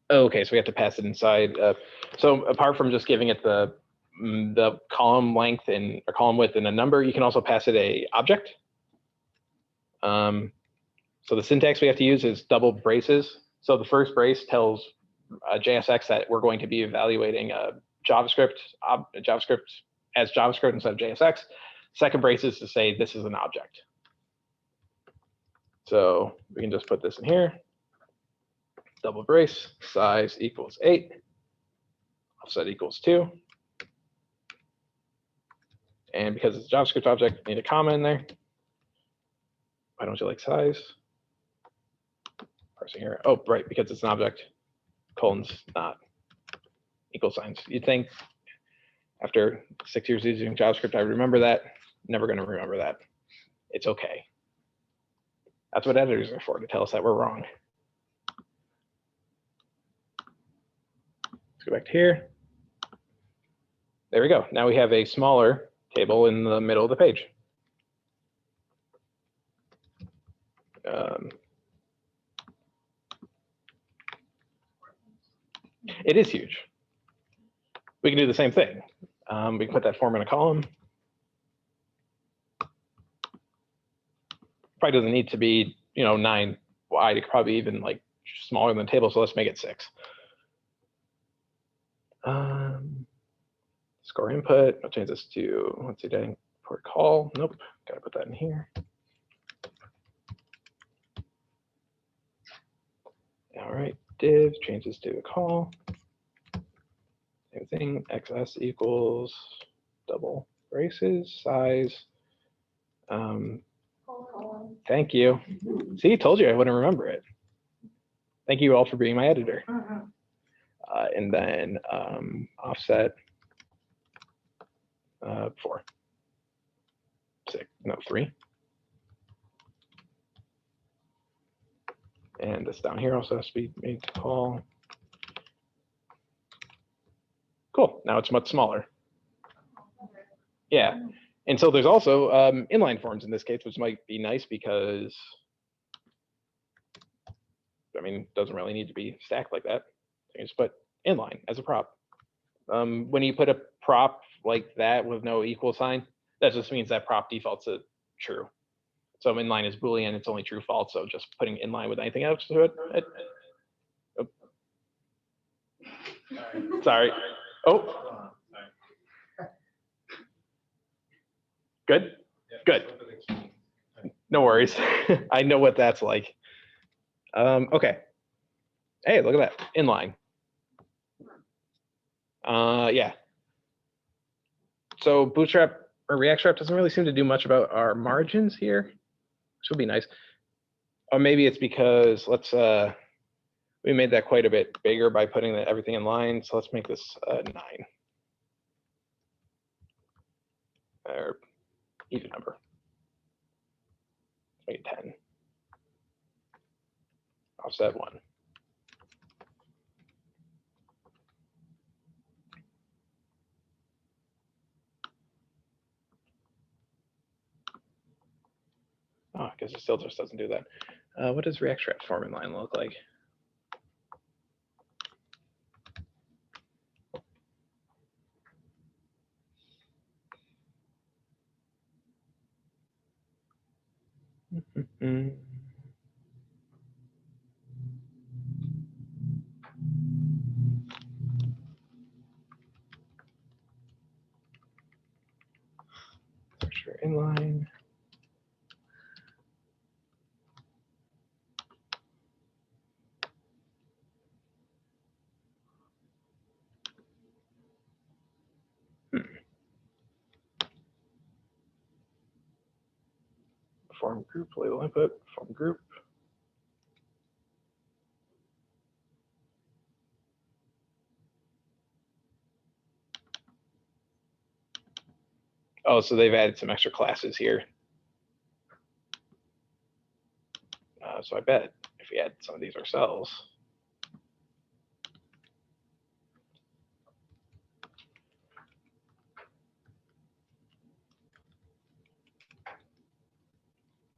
Okay, so we have to pass it inside. So apart from just giving it the column length and or column width and a number, you can also pass it a object. So the syntax we have to use is double braces. So the first brace tells JSX that we're going to be evaluating JavaScript as JavaScript instead of JSX. Second brace is to say this is an object. So we can just put this in here. Double brace, size equals 8, offset equals 2. And because it's a JavaScript object, I need a comma in there. Why don't you like size? Parsing here. Oh, right, because it's an object. Colons, not equal signs. You'd think after 6 years using JavaScript, I remember that. Never going to remember that. It's okay. That's what editors are for, to tell us that we're wrong. Let's go back to here. There we go. Now we have a smaller table in the middle of the page. It is huge. We can do the same thing. We can put that form in a column. Probably doesn't need to be, 9 wide. It could probably even like smaller than the table. So let's make it 6. Score input. I'll change this to, let's see, did I import call? Nope. Got to put that in here. All right, div, change this to a call. Same thing, xs equals double braces, size. Thank you. See, told you I wouldn't remember it. Thank you all for being my editor. And then offset 4. 6, no, 3. And this down here also has to be made to call. Cool, now it's much smaller. Yeah, and so there's also inline forms in this case, which might be nice because, it doesn't really need to be stacked like that. You can just put inline as a prop. When you put a prop like that with no equal sign, that just means that prop defaults to true. So inline is Boolean, it's only true, false. So just putting inline with anything else to it. Oh. Sorry. Oh. Good? Good. No worries. I know what that's like. Okay. Hey, look at that. Inline. Yeah. So Bootstrap or React doesn't really seem to do much about our margins here, which would be nice. Or maybe it's because we made that quite a bit bigger by putting everything in line. So let's make this 9. Or even number. Make it 10. Offset 1. Oh, I guess it still just doesn't do that. What does React form inline look like? Sure, inline. Form group, label input, form group. Oh, so they've added some extra classes here. So I bet if we add some of these ourselves.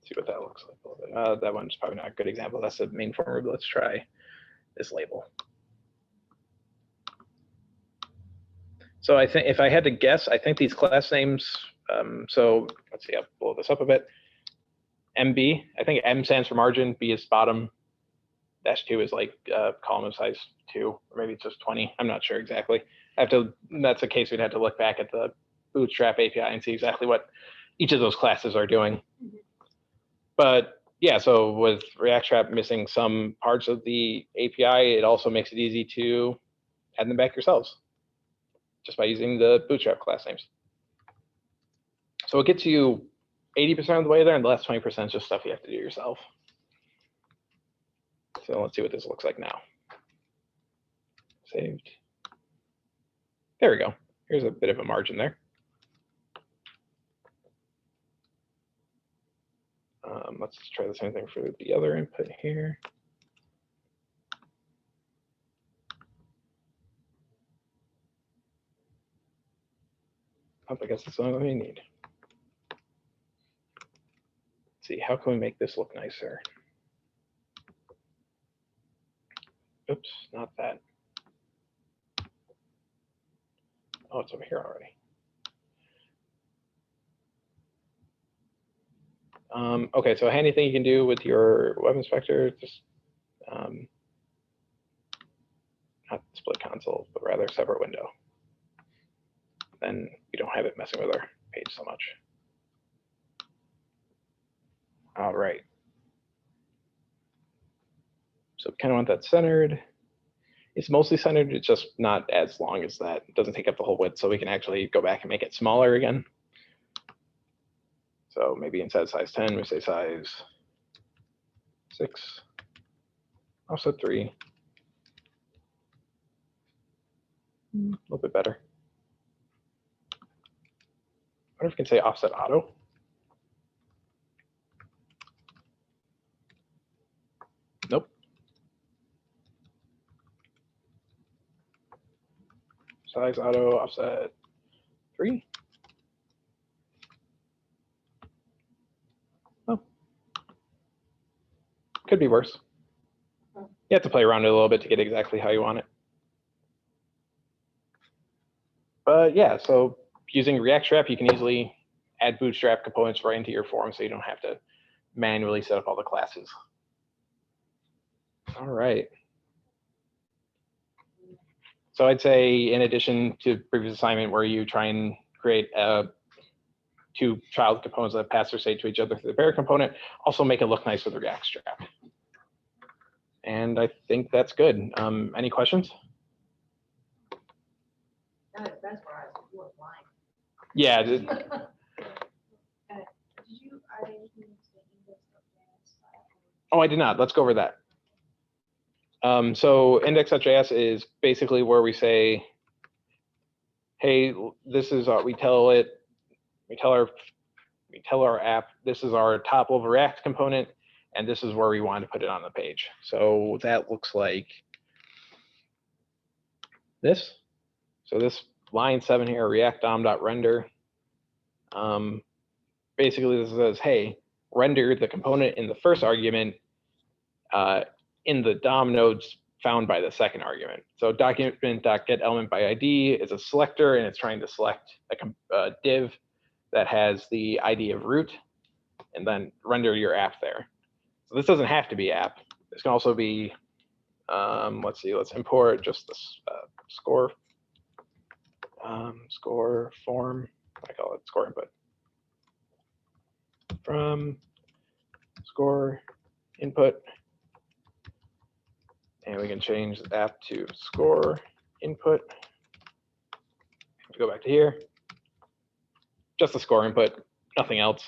See what that looks like a little bit. That one's probably not a good example. That's the main form. Let's try this label. So I think if I had to guess, I think these class names, so let's see, I'll blow this up a bit. MB, I think M stands for margin, B is bottom, -2 is like column of size 2, or maybe it's just 20. I'm not sure exactly. That's a case we'd have to look back at the Bootstrap API and see exactly what each of those classes are doing. But yeah, so with React missing some parts of the API, it also makes it easy to add them back yourselves just by using the Bootstrap class names. So it gets you 80% of the way there, and the last 20% is just stuff you have to do yourself. So let's see what this looks like now. Saved. There we go. Here's a bit of a margin there. Let's try the same thing for the other input here. Oh, I guess that's the only one we need. Let's see, how can we make this look nicer? Oops, not that. Oh, it's over here already. Okay, so a handy thing you can do with your web inspector, just not split console, but rather separate window. Then we don't have it messing with our page so much. All right. So we kind of want that centered. It's mostly centered, it's just not as long as that. It doesn't take up the whole width, so we can actually go back and make it smaller again. So maybe instead of size 10, we say size 6, offset 3. A little bit better. I wonder if we can say offset auto. Nope. Size auto offset 3. Oh. Could be worse. You have to play around it a little bit to get exactly how you want it. But yeah, so using React Strap, you can easily add Bootstrap components right into your form so you don't have to manually set up all the classes. All right. So I'd say in addition to previous assignment where you try and create 2 child components that pass their state to each other through the parent component, also make it look nice with React Strap. And I think that's good. Any questions? That's where I was blind. Yeah. Did you add anything to the index.js? Oh, I did not. Let's go over that. So index.js is basically where we say, hey, this is we tell our app, this is our top level React component, and this is where we want to put it on the page. So that looks like this. So this line 7 here, React DOM.render. Basically, this says, hey, render the component in the first argument in the DOM nodes found by the second argument. So document.getElementById is a selector, and it's trying to select a div that has the ID of root, and then render your app there. So this doesn't have to be app. This can also be, let's see, let's import just this score form. I call it score input. From score input. And we can change the app to score input. Go back to here. Just the score input, nothing else.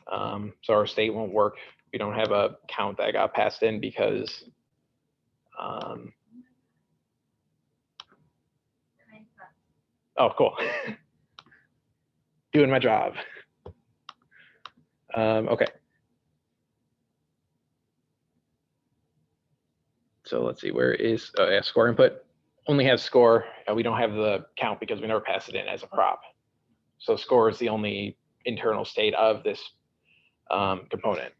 So our state won't work. We don't have a count that got passed in because oh, cool. Doing my job. Okay. So let's see, where is yeah, score input? Only has score. We don't have the count because we never passed it in as a prop. So score is the only internal state of this component.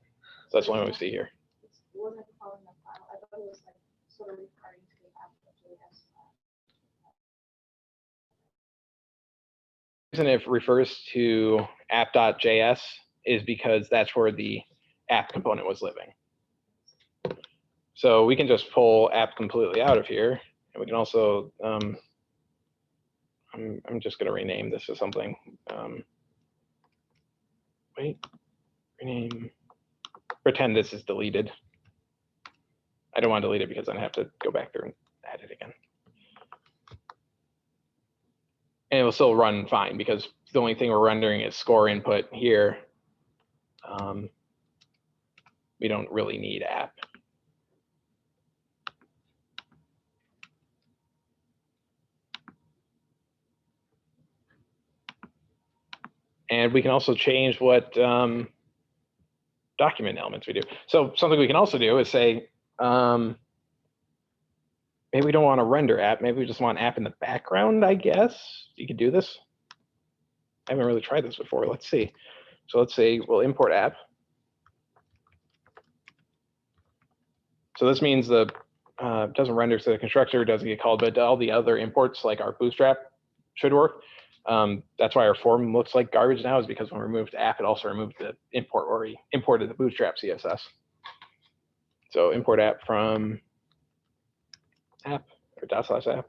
So that's the only one we see here. It wasn't calling the file. I thought it was like sort of referring to the app.js. The reason it refers to app.js is because that's where the app component was living. So we can just pull app completely out of here, and we can also, I'm just going to rename this to something. Rename, pretend this is deleted. I don't want to delete it because then I have to go back there and add it again. and it will still run fine because the only thing we're rendering is score input here. We don't really need app. And we can also change what document elements we do. So something we can also do is say, maybe we don't want to render app. Maybe we just want app in the background, I guess. You could do this. I haven't really tried this before. Let's see. So let's say we'll import app. So this means the doesn't render, so the constructor doesn't get called, but all the other imports like our Bootstrap should work. That's why our form looks like garbage now, is because when we removed app, it also removed the import, or we imported the Bootstrap CSS. So import app from app or /app.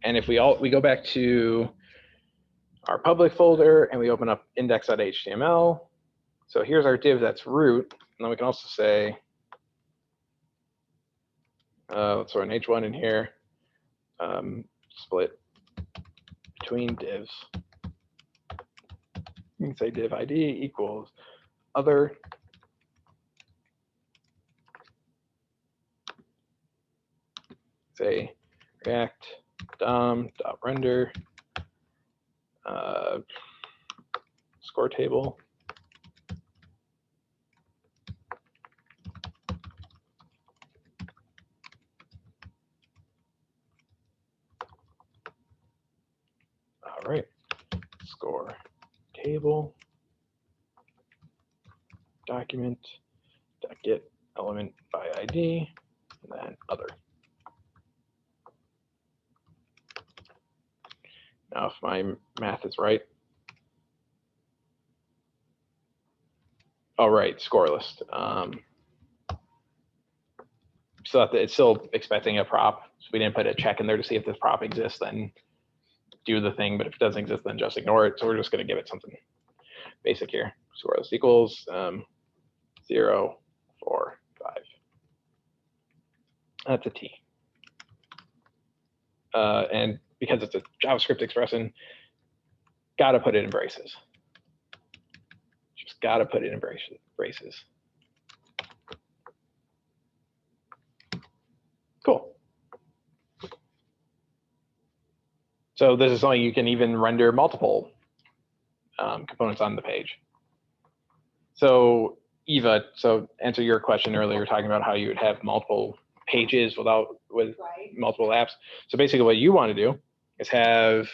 And if we go back to our public folder and we open up index.html. So here's our div that's root. And then we can also say, let's throw an H1 in here, split between divs. You can say div ID equals other. Say React DOM.render score table. All right, score table document get element by ID and then other. Now, if my math is right, all right, score list. So it's still expecting a prop. So we didn't put a check in there to see if this prop exists, then do the thing. But if it doesn't exist, then just ignore it. So we're just going to give it something basic here. Score list equals 0, 4, 5. That's a T. And because it's a JavaScript expression, gotta put it in braces. Just gotta put it in braces. Cool. So this is something you can even render multiple components on the page. So Eva, so answer your question earlier, talking about how you would have multiple pages with multiple apps. So basically what you want to do is have,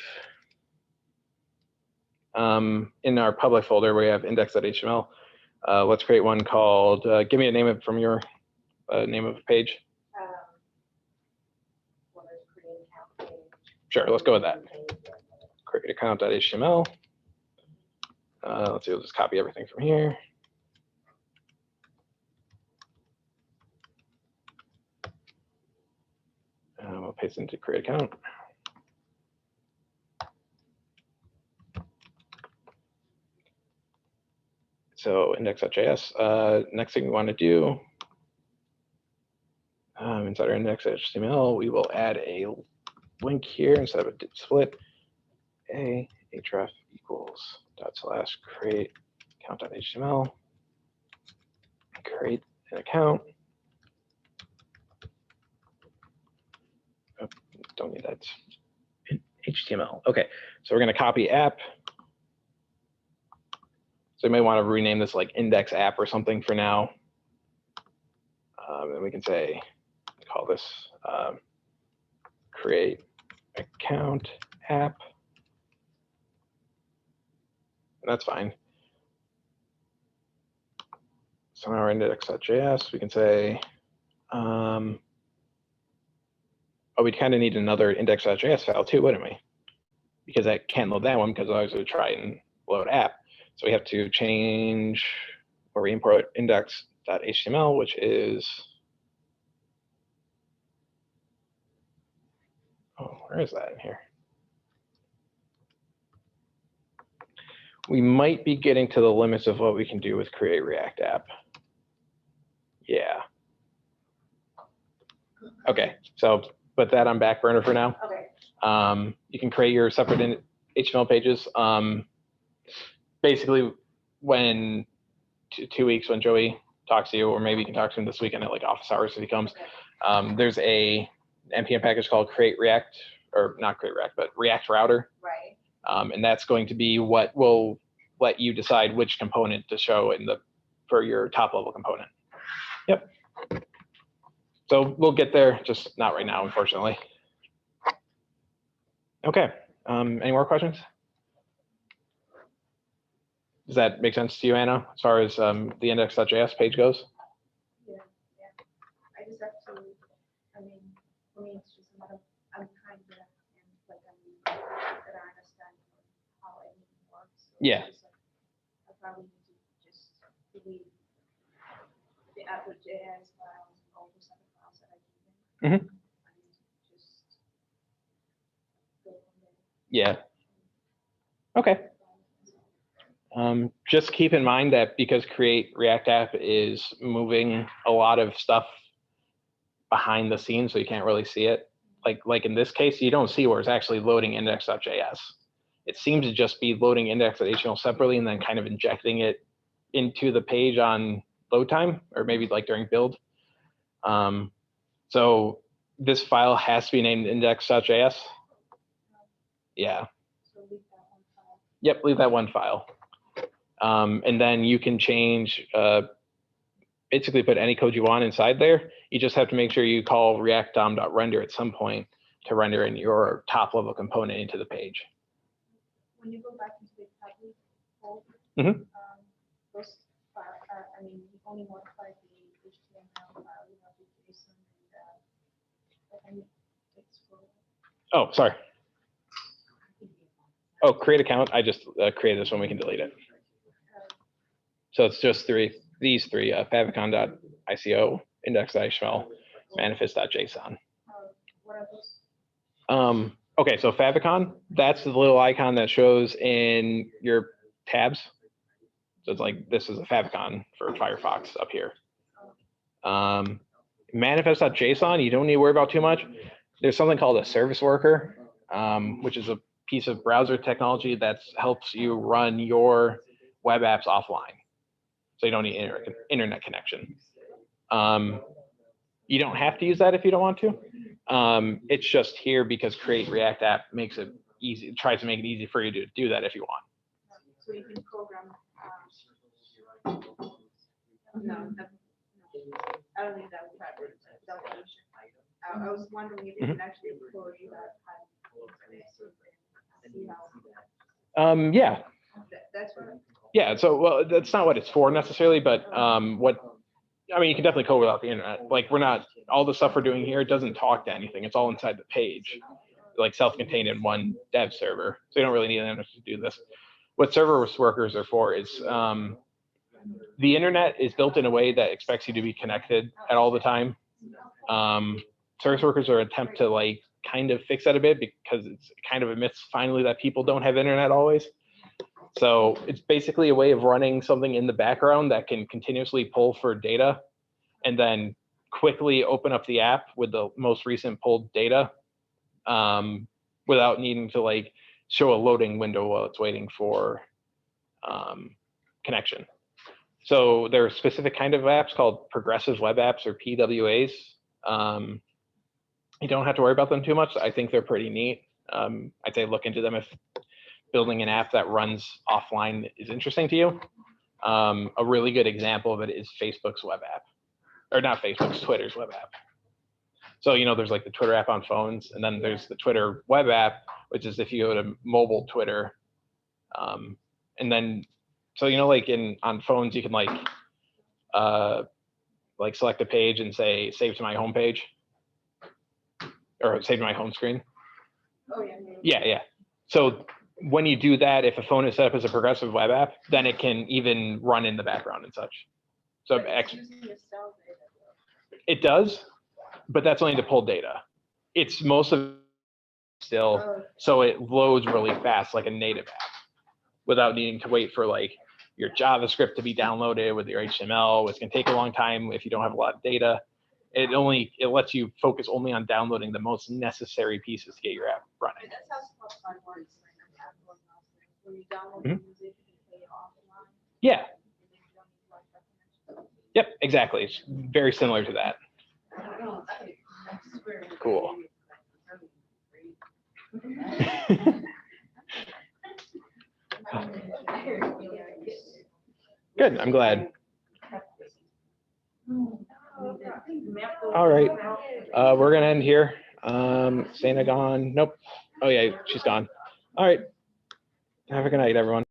in our public folder, we have index.html. Let's create one called, give me a name from your name of a page. Sure, let's go with that. Create account.html. Let's see, we'll just copy everything from here. We'll paste into create account. So index.js. Next thing we want to do, inside our index.html, we will add a link here instead of a split. href equals / create account.html. Create an account. Oh, don't need that. HTML. Okay, so we're going to copy app. So you may want to rename this like index app or something for now. And we can say, call this create account app. And that's fine. So now our index.js, we can say, oh, we kind of need another index.js file too, wouldn't we? Because I can't load that one because otherwise it would try and load app. So we have to change, or we import index.html, which is, oh, where is that in here? We might be getting to the limits of what we can do with create React app. Yeah. Okay, so put that on back burner for now. Okay. You can create your separate HTML pages. Basically, when 2 weeks when Joey talks to you, or maybe you can talk to him this weekend at like office hours if he comes. There's a npm package called create react, or not create react, but react router. Right. And that's going to be what will let you decide which component to show for your top level component. Yep. So we'll get there, just not right now, unfortunately. Okay. Any more questions? Does that make sense to you, Anna, as far as the index.js page goes? Yeah. I just have to, I mean, for me, it's just a matter of, I'm kind of, like, that I understand how everything works. So Yeah. it's just like, I probably need to just delete the Apple.js files and all those other files that I give them. And just go from there. Yeah. Okay. Just keep in mind that because Create React App is moving a lot of stuff behind the scenes, so you can't really see it. Like in this case, you don't see where it's actually loading index.js. It seems to just be loading index.html separately and then kind of injecting it into the page on load time, or maybe like during build. So this file has to be named index.js. Yeah. So leave that one file. Yep, leave that one file. And then you can change, basically put any code you want inside there. You just have to make sure you call react dom.render at some point to render in your top level component into the page. When you go back into the public folder, those files are, I mean, you only modify the HTML file, you know, the JSON and it's for. Oh, sorry. Oh, create account. I just created this one. We can delete it. So it's just these three, favicon.ico, index.html, manifest.json. What are those? Okay, so favicon, that's the little icon that shows in your tabs. So it's like, this is a favicon for Firefox up here. Manifest.json, you don't need to worry about too much. There's something called a service worker, which is a piece of browser technology that helps you run your web apps offline. So you don't need internet connection. You don't have to use that if you don't want to. It's just here because Create React App makes it easy, tries to make it easy for you to do that if you want. So you can program. No, I don't think that would happen without permission. I was wondering if you can actually code that. Yeah. That's what. Yeah, so well, that's not what it's for necessarily, but I mean, you can definitely code without the internet. Like all the stuff we're doing here doesn't talk to anything. It's all inside the page, like self-contained in one dev server. So you don't really need an internet to do this. What service workers are for is the internet is built in a way that expects you to be connected at all the time. Service workers are an attempt to like kind of fix that a bit because it's kind of admits finally that people don't have internet always. So it's basically a way of running something in the background that can continuously pull for data and then quickly open up the app with the most recent pulled data without needing to like show a loading window while it's waiting for connection. So there are specific kind of apps called progressive web apps or PWAs. You don't have to worry about them too much. I think they're pretty neat. I'd say look into them if building an app that runs offline is interesting to you. A really good example of it is Facebook's web app, or not Facebook's, Twitter's web app. So, you know, there's like the Twitter app on phones, and then there's the Twitter web app, which is if you go to mobile Twitter. And then, so, you know, like on phones, you can like select a page and say, save to my home page, or save to my home screen. Oh, yeah. Yeah. So when you do that, if a phone is set up as a progressive web app, then it can even run in the background and such. So it does, but that's only to pull data. It's most of it still, so it loads really fast like a native app without needing to wait for like your JavaScript to be downloaded with your HTML, which can take a long time if you don't have a lot of data. It lets you focus only on downloading the most necessary pieces to get your app running. That's how Spotify works. When you download Mhm. music, you pay it offline. Yeah. And then you don't need like recognition. Yep. Exactly. It's very similar to that. Cool. Good. I'm glad. All right. We're gonna end here. Sana gone. Nope. Oh yeah, she's gone. All right. Have a good night, everyone.